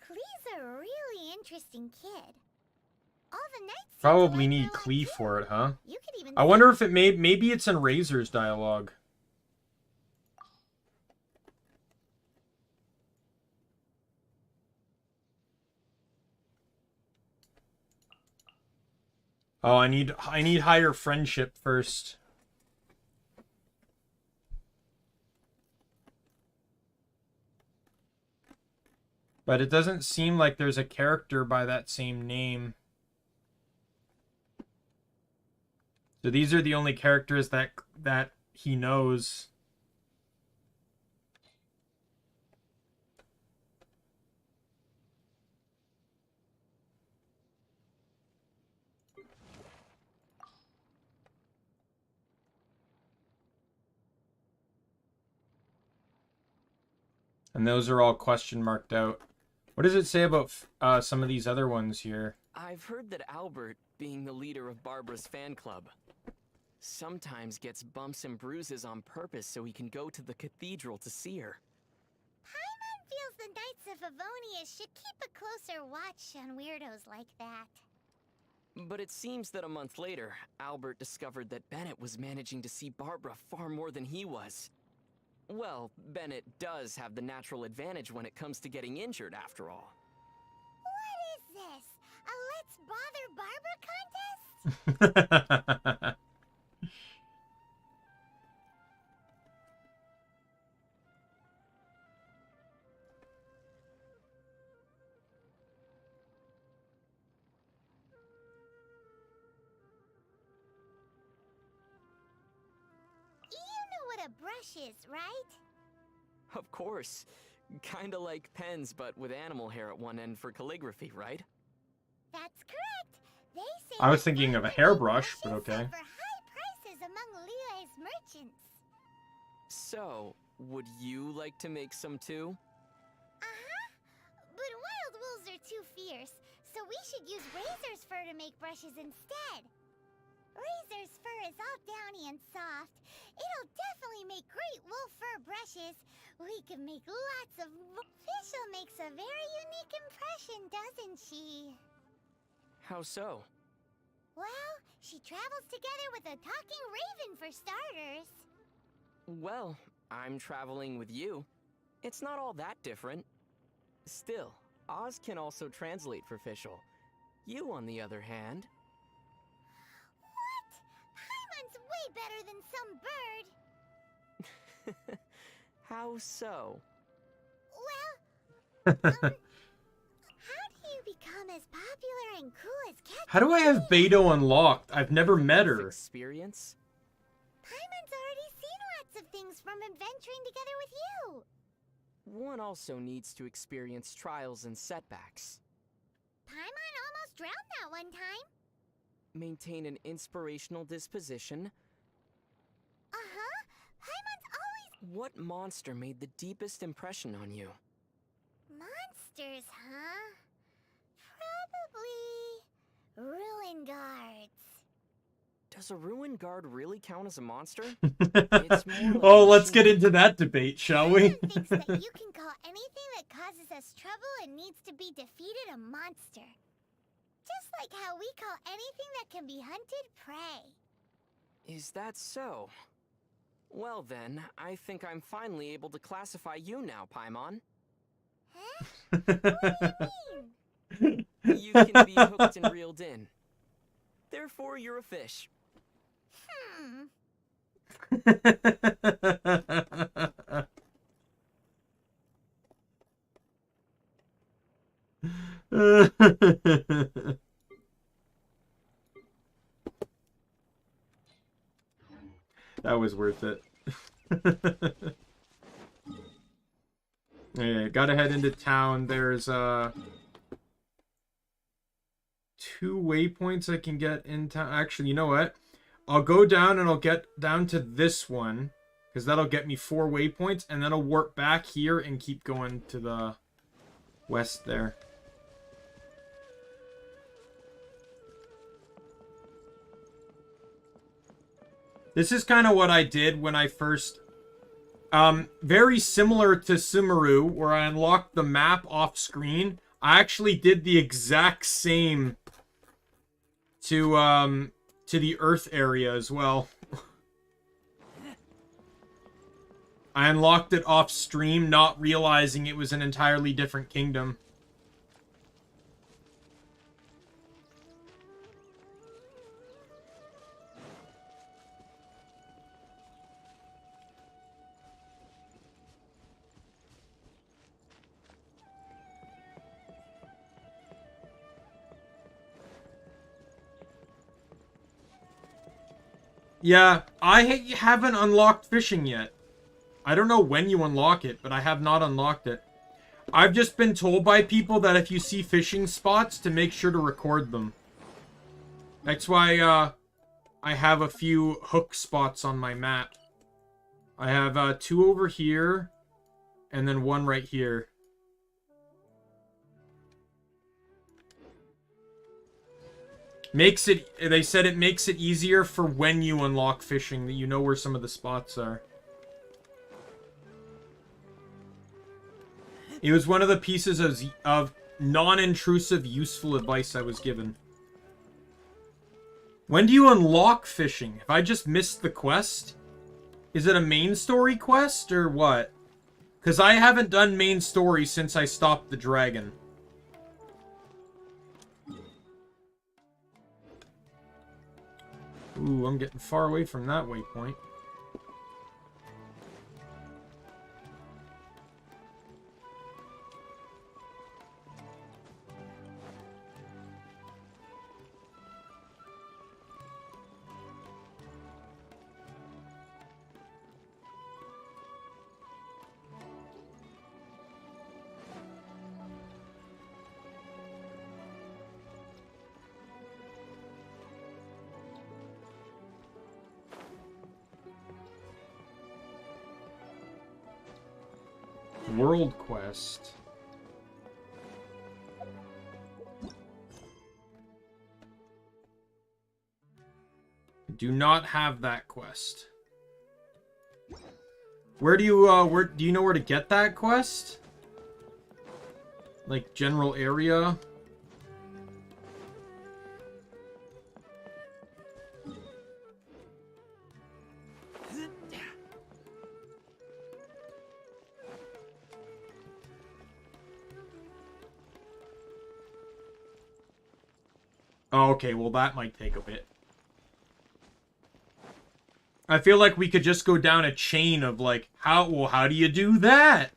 Klee's a really interesting kid. All the knights seem to Probably like need her a lot, Klee too. for it, huh? You could even I wonder if it maybe it's in Razor's dialogue. Oh, I need higher friendship first. But it doesn't seem like there's a character by that same name. So these are the only characters that he knows. And those are all question marked out. What does it say about some of these other ones here? I've heard that Albert, being the leader of Barbara's fan club, sometimes gets bumps and bruises on purpose so he can go to the cathedral to see her. Paimon feels the Knights of Avonia should keep a closer watch on weirdos like that. But it seems that a month later, Albert discovered that Bennett was managing to see Barbara far more than he was. Well, Bennett does have the natural advantage when it comes to getting injured, after all. What is this? A Let's Bother Barbara contest? You know what a brush is, right? Of course. Kinda like pens, but with animal hair at one end for calligraphy, right? That's correct. They say I was that thinking of a handmade hairbrush, but brushes okay. sell for high prices among Liyue's merchants. So, would you like to make some too? Uh-huh. But wild wolves are too fierce, so we should use Razor's fur to make brushes instead. Razor's fur is all downy and soft. It'll definitely make great wolf fur brushes. We can make lots of... Fischl makes a very unique impression, doesn't she? How so? Well, she travels together with a talking raven for starters. Well, I'm traveling with you. It's not all that different. Still, Oz can also translate for Fischl. You, on the other hand... What? Paimon's way better than some bird. How so? Well, how do you become as popular and cool as Cat? How do I have Beto unlocked? I've never met her. Experience? Paimon's already seen lots of things from adventuring together with you. One also needs to experience trials and setbacks. Paimon almost drowned that one time. Maintain an inspirational disposition. Uh-huh. Paimon's always... What monster made the deepest impression on you? Monsters, huh? Probably... Ruin guards. Does a ruin guard really count as a monster? It's more like Oh, a let's get machine. into that debate, shall we? Paimon thinks that you can call anything that causes us trouble and needs to be defeated a monster. Just like how we call anything that can be hunted prey. Is that so? Well then, I think I'm finally able to classify you now, Paimon. You can be hooked and reeled in. Therefore, you're a fish. That was worth it. Yeah, gotta head into town. There's 2 waypoints I can get in town. Actually, you know what? I'll go down and I'll get down to this one, because that'll get me 4 waypoints, and then I'll warp back here and keep going to the west there. This is kind of what I did when I first... very similar to Sumeru, where I unlocked the map off screen. I actually did the exact same to the Earth area as well. I unlocked it off stream, not realizing it was an entirely different kingdom. Yeah, I haven't unlocked fishing yet. I don't know when you unlock it, but I have not unlocked it. I've just been told by people that if you see fishing spots, to make sure to record them. That's why I have a few hook spots on my map. I have 2 over here, and then 1 right here. They said it makes it easier for when you unlock fishing, that you know where some of the spots are. It was one of the pieces of non-intrusive, useful advice I was given. When do you unlock fishing? Have I just missed the quest? Is it a main story quest, or what? Because I haven't done main story since I stopped the dragon. Ooh, I'm getting far away from that waypoint. World quest. Do not have that quest. Where do you do you know where to get that quest? Like general area? Oh, okay, well that might take a bit. I feel like we could just go down a chain of like, how do you do that?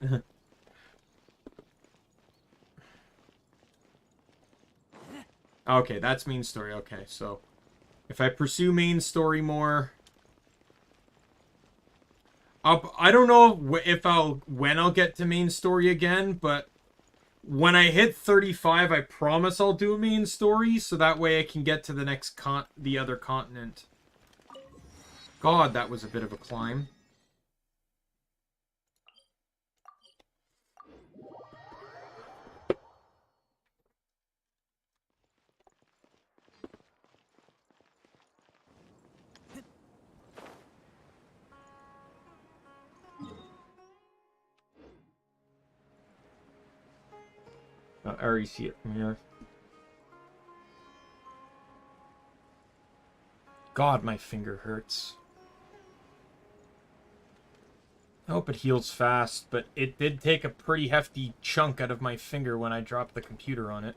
Okay, that's main story. Okay, so if I pursue main story more, I don't know when I'll get to main story again, but when I hit 35, I promise I'll do a main story, so that way I can get to the next the other continent. God, that was a bit of a climb. I already see it from here. God, my finger hurts. I hope it heals fast, but it did take a pretty hefty chunk out of my finger when I dropped the computer on it.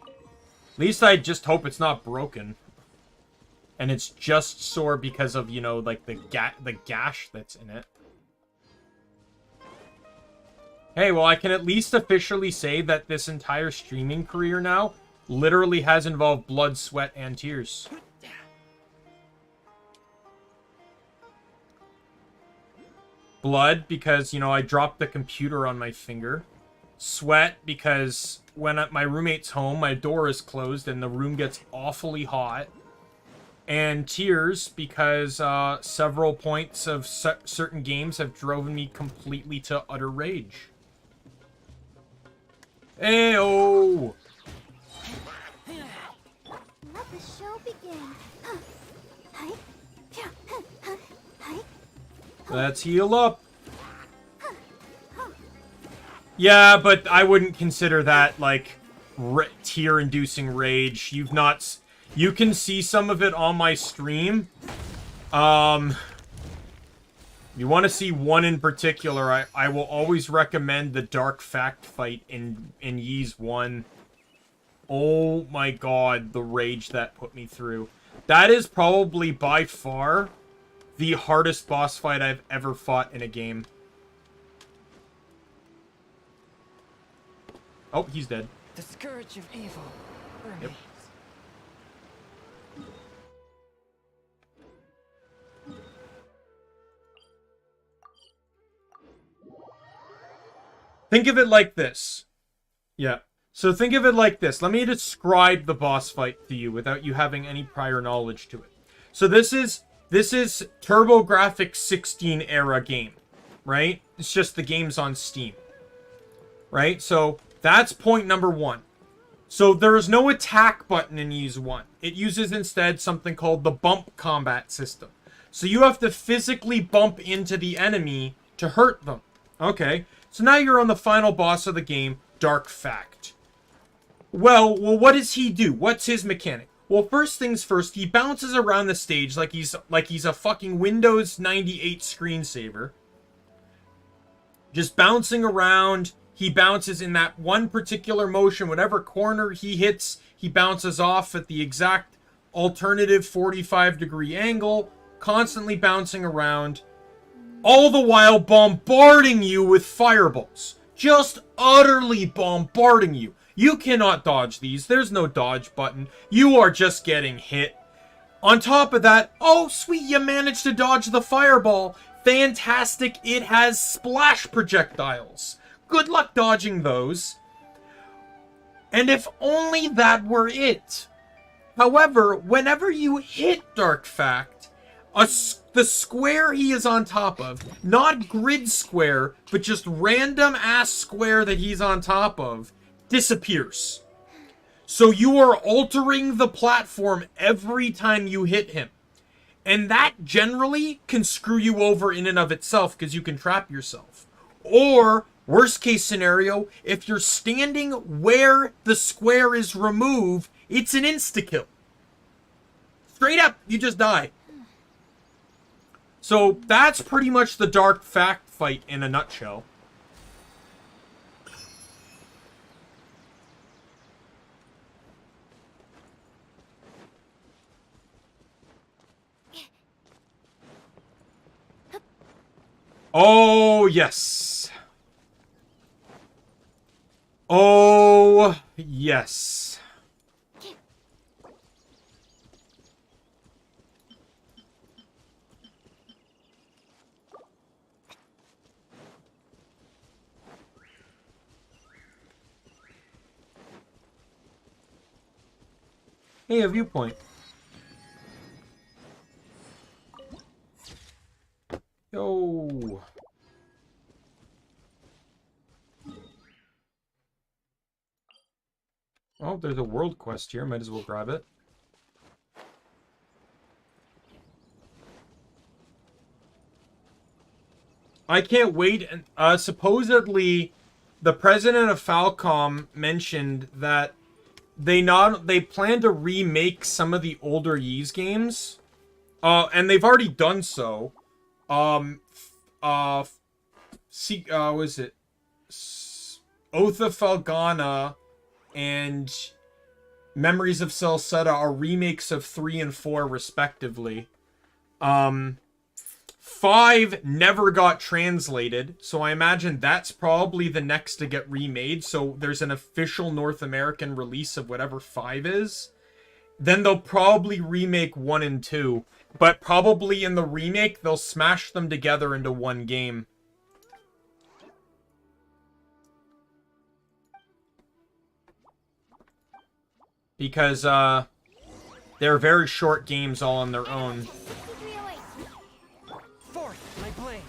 At least I just hope it's not broken. And it's just sore because of, you know, like the gash that's in it. Hey, well, I can at least officially say that this entire streaming career now literally has involved blood, sweat, and tears. Blood, because, you know, I dropped the computer on my finger. Sweat, because when my roommate's home, my door is closed and the room gets awfully hot. And tears, because several points of certain games have driven me completely to utter rage. Ayo! Let the show begin. Let's heal up. Yeah, but I wouldn't consider that, like, tear-inducing rage. You can see some of it on my stream. You want to see one in particular, I will always recommend the Dark Fact fight in Ys 1. Oh my god, the rage that put me through. That is probably by far the hardest boss fight I've ever fought in a game. Oh, he's dead. The scourge of evil remains. Yep. Think of it like this. Yeah. So think of it like this. Let me describe the boss fight to you without you having any prior knowledge to it. So this is TurboGrafx 16 era game, right? It's just the game's on Steam. Right? So that's point number 1. So there is no attack button in Ys 1. It uses instead something called the bump combat system. So you have to physically bump into the enemy to hurt them. Okay. So now you're on the final boss of the game, Dark Fact. Well, what does he do? What's his mechanic? Well, first things first, he bounces around the stage like he's a fucking Windows 98 screensaver. Just bouncing around. He bounces in that one particular motion. Whatever corner he hits, he bounces off at the exact alternative 45-degree angle, constantly bouncing around, all the while bombarding you with fireballs. Just utterly bombarding you. You cannot dodge these. There's no dodge button. You are just getting hit. On top of that, oh sweet, you managed to dodge the fireball. Fantastic, it has splash projectiles. Good luck dodging those. And if only that were it. However, whenever you hit Dark Fact, the square he is on top of, not grid square, but just random ass square that he's on top of, disappears. So you are altering the platform every time you hit him. And that generally can screw you over in and of itself because you can trap yourself. Or, worst case scenario, if you're standing where the square is removed, it's an insta-kill. Straight up, you just die. So that's pretty much the Dark Fact fight in a nutshell. Oh, yes. Oh, yes. Hey, a viewpoint. Yo. Oh, there's a world quest here. Might as well grab it. I can't wait. And supposedly, the president of Falcom mentioned that they plan to remake some of the older Ys games, and they've already done so. was it Oath of Felghana and Memories of Celceta are remakes of 3 and 4 respectively. 5 never got translated, so I imagine that's probably the next to get remade, so there's an official North American release of whatever 5 is. Then they'll probably remake 1 and 2, but probably in the remake, they'll smash them together into one game. Because, they're very short games all on their own. Fourth, my blade.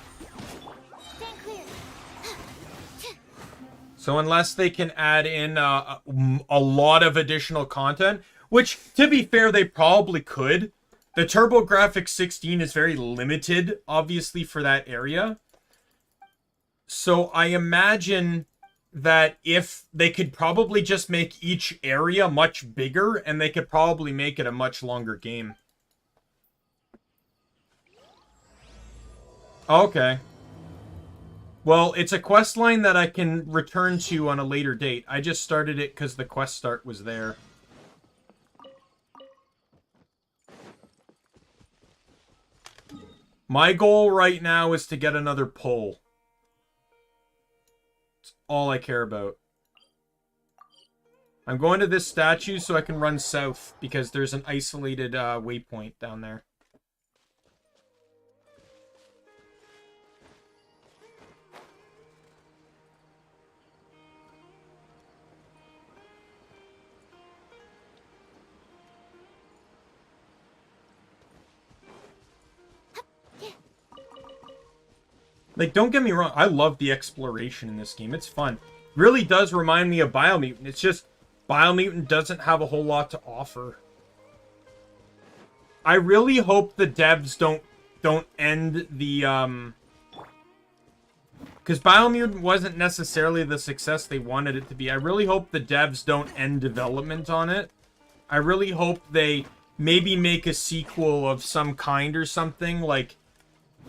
So unless they can add in a lot of additional content, which, to be fair, they probably could. The TurboGrafx 16 is very limited, obviously, for that area. So I imagine that if they could probably just make each area much bigger, and they could probably make it a much longer game. Okay. Well, it's a quest line that I can return to on a later date. I just started it because the quest start was there. My goal right now is to get another pull. That's all I care about. I'm going to this statue so I can run south, because there's an isolated waypoint down there. Like, don't get me wrong, I love the exploration in this game. It's fun. Really does remind me of Biomutant. It's just, Biomutant doesn't have a whole lot to offer. I really hope the devs don't end the, because Biomutant wasn't necessarily the success they wanted it to be. I really hope the devs don't end development on it. I really hope they maybe make a sequel of some kind or something, like,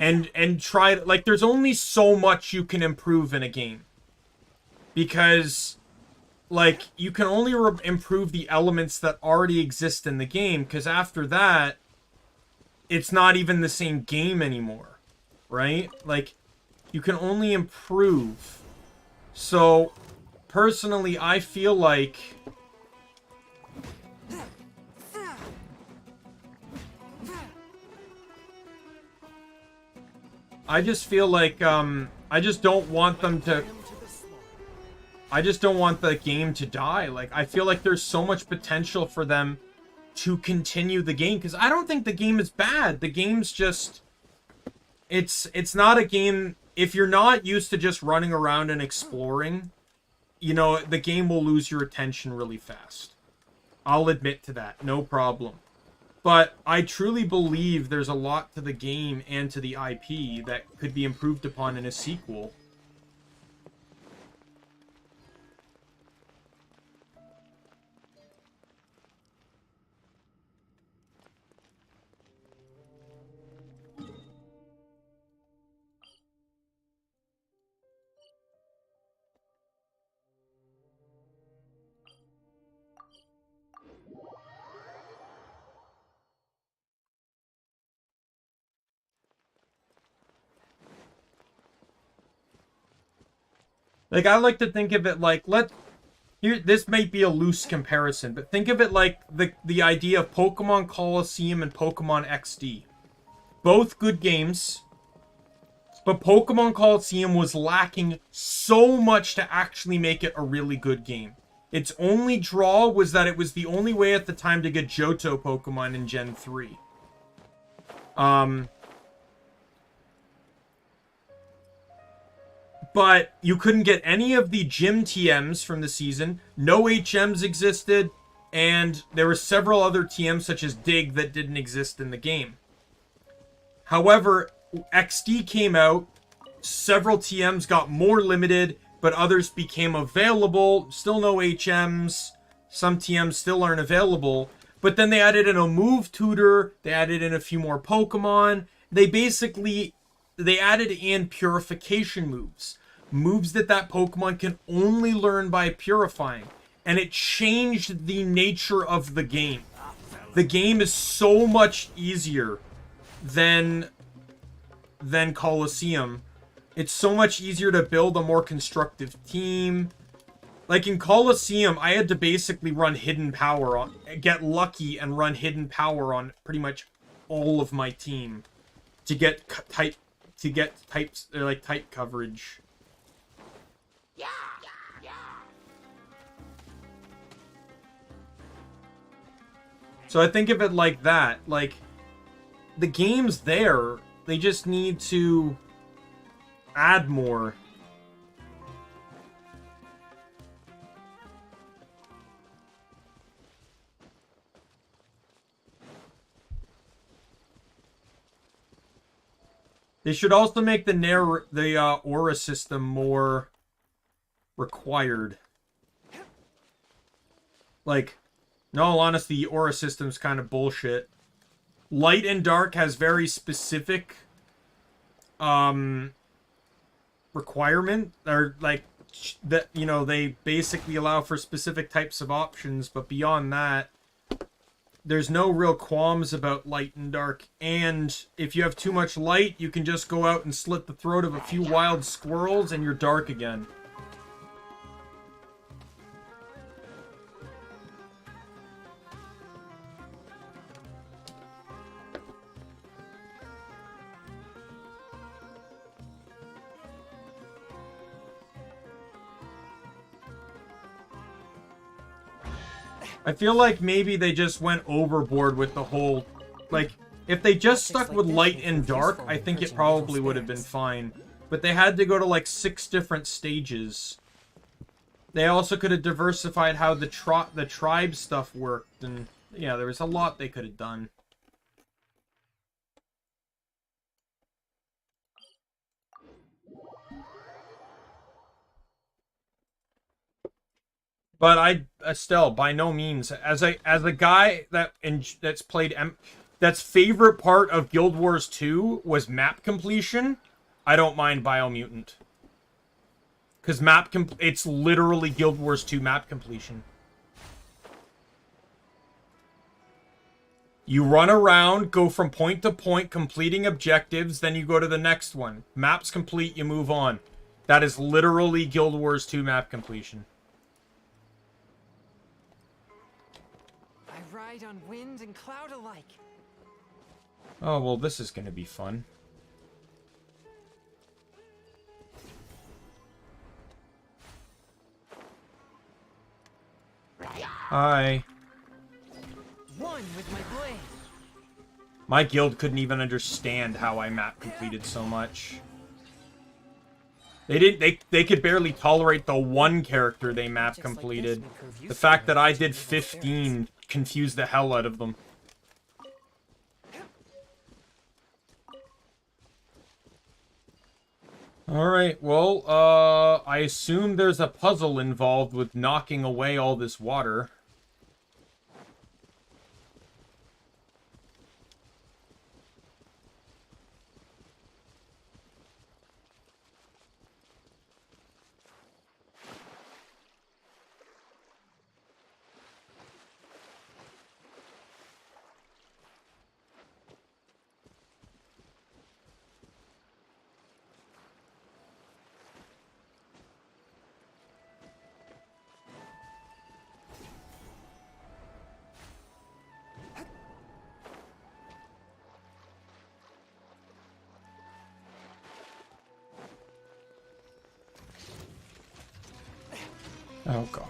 and try, like, there's only so much you can improve in a game. Because, like, you can only improve the elements that already exist in the game, because after that, it's not even the same game anymore, right? Like, you can only improve. So, personally, I feel like I just feel like, I just don't want them to... I just don't want the game to die. Like, I feel like there's so much potential for them to continue the game, because I don't think the game is bad. The game's just... It's not a game... If you're not used to just running around and exploring, you know, the game will lose your attention really fast. I'll admit to that. No problem. But I truly believe there's a lot to the game and to the IP that could be improved upon in a sequel. Like, I like to think of it like, here, this might be a loose comparison, but think of it like the idea of Pokemon Colosseum and Pokemon XD. Both good games, but Pokemon Colosseum was lacking so much to actually make it a really good game. Its only draw was that it was the only way at the time to get Johto Pokemon in Gen 3. But you couldn't get any of the gym TMs from the season. No HMs existed. And there were several other TMs such as Dig that didn't exist in the game. However, XD came out. Several TMs got more limited, but others became available. Still no HMs. Some TMs still aren't available. But then they added in a move tutor. They added in a few more Pokemon. They basically they added in purification moves. Moves that Pokemon can only learn by purifying. And it changed the nature of the game. The game is so much easier than Colosseum. It's so much easier to build a more constructive team. Like in Colosseum, I had to basically run hidden power on, get lucky and run hidden power on pretty much all of my team to get type coverage. So I think of it like that. Like, the game's there. They just need to add more. They should also make the aura system more required. Like, in all honesty, the aura system's kind of bullshit. Light and dark has very specific requirement, or like that, you know, they basically allow for specific types of options, but beyond that, there's no real qualms about light and dark. And if you have too much light, you can just go out and slit the throat of a few wild squirrels and you're dark again. I feel like maybe they just went overboard with the whole, like, if they just stuck with light and dark, I think it probably would have been fine. But they had to go to like 6 different stages. They also could have diversified how the tribe stuff worked, and yeah, there was a lot they could have done. But I still, by no means, as a guy that's played that's favorite part of Guild Wars 2 was map completion, I don't mind Biomutant. Cuz it's literally Guild Wars 2 map completion. You run around, go from point to point, completing objectives, then you go to the next one. Map's complete, you move on. That is literally Guild Wars 2 map completion. Ride on wind and cloud alike. Oh, well, this is gonna be fun. Hi. One with my blade. My guild couldn't even understand how I map completed so much. They could barely tolerate the one character they map completed. The fact that I did 15 confused the hell out of them. Alright, well, I assume there's a puzzle involved with knocking away all this water. Oh god.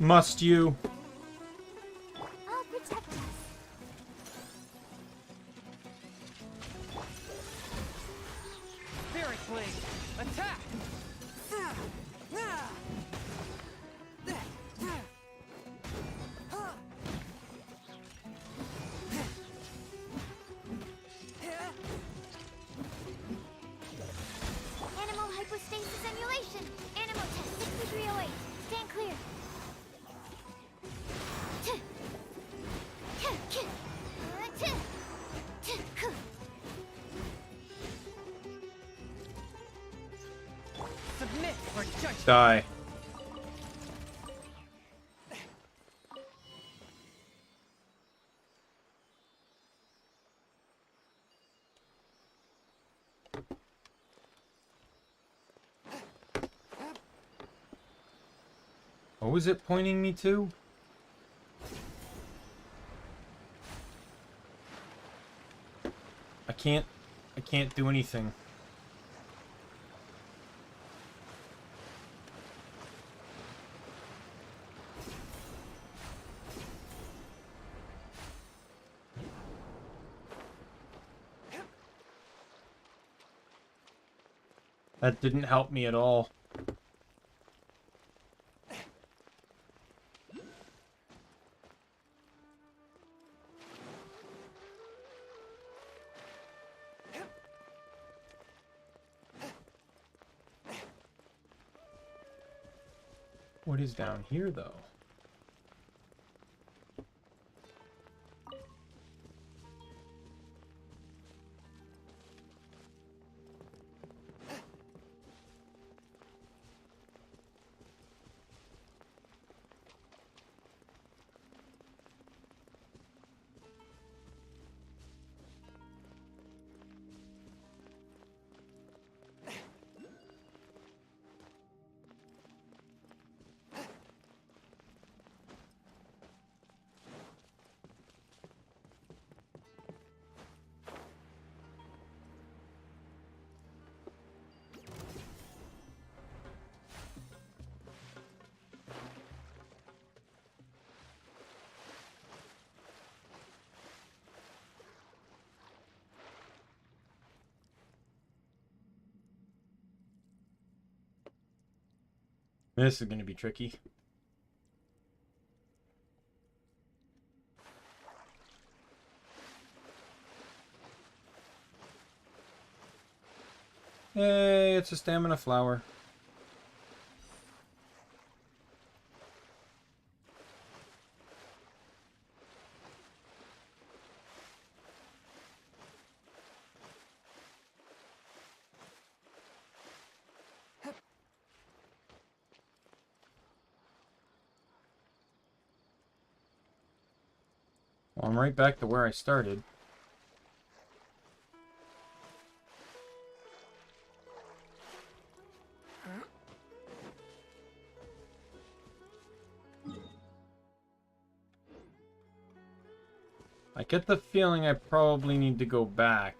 Must you? I'll protect us. Spirit Blade, attack! Animal hypostasis emulation. Animal test 6308. Stand clear. Die. What was it pointing me to? I can't do anything. That didn't help me at all. What is down here, though? This is going to be tricky. Hey, it's a stamina flower. Well, I'm right back to where I started. I get the feeling I probably need to go back.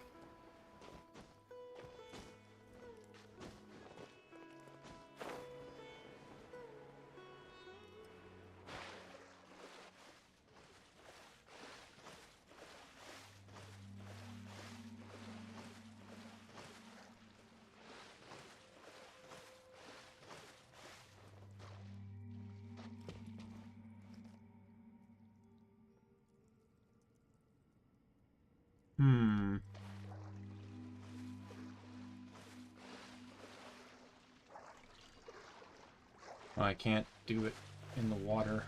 Oh, I can't do it in the water.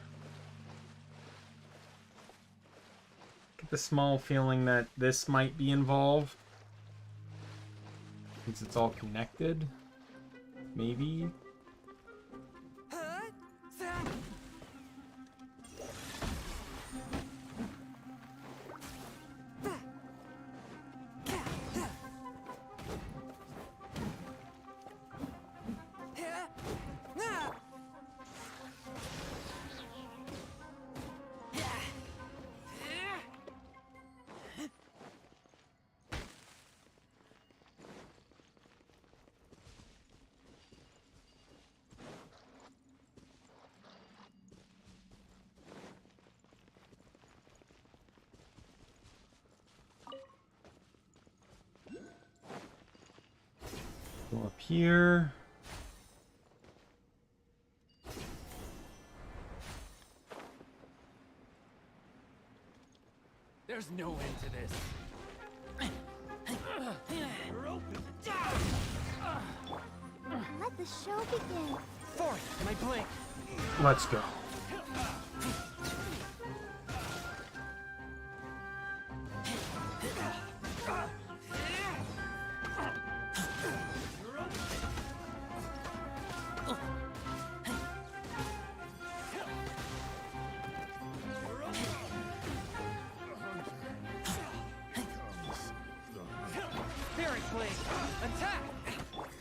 Get the small feeling that this might be involved. Since it's all connected. Maybe. Go up here. There's no end to this. Let the show begin. Fourth, my blink. Let's go.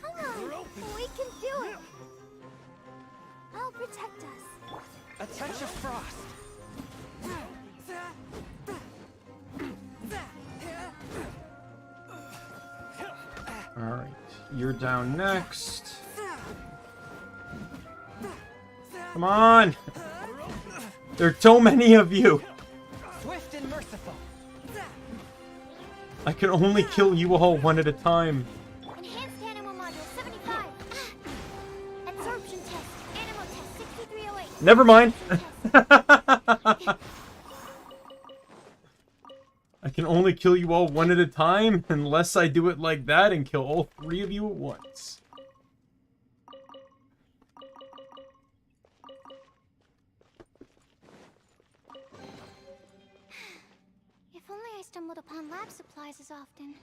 Come on, we can do it. I'll protect us. A touch of frost. Alright, you're down next. Come on! There are so many of you! Swift and merciful. I can only kill you all one at a time. Enhanced animal module 75. Absorption test. Animal test 6308. Never mind. I can only kill you all one at a time unless I do it like that and kill all three of you at once. If only I stumbled upon lab supplies as often.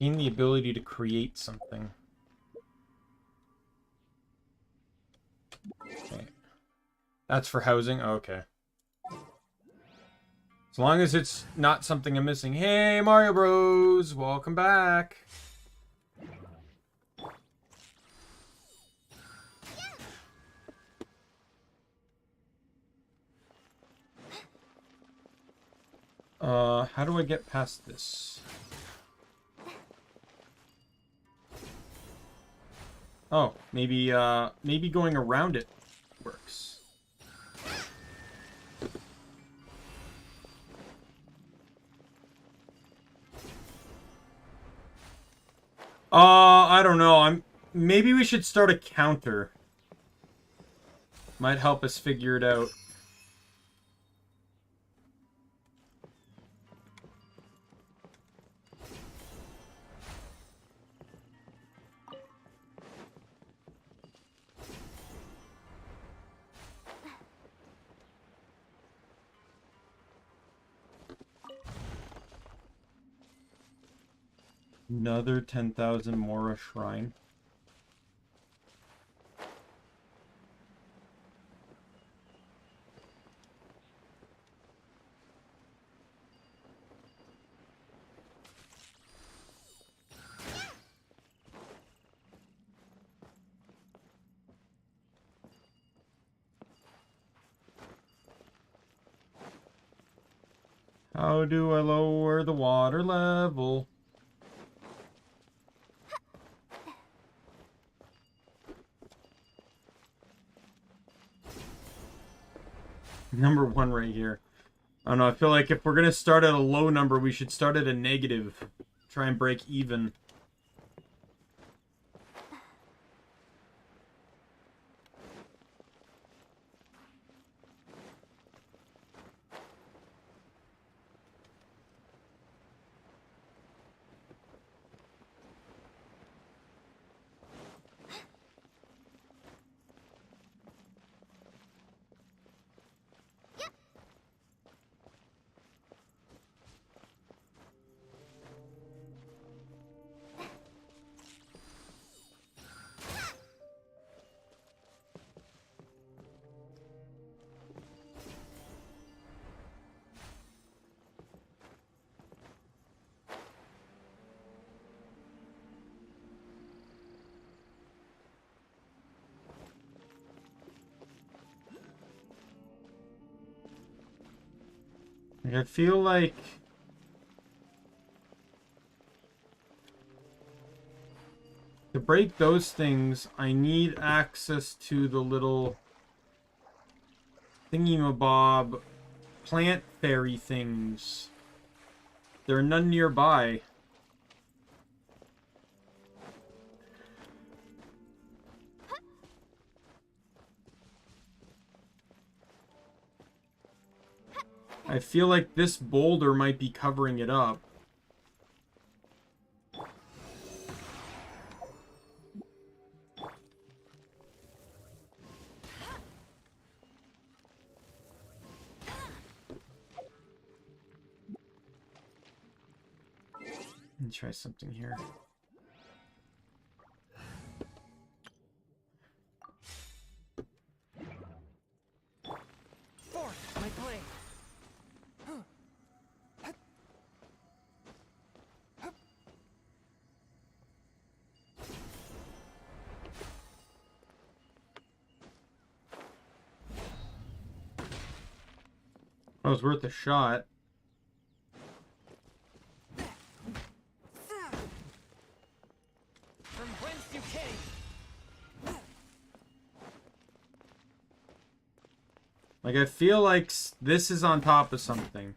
Gain the ability to create something. Okay. That's for housing? Oh, okay. As long as it's not something I'm missing. Hey, Mario Bros! Welcome back! How do I get past this? Oh, maybe going around it works. I don't know. Maybe we should start a counter. Might help us figure it out. Another 10,000 Mora Shrine. How do I lower the water level? Number one right here. I don't know, I feel like if we're gonna start at a low number, we should start at a negative. Try and break even. I feel like to break those things, I need access to the little thingy-mabob plant fairy things. There are none nearby. I feel like this boulder might be covering it up. Let me try something here. Fourth, my blade. That was worth a shot. From whence you came. Like, I feel like this is on top of something.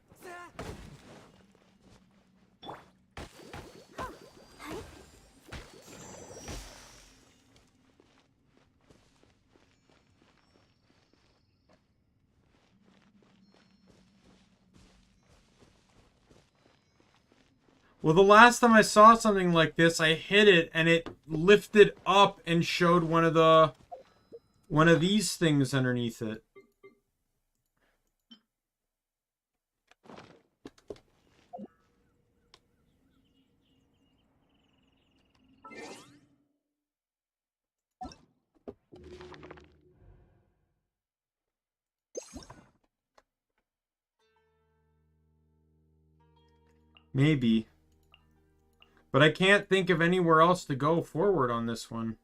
Well, the last time I saw something like this, I hit it and it lifted up and showed one of these things underneath it. Maybe. But I can't think of anywhere else to go forward on this one.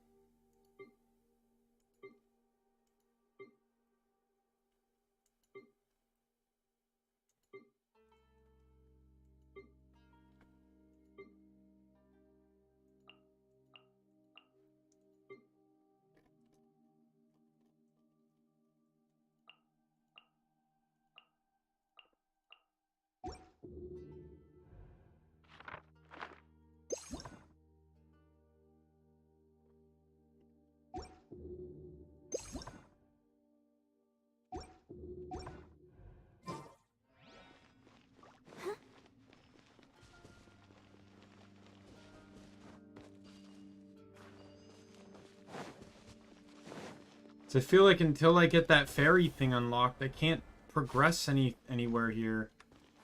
So I feel like until I get that fairy thing unlocked, I can't progress anywhere here.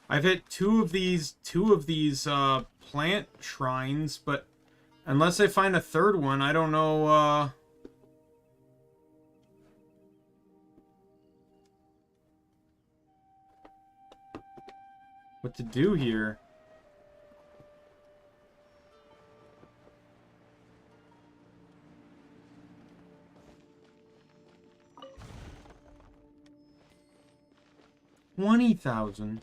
I've hit two of these plant shrines, but unless I find a third one, I don't know what to do here. $20,000.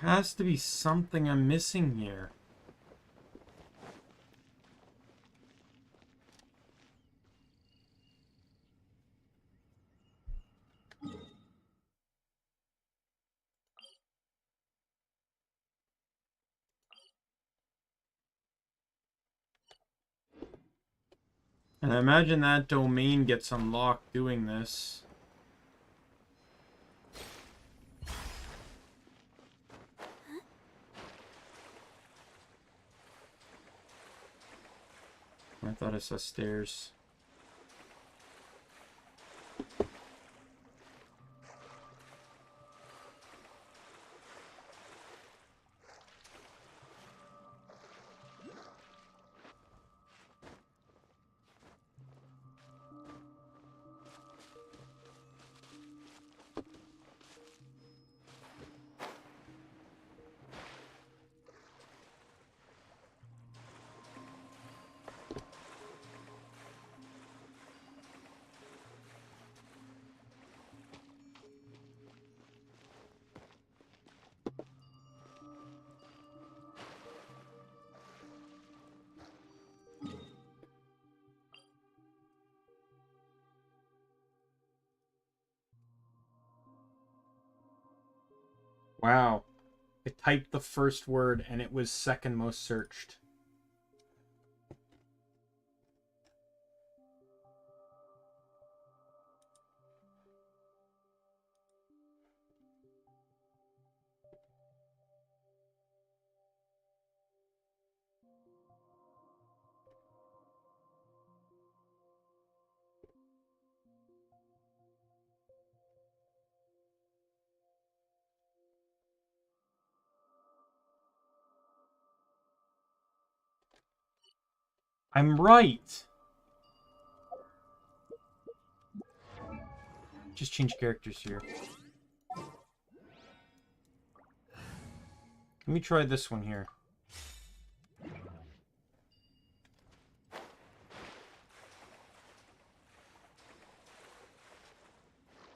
There has to be something I'm missing here. And I imagine that domain gets unlocked doing this. I thought I saw stairs. Wow. I typed the first word and it was second most searched. I'm right. Just change characters here. Let me try this one here. I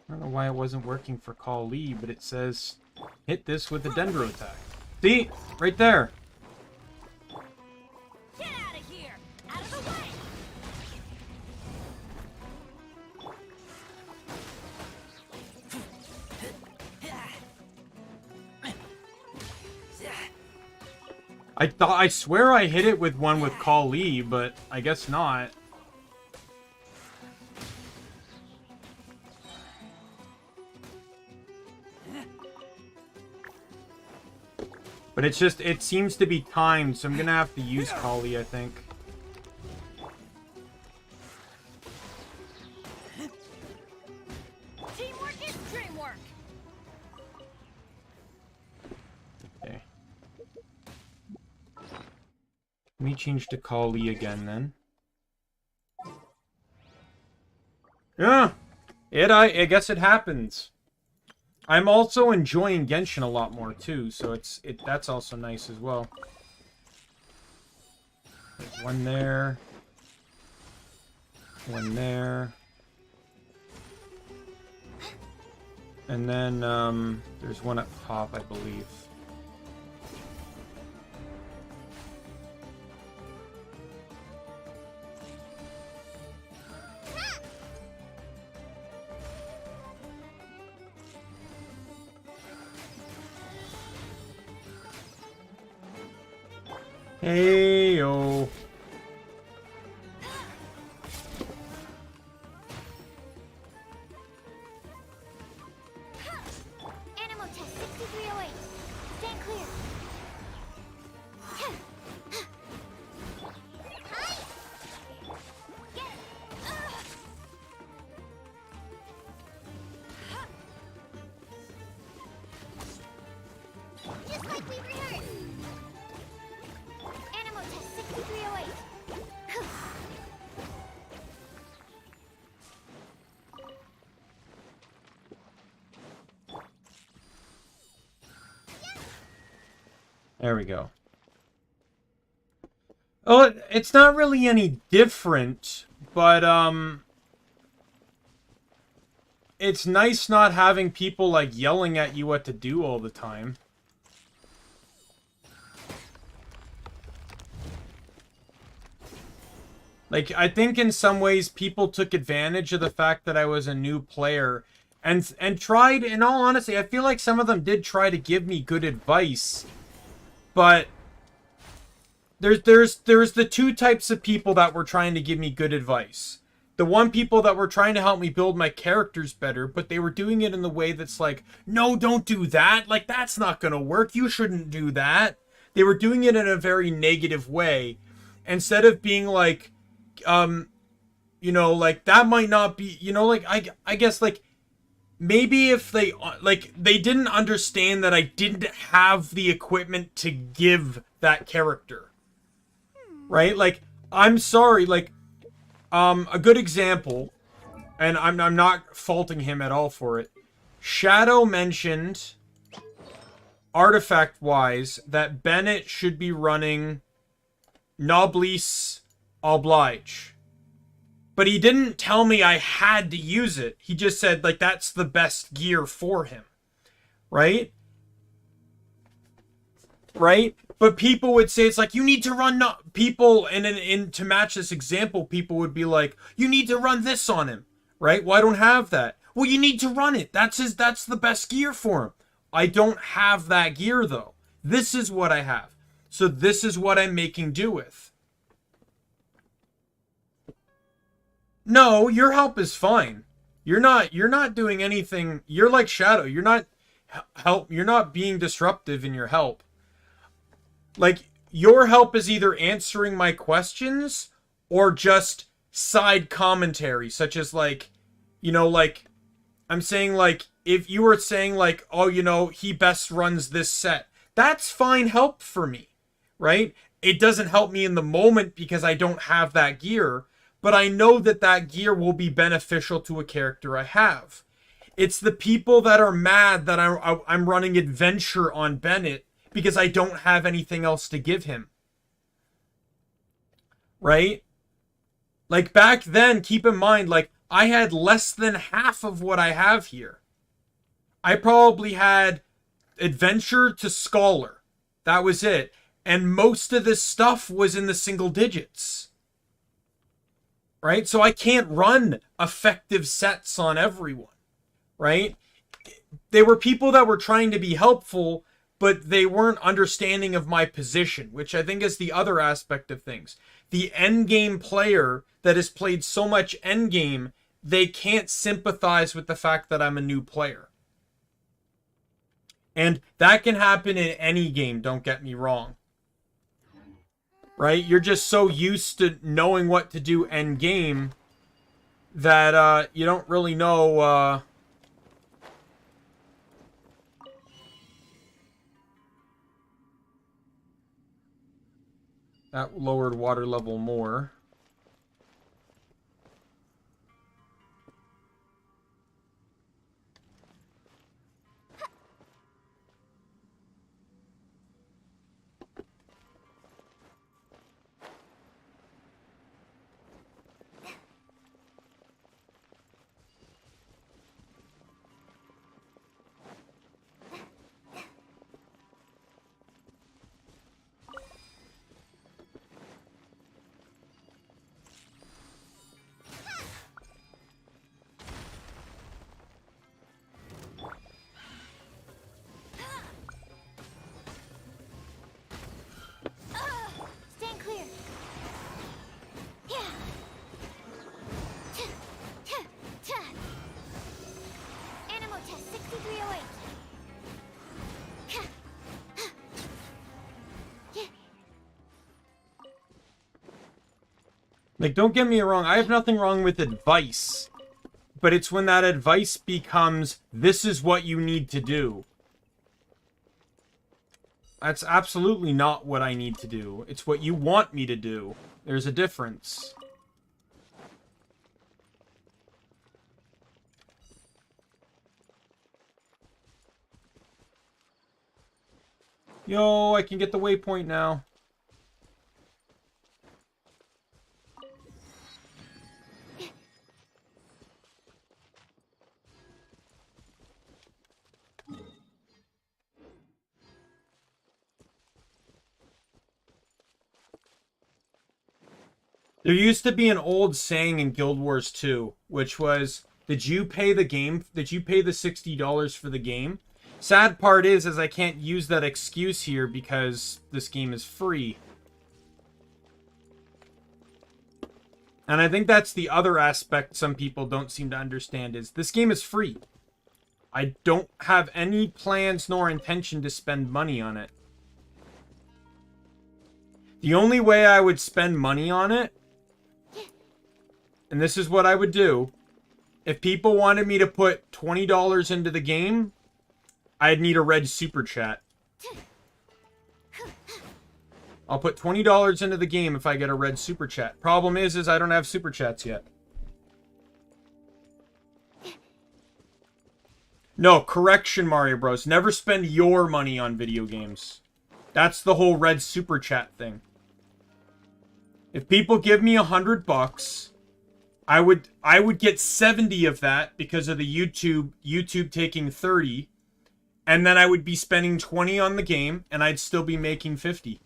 don't know why it wasn't working for Kali, but it says hit this with a Dendro attack. See? Right there. Get out of here! Out of the way! I swear I hit it with one with Kali, but I guess not. But it's just, it seems to be timed, so I'm gonna have to use Kali, I think. Teamwork is dreamwork! Okay. Let me change to Kali again, then. Yeah! I guess it happens. I'm also enjoying Genshin a lot more too, so that's also nice as well. There's one there. One there. And then there's one up top, I believe. Hey-o. Animal test 6308. Stand clear. Hi. Get it. Just like we rehearsed. Animal test 6308. There we go. Oh, it's not really any different, but it's nice not having people like yelling at you what to do all the time. Like, I think in some ways people took advantage of the fact that I was a new player and tried, in all honesty, I feel like some of them did try to give me good advice. But there's the two types of people that were trying to give me good advice. The one people that were trying to help me build my characters better, but they were doing it in the way that's like, no, don't do that. Like, that's not gonna work. You shouldn't do that. They were doing it in a very negative way. Instead of being like, you know, like, that might not be, you know, like, I guess, like, maybe if they, like, they didn't understand that I didn't have the equipment to give that character. Right? Like, I'm sorry, like, a good example, and I'm not faulting him at all for it. Shadow mentioned, artifact-wise, that Bennett should be running Noblesse Oblige. But he didn't tell me I had to use it. He just said, like, that's the best gear for him. Right? Right? But people would say, it's like, you need to run... People, and to match this example, people would be like, you need to run this on him. Right? Well, I don't have that. Well, you need to run it. That's the best gear for him. I don't have that gear though. This is what I have. So this is what I'm making do with. No, your help is fine. You're not doing anything. You're like Shadow. You're not being disruptive in your help. Like, your help is either answering my questions or just side commentary, such as like, you know, like, I'm saying like, if you were saying like, oh, you know, he best runs this set, that's fine help for me, right? It doesn't help me in the moment because I don't have that gear, but I know that that gear will be beneficial to a character I have. It's the people that are mad that I'm running adventure on Bennett because I don't have anything else to give him. Right? Like, back then, keep in mind, like, I had less than half of what I have here. I probably had adventure to scholar. That was it. And most of this stuff was in the single digits. Right? So I can't run effective sets on everyone. Right? They were people that were trying to be helpful, but they weren't understanding of my position, which I think is the other aspect of things. The endgame player that has played so much endgame, they can't sympathize with the fact that I'm a new player. And that can happen in any game, don't get me wrong. Right? You're just so used to knowing what to do endgame that you don't really know... That lowered water level more. Stand clear. Yeah. Animal test 6308. Like, don't get me wrong, I have nothing wrong with advice. But it's when that advice becomes, this is what you need to do. That's absolutely not what I need to do. It's what you want me to do. There's a difference. Yo, I can get the waypoint now. There used to be an old saying in Guild Wars 2, which was, did you pay the $60 for the game? Sad part is I can't use that excuse here because this game is free. And I think that's the other aspect some people don't seem to understand is this game is free. I don't have any plans nor intention to spend money on it. The only way I would spend money on it, and this is what I would do, if people wanted me to put $20 into the game, I'd need a red super chat. I'll put $20 into the game if I get a red super chat. Problem is I don't have super chats yet. No, correction, Mario Bros. Never spend your money on video games. That's the whole red super chat thing. If people give me $100, I would get 70 of that because of the YouTube taking 30, and then I would be spending 20 on the game, and I'd still be making 50.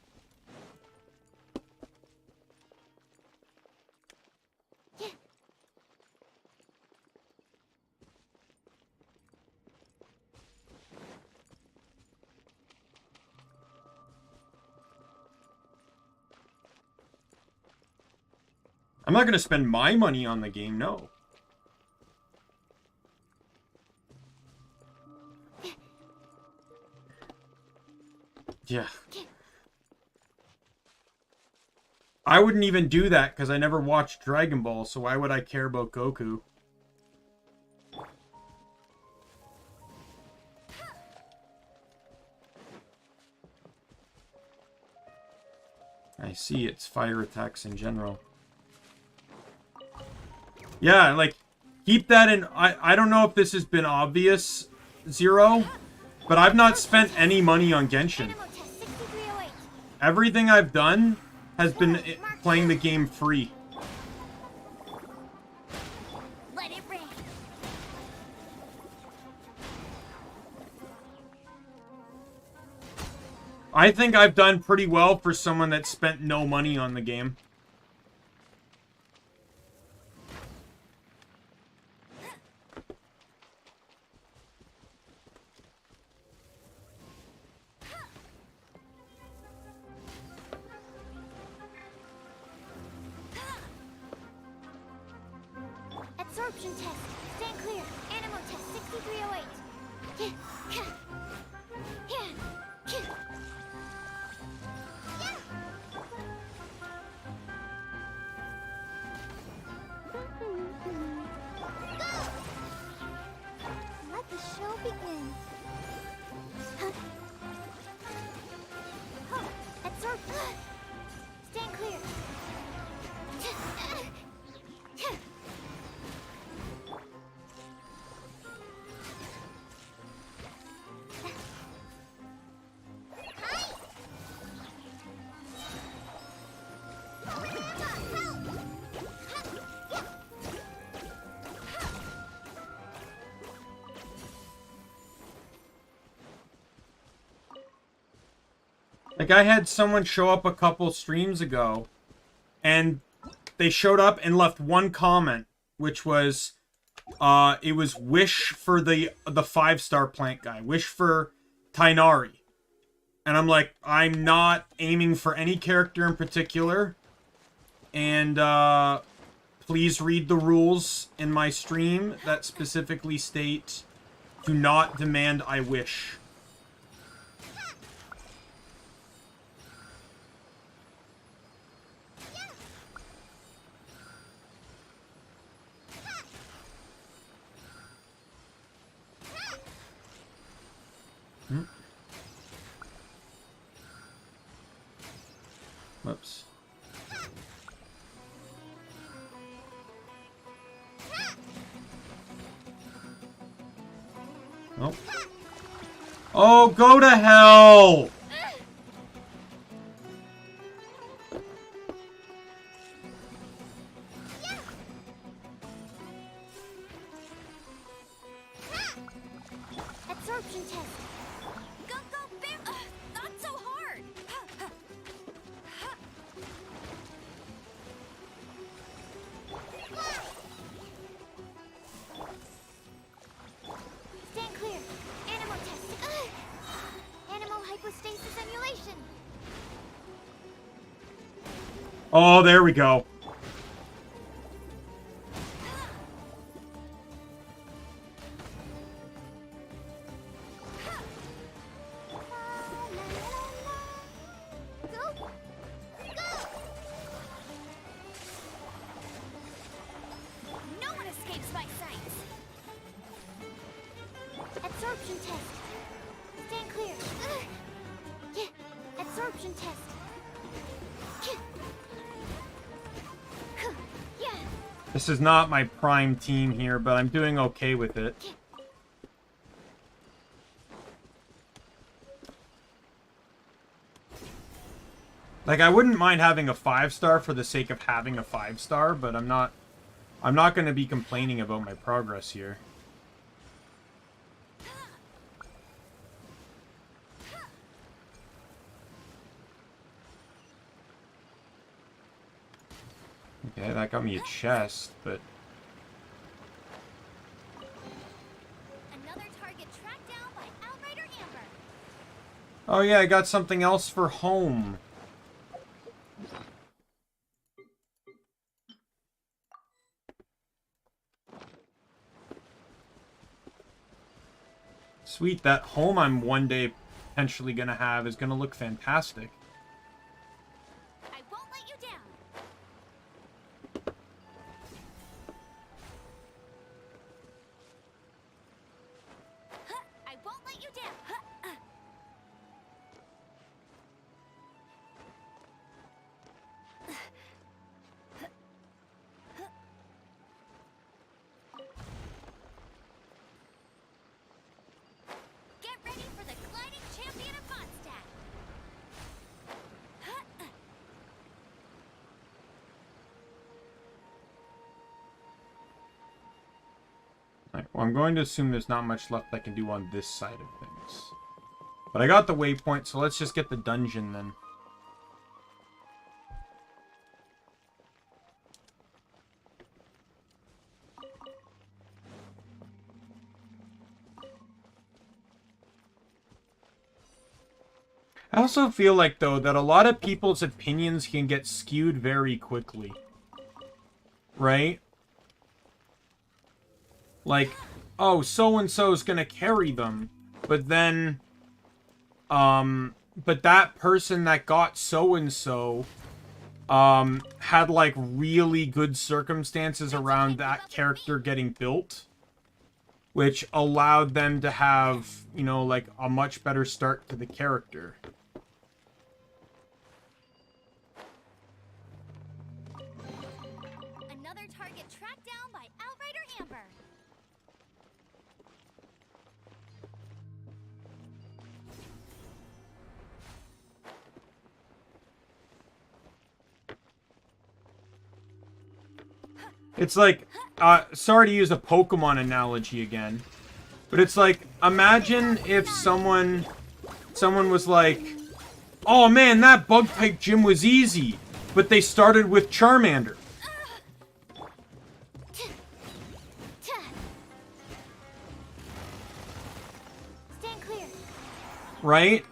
I'm not going to spend my money on the game, no. Yeah. I wouldn't even do that because I never watched Dragon Ball, so why would I care about Goku? I see, it's fire attacks in general. Yeah, like, keep that in... I don't know if this has been obvious, Zero, but I've not spent any money on Genshin. Everything I've done has been playing the game free. Let it rain. I think I've done pretty well for someone that spent no money on the game. Absorption test. Stand clear. Animal test 6308. Let the show begin. Absorption. Stand clear. Like, I had someone show up a couple streams ago, and they showed up and left one comment, which was, it was wish for the 5-star plant guy. Wish for Tainari. And I'm like, I'm not aiming for any character in particular. And, please read the rules in my stream that specifically state, do not demand I wish. Whoops. Oh. Oh, go to hell! Absorption test. Go, Bim! Not so hard! Stand clear. Animal test. Animal hypostasis emulation. Oh, there we go. No one escapes my sights. Absorption test. Stand clear. Absorption test. This is not my prime team here, but I'm doing okay with it. Like, I wouldn't mind having a 5-star for the sake of having a 5-star, but I'm not going to be complaining about my progress here. Okay, that got me a chest, but... Another target tracked down by Outrider Amber. Oh yeah, I got something else for home. Sweet, that home I'm one day potentially gonna have is gonna look fantastic. I won't let you down. I won't let you down. Get ready for the gliding champion of Mondstadt. Alright, well, I'm going to assume there's not much left I can do on this side of things. But I got the waypoint, so let's just get the dungeon then. I also feel like, though, that a lot of people's opinions can get skewed very quickly. Right? Like, oh, so-and-so's gonna carry them. But then, but that person that got so-and-so, had, like, really good circumstances around that character getting built. Which allowed them to have, you know, like, a much better start to the character. Another target tracked down by Outrider Amber. It's like, sorry to use a Pokemon analogy again, but it's like, imagine if someone was like, oh man, that Bug-type gym was easy, but they started with Charmander. Stand clear. Right?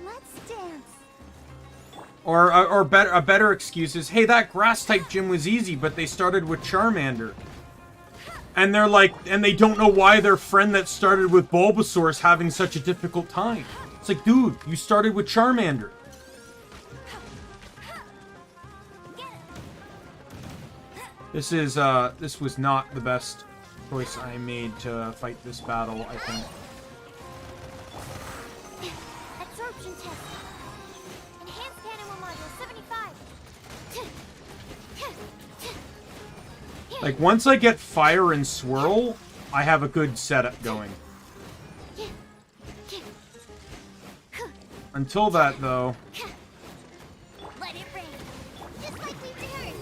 Let's dance. Or a better excuse is, hey, that Grass-type gym was easy, but they started with Charmander. And they're like, and they don't know why their friend that started with Bulbasaur is having such a difficult time. It's like, dude, you started with Charmander. This was not the best choice I made to fight this battle, I think. Absorption test. Enhanced animal module 75. Like, once I get Fire and Swirl, I have a good setup going. Until that, though... Let it rain. Just like we dared.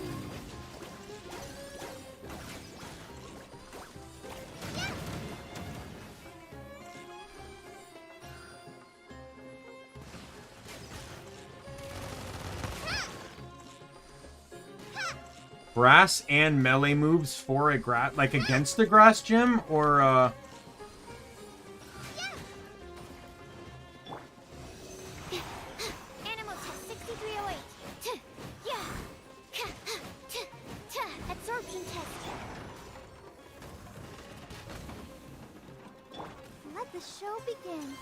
Grass and melee moves for a grass, like against the grass gym, or Animal test 6308. Absorption test. Let the show begin.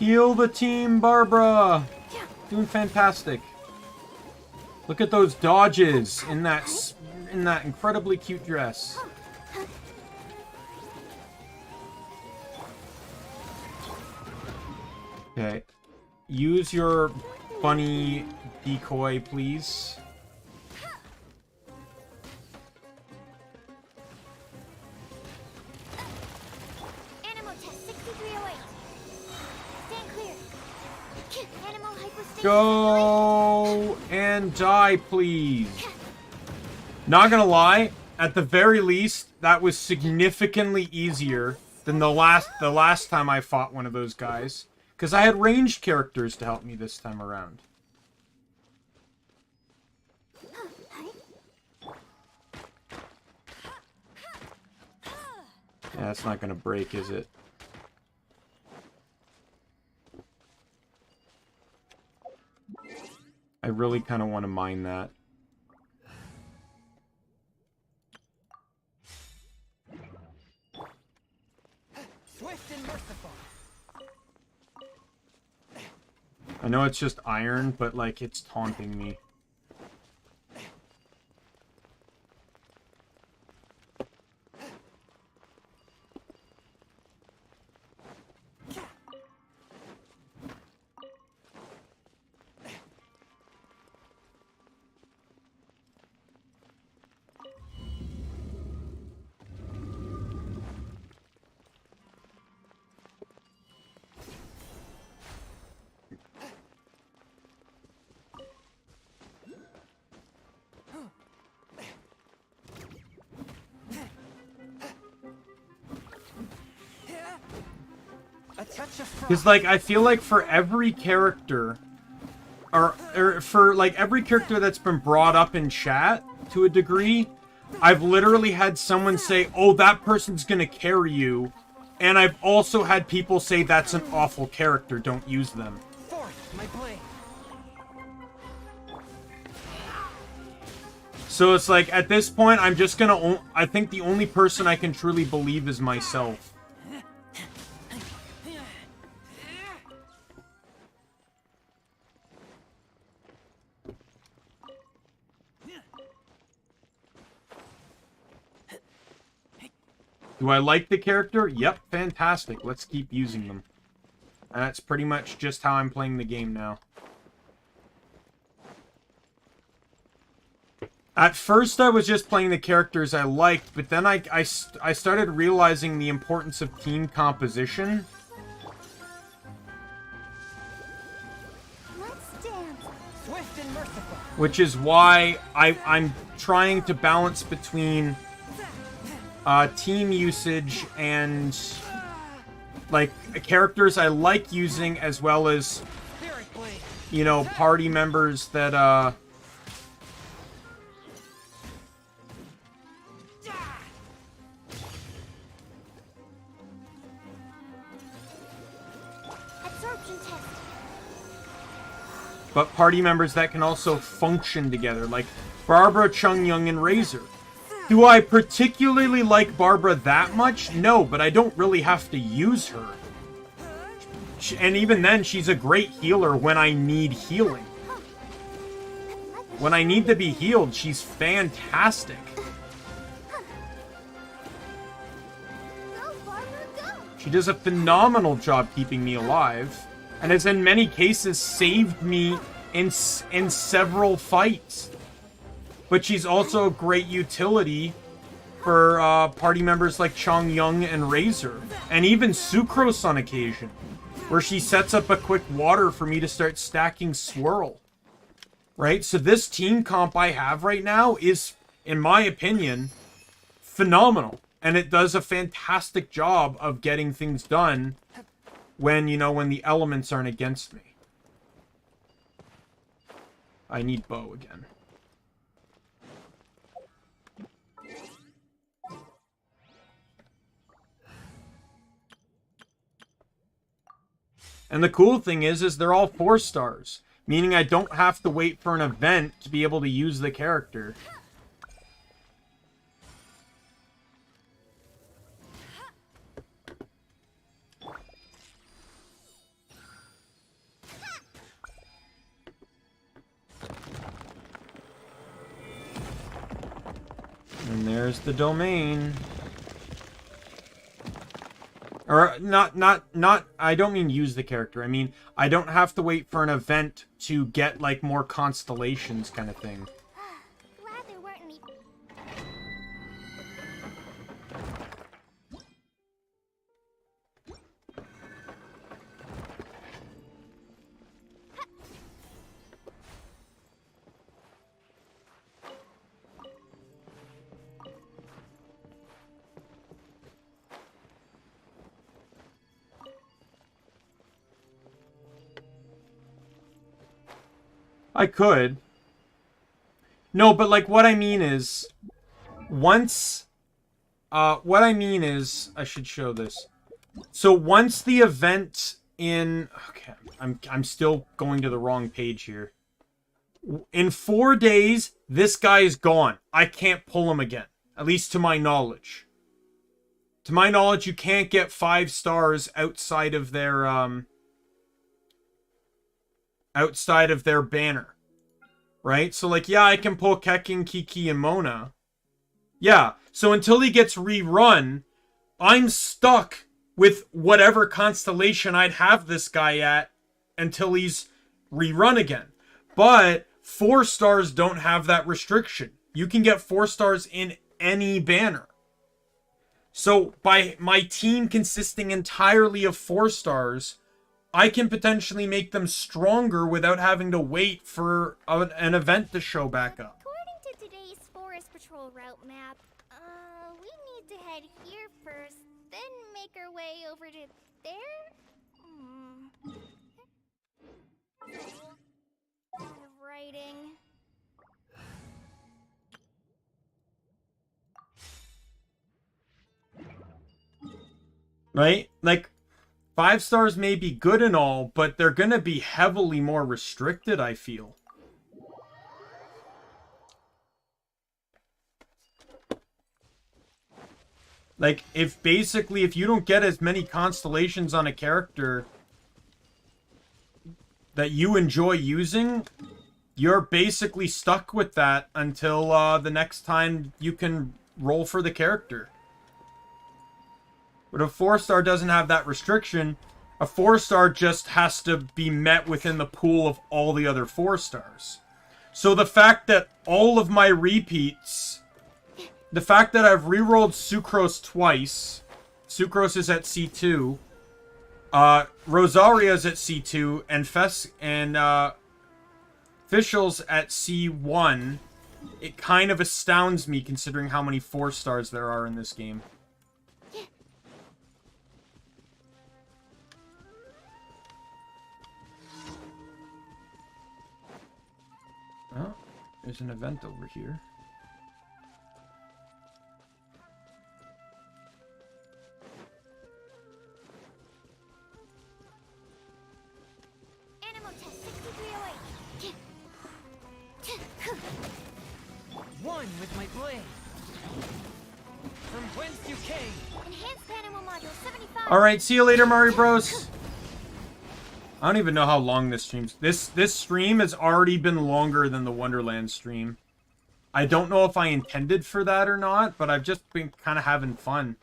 heal the team, Barbara. Doing fantastic. Look at those dodges in that incredibly cute dress. Okay. Use your bunny decoy, please. Animal test 6308. Stand clear. Animal hypostasis. Go and die, please. Not gonna lie, at the very least, that was significantly easier than the last time I fought one of those guys. Because I had ranged characters to help me this time around. Yeah, that's not gonna break, is it? I really kind of want to mine that. Swift and merciful. I know it's just iron, but like it's taunting me. Because, like, I feel like for every character, or for, like, every character that's been brought up in chat, to a degree, I've literally had someone say, oh, that person's gonna carry you, and I've also had people say that's an awful character, don't use them. So it's like, at this point, I'm just gonna, I think the only person I can truly believe is myself. Do I like the character? Yep, fantastic. Let's keep using them. And that's pretty much just how I'm playing the game now. At first, I was just playing the characters I liked, but then I started realizing the importance of team composition. Let's dance. Swift and merciful. Which is why I'm trying to balance between team usage and like characters I like using, as well as, you know, party members that but party members that can also function together, like Barbara, Chung-Young, and Razor. Do I particularly like Barbara that much? No, but I don't really have to use her. And even then, she's a great healer when I need healing. When I need to be healed, she's fantastic. She does a phenomenal job keeping me alive, and has in many cases saved me in several fights. But she's also a great utility for party members like Chung-Young and Razor. And even Sucrose on occasion, where she sets up a quick water for me to start stacking Swirl. Right? So this team comp I have right now is, in my opinion, phenomenal. And it does a fantastic job of getting things done when, you know, when the elements aren't against me. I need bow again. And the cool thing is they're all 4 stars, meaning I don't have to wait for an event to be able to use the character. And there's the domain. Or, not, I don't mean use the character. I mean, I don't have to wait for an event to get, like, more constellations kind of thing. Glad there weren't any. I could. No, but like what I mean is once what I mean is I should show this. So once the event in okay, I'm still going to the wrong page here. In 4 days, this guy is gone. I can't pull him again. At least to my knowledge. To my knowledge, you can't get 5 stars outside of their banner. Right? So, like, yeah, I can pull Kekin, Kiki, and Mona. Yeah, so until he gets rerun, I'm stuck with whatever constellation I'd have this guy at until he's rerun again. But 4 stars don't have that restriction. You can get 4 stars in any banner. So by my team consisting entirely of 4 stars, I can potentially make them stronger without having to wait for an event to show back up. According to today's Forest Patrol route map, we need to head here first, then make our way over to there? Writing. Right? Like, 5 stars may be good and all, but they're going to be heavily more restricted, I feel. Like, if you don't get as many constellations on a character that you enjoy using, you're basically stuck with that until the next time you can roll for the character. But a 4-star doesn't have that restriction. A 4-star just has to be met within the pool of all the other 4-stars. So the fact that all of my repeats... The fact that I've rerolled Sucrose twice... Sucrose is at C2. Rosaria's at C2. And Fischl's at C1. It kind of astounds me considering how many 4-stars there are in this game. Oh, there's an event over here. Animal test 6308. One with my blade. From whence you came. Enhanced animal module 75. Alright, see you later, Mario Bros. I don't even know how long this stream's... This stream has already been longer than the Wonderlands stream. I don't know if I intended for that or not, but I've just been kind of having fun.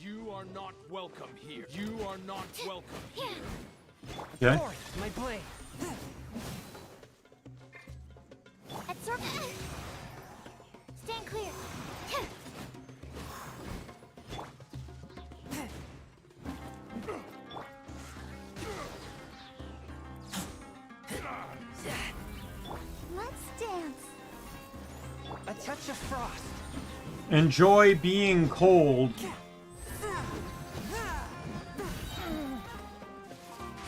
You are not welcome here. You are not welcome here. Okay. Forth, my blade. At circle. Stand clear. Let's dance. A touch of frost. Enjoy being cold.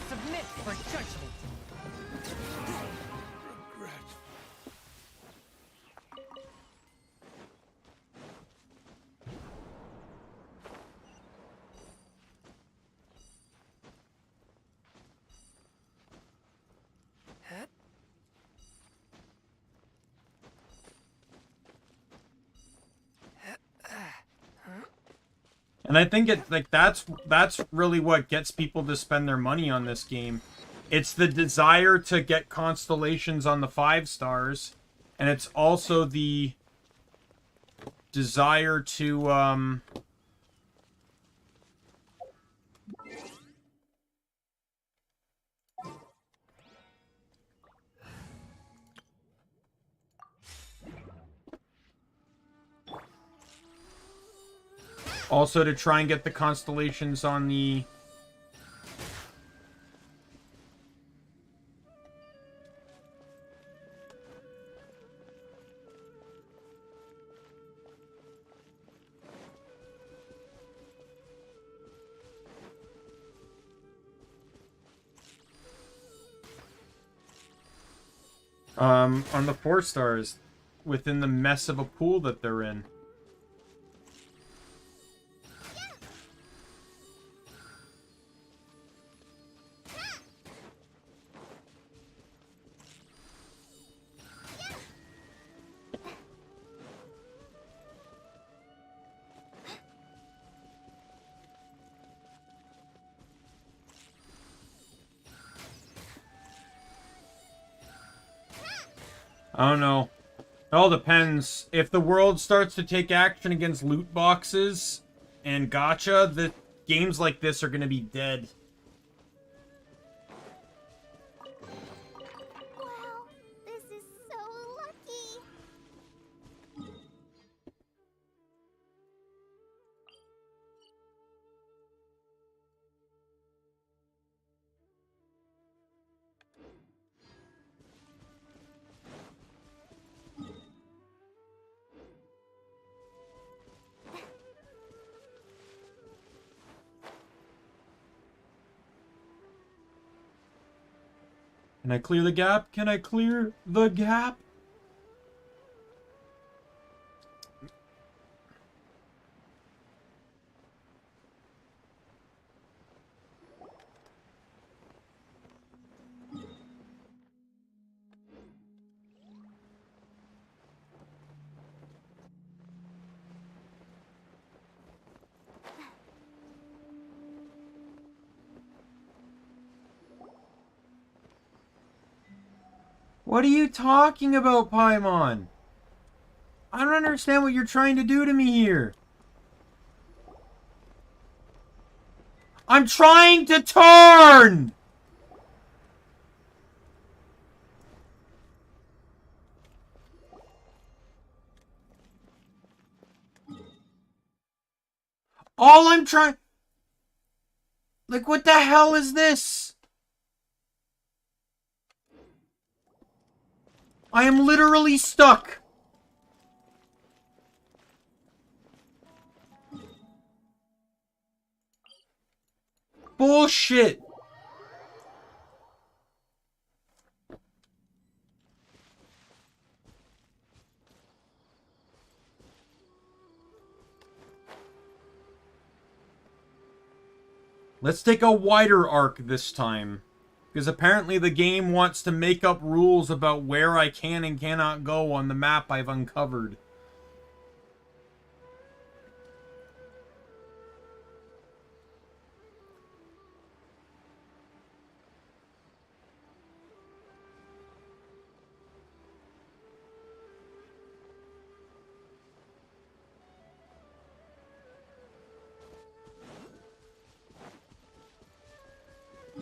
Submit for judgment. And I think it's like that's really what gets people to spend their money on this game. It's the desire to get constellations on the 5 stars, and it's also the desire to also to try and get the constellations on the... On the 4 stars, within the mess of a pool that they're in. I don't know. It all depends. If the world starts to take action against loot boxes and gacha, the games like this are going to be dead. Wow, this is so lucky. Can I clear the gap? Can I clear the gap? What are you talking about, Paimon? I don't understand what you're trying to do to me here. I'm trying to turn! All I'm trying... Like, what the hell is this? I am literally stuck. Bullshit. Let's take a wider arc this time. Because apparently the game wants to make up rules about where I can and cannot go on the map I've uncovered.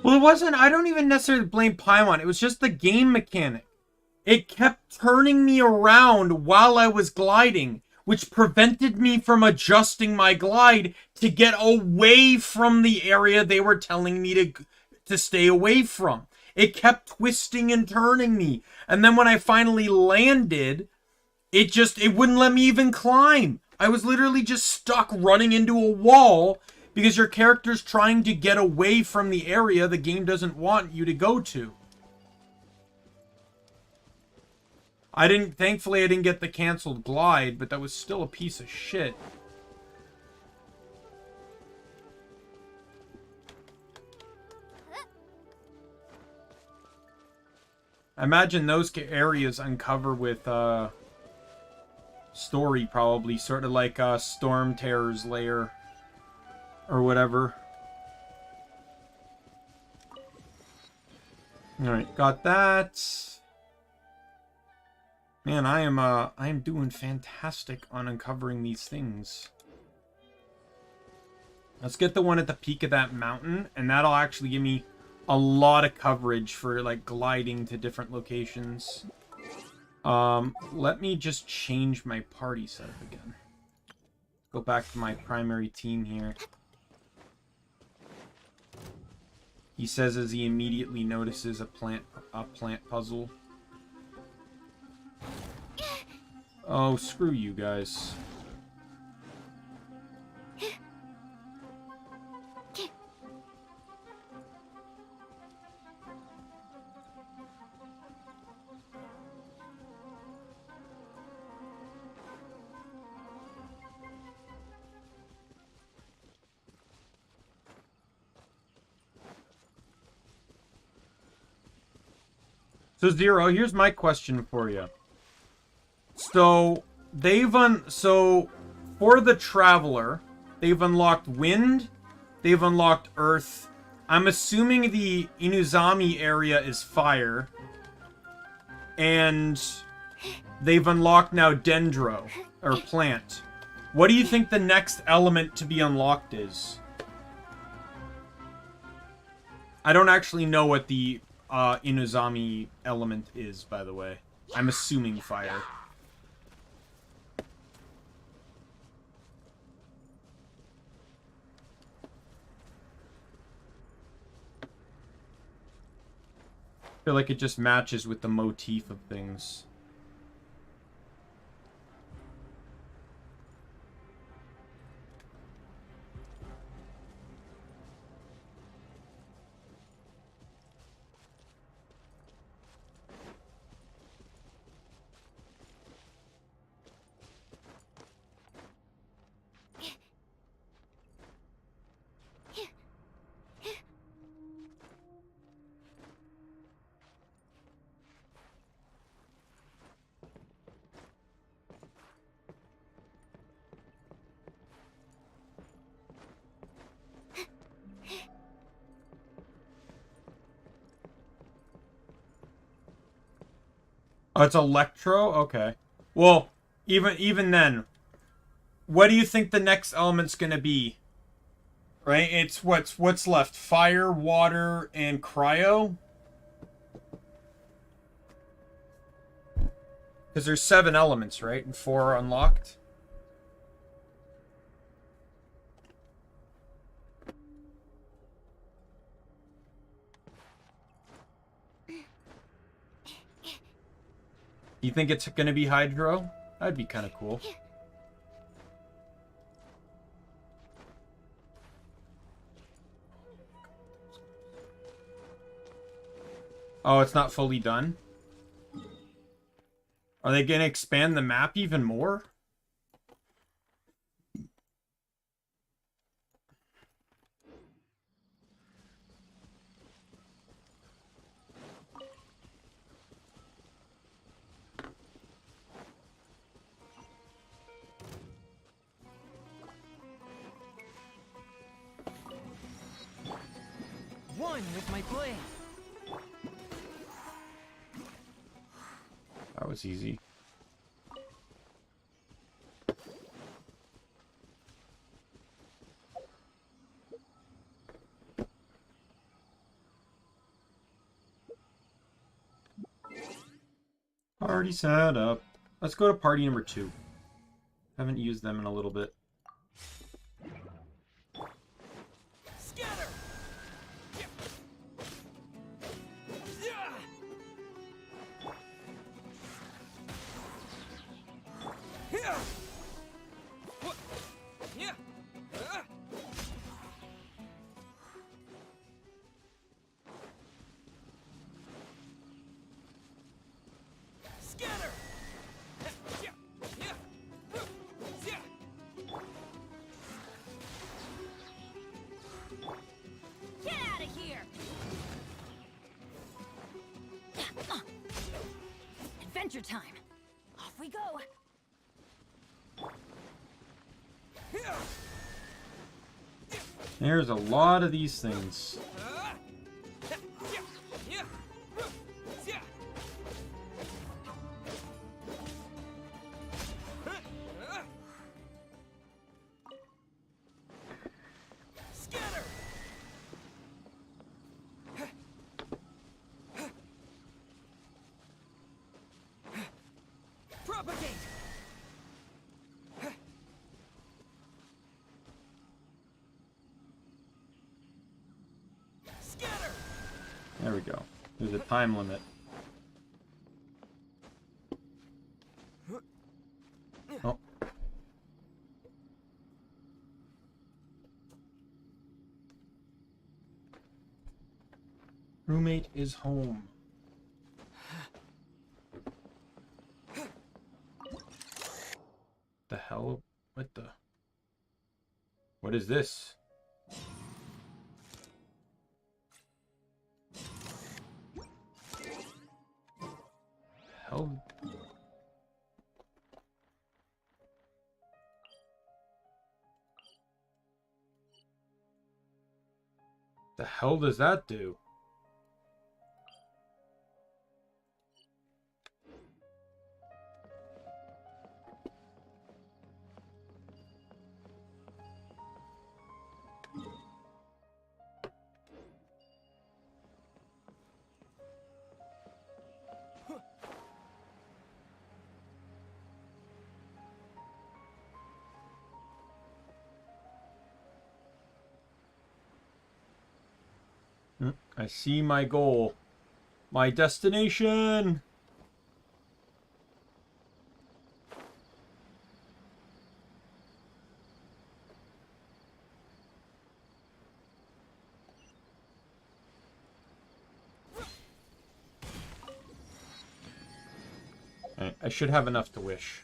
Well, it wasn't... I don't even necessarily blame Paimon. It was just the game mechanic. It kept turning me around while I was gliding, which prevented me from adjusting my glide to get away from the area they were telling me to stay away from. It kept twisting and turning me. And then when I finally landed, it wouldn't let me even climb. I was literally just stuck running into a wall because your character's trying to get away from the area the game doesn't want you to go to. Thankfully I didn't get the canceled glide, but that was still a piece of shit. I imagine those areas uncover with, story probably, sort of like, Storm Terror's lair. Or whatever. Alright, got that. Man, I am doing fantastic on uncovering these things. Let's get the one at the peak of that mountain, and that'll actually give me a lot of coverage for, like, gliding to different locations. Let me just change my party setup again. Go back to my primary team here. He says as he immediately notices a plant puzzle. Oh, screw you guys. So Zero, here's my question for you. So so for the Traveler, they've unlocked Wind, they've unlocked Earth. I'm assuming the Inuzami area is Fire. And they've unlocked now Dendro, or Plant. What do you think the next element to be unlocked is? I don't actually know what the Inuzami element is, by the way. I'm assuming Fire. I feel like it just matches with the motif of things. Oh, it's Electro? Okay. Well, even then, what do you think the next element's gonna be? Right? It's what's left? Fire, water, and cryo? Because there's 7 elements, right? And 4 are unlocked. You think it's gonna be Hydro? That'd be kind of cool. Oh, it's not fully done? Are they gonna expand the map even more? One with my blade. That was easy. Party set up. Let's go to party number 2. Haven't used them in a little bit. Scatter! Scatter! Get out of here! Adventure time. Off we go. There's a lot of these things. There we go. There's a time limit. Oh. Roommate is home. The hell? What the? What is this? hell? The hell does that do? I see my goal. My destination! Alright, I should have enough to wish.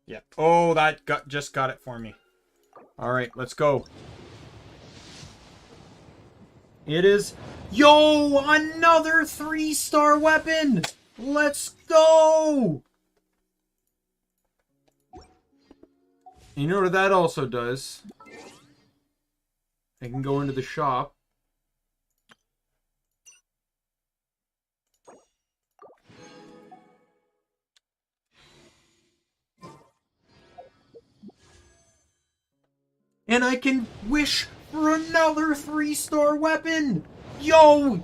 Yeah. Oh, that just got it for me. Alright, let's go. It is... Yo! Another 3-star weapon! Let's go! You know what that also does? I can go into the shop. And I can wish for another 3-star weapon! Yo!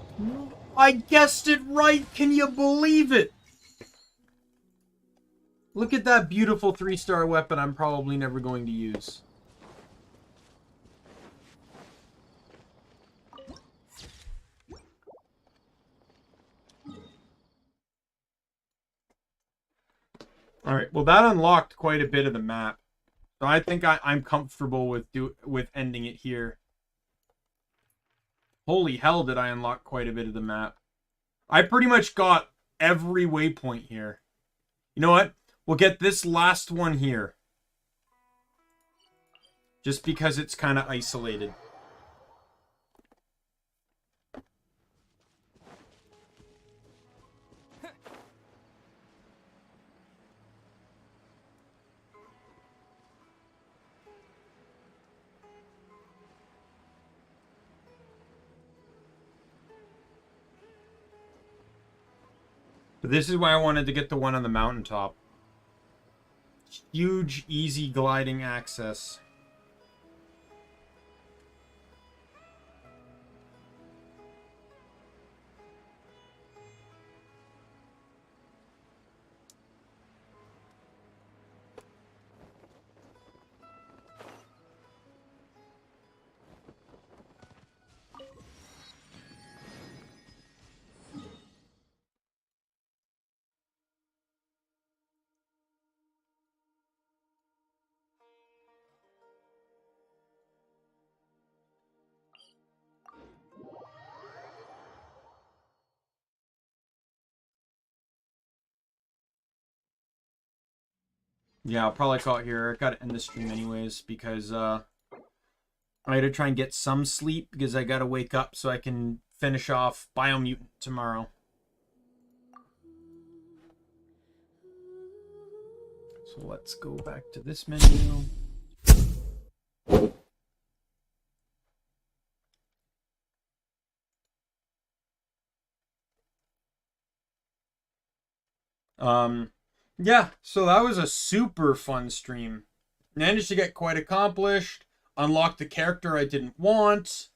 I guessed it right! Can you believe it? Look at that beautiful 3-star weapon I'm probably never going to use. Alright, well that unlocked quite a bit of the map. So I think I'm comfortable with ending it here. Holy hell, did I unlock quite a bit of the map. I pretty much got every waypoint here. You know what? We'll get this last one here. Just because it's kind of isolated. But this is why I wanted to get the one on the mountaintop. Huge, easy gliding access. Yeah, I'll probably call it here. I gotta end the stream anyways, because I gotta try and get some sleep, because I gotta wake up so I can finish off Biomutant tomorrow. So let's go back to this menu. Yeah, so that was a super fun stream. Managed to get quite accomplished. Unlocked the character I didn't want.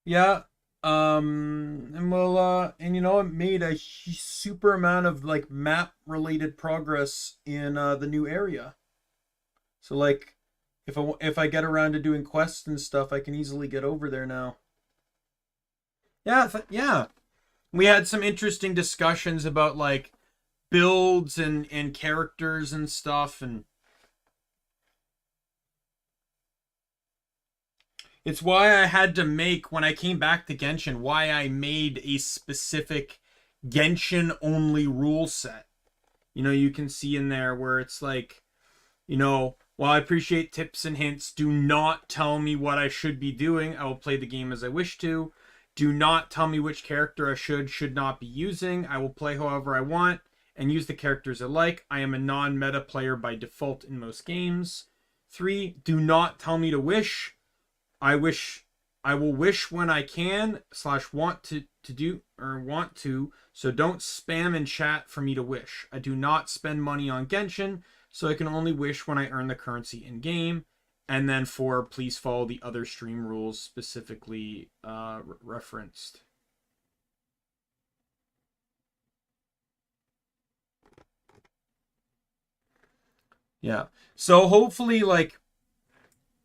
Yeah. And well, and you know, it made a super amount of like map related progress in the new area. So like, if I get around to doing quests and stuff, I can easily get over there now. Yeah, yeah. We had some interesting discussions about like builds and characters and stuff, and it's why I had to make, when I came back to Genshin, why I made a specific Genshin only rule set. You know, you can see in there where it's like, you know, while I appreciate tips and hints, do not tell me what I should be doing. I will play the game as I wish to. Do not tell me which character I should not be using. I will play however I want and use the characters I like. I am a non-meta player by default in most games. 3, do not tell me to wish. I will wish when I can / want to do or want to, so don't spam in chat for me to wish. I do not spend money on Genshin, so I can only wish when I earn the currency in game. And then 4, please follow the other stream rules specifically referenced. Yeah. So hopefully, like,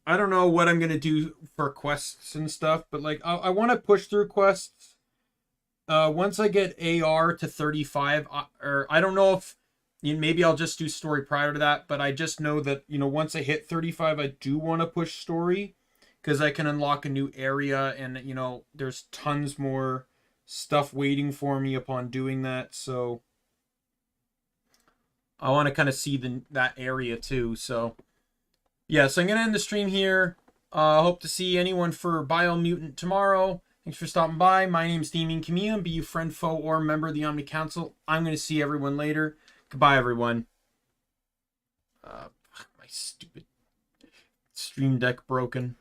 I don't know what I'm going to do for quests and stuff, but like, I want to push through quests. Once I get AR to 35, or I don't know if, maybe I'll just do story prior to that, but I just know that, once I hit 35, I do want to push story because I can unlock a new area and, there's tons more stuff waiting for me upon doing that. So I want to kind of see that area too. So yeah, so I'm going to end the stream here. Hope to see anyone for Biomutant tomorrow. Thanks for stopping by. My name's Daimien Kamiya. Be you friend, foe, or member of the Omni Council. I'm going to see everyone later. Goodbye, everyone. My stupid stream deck broken.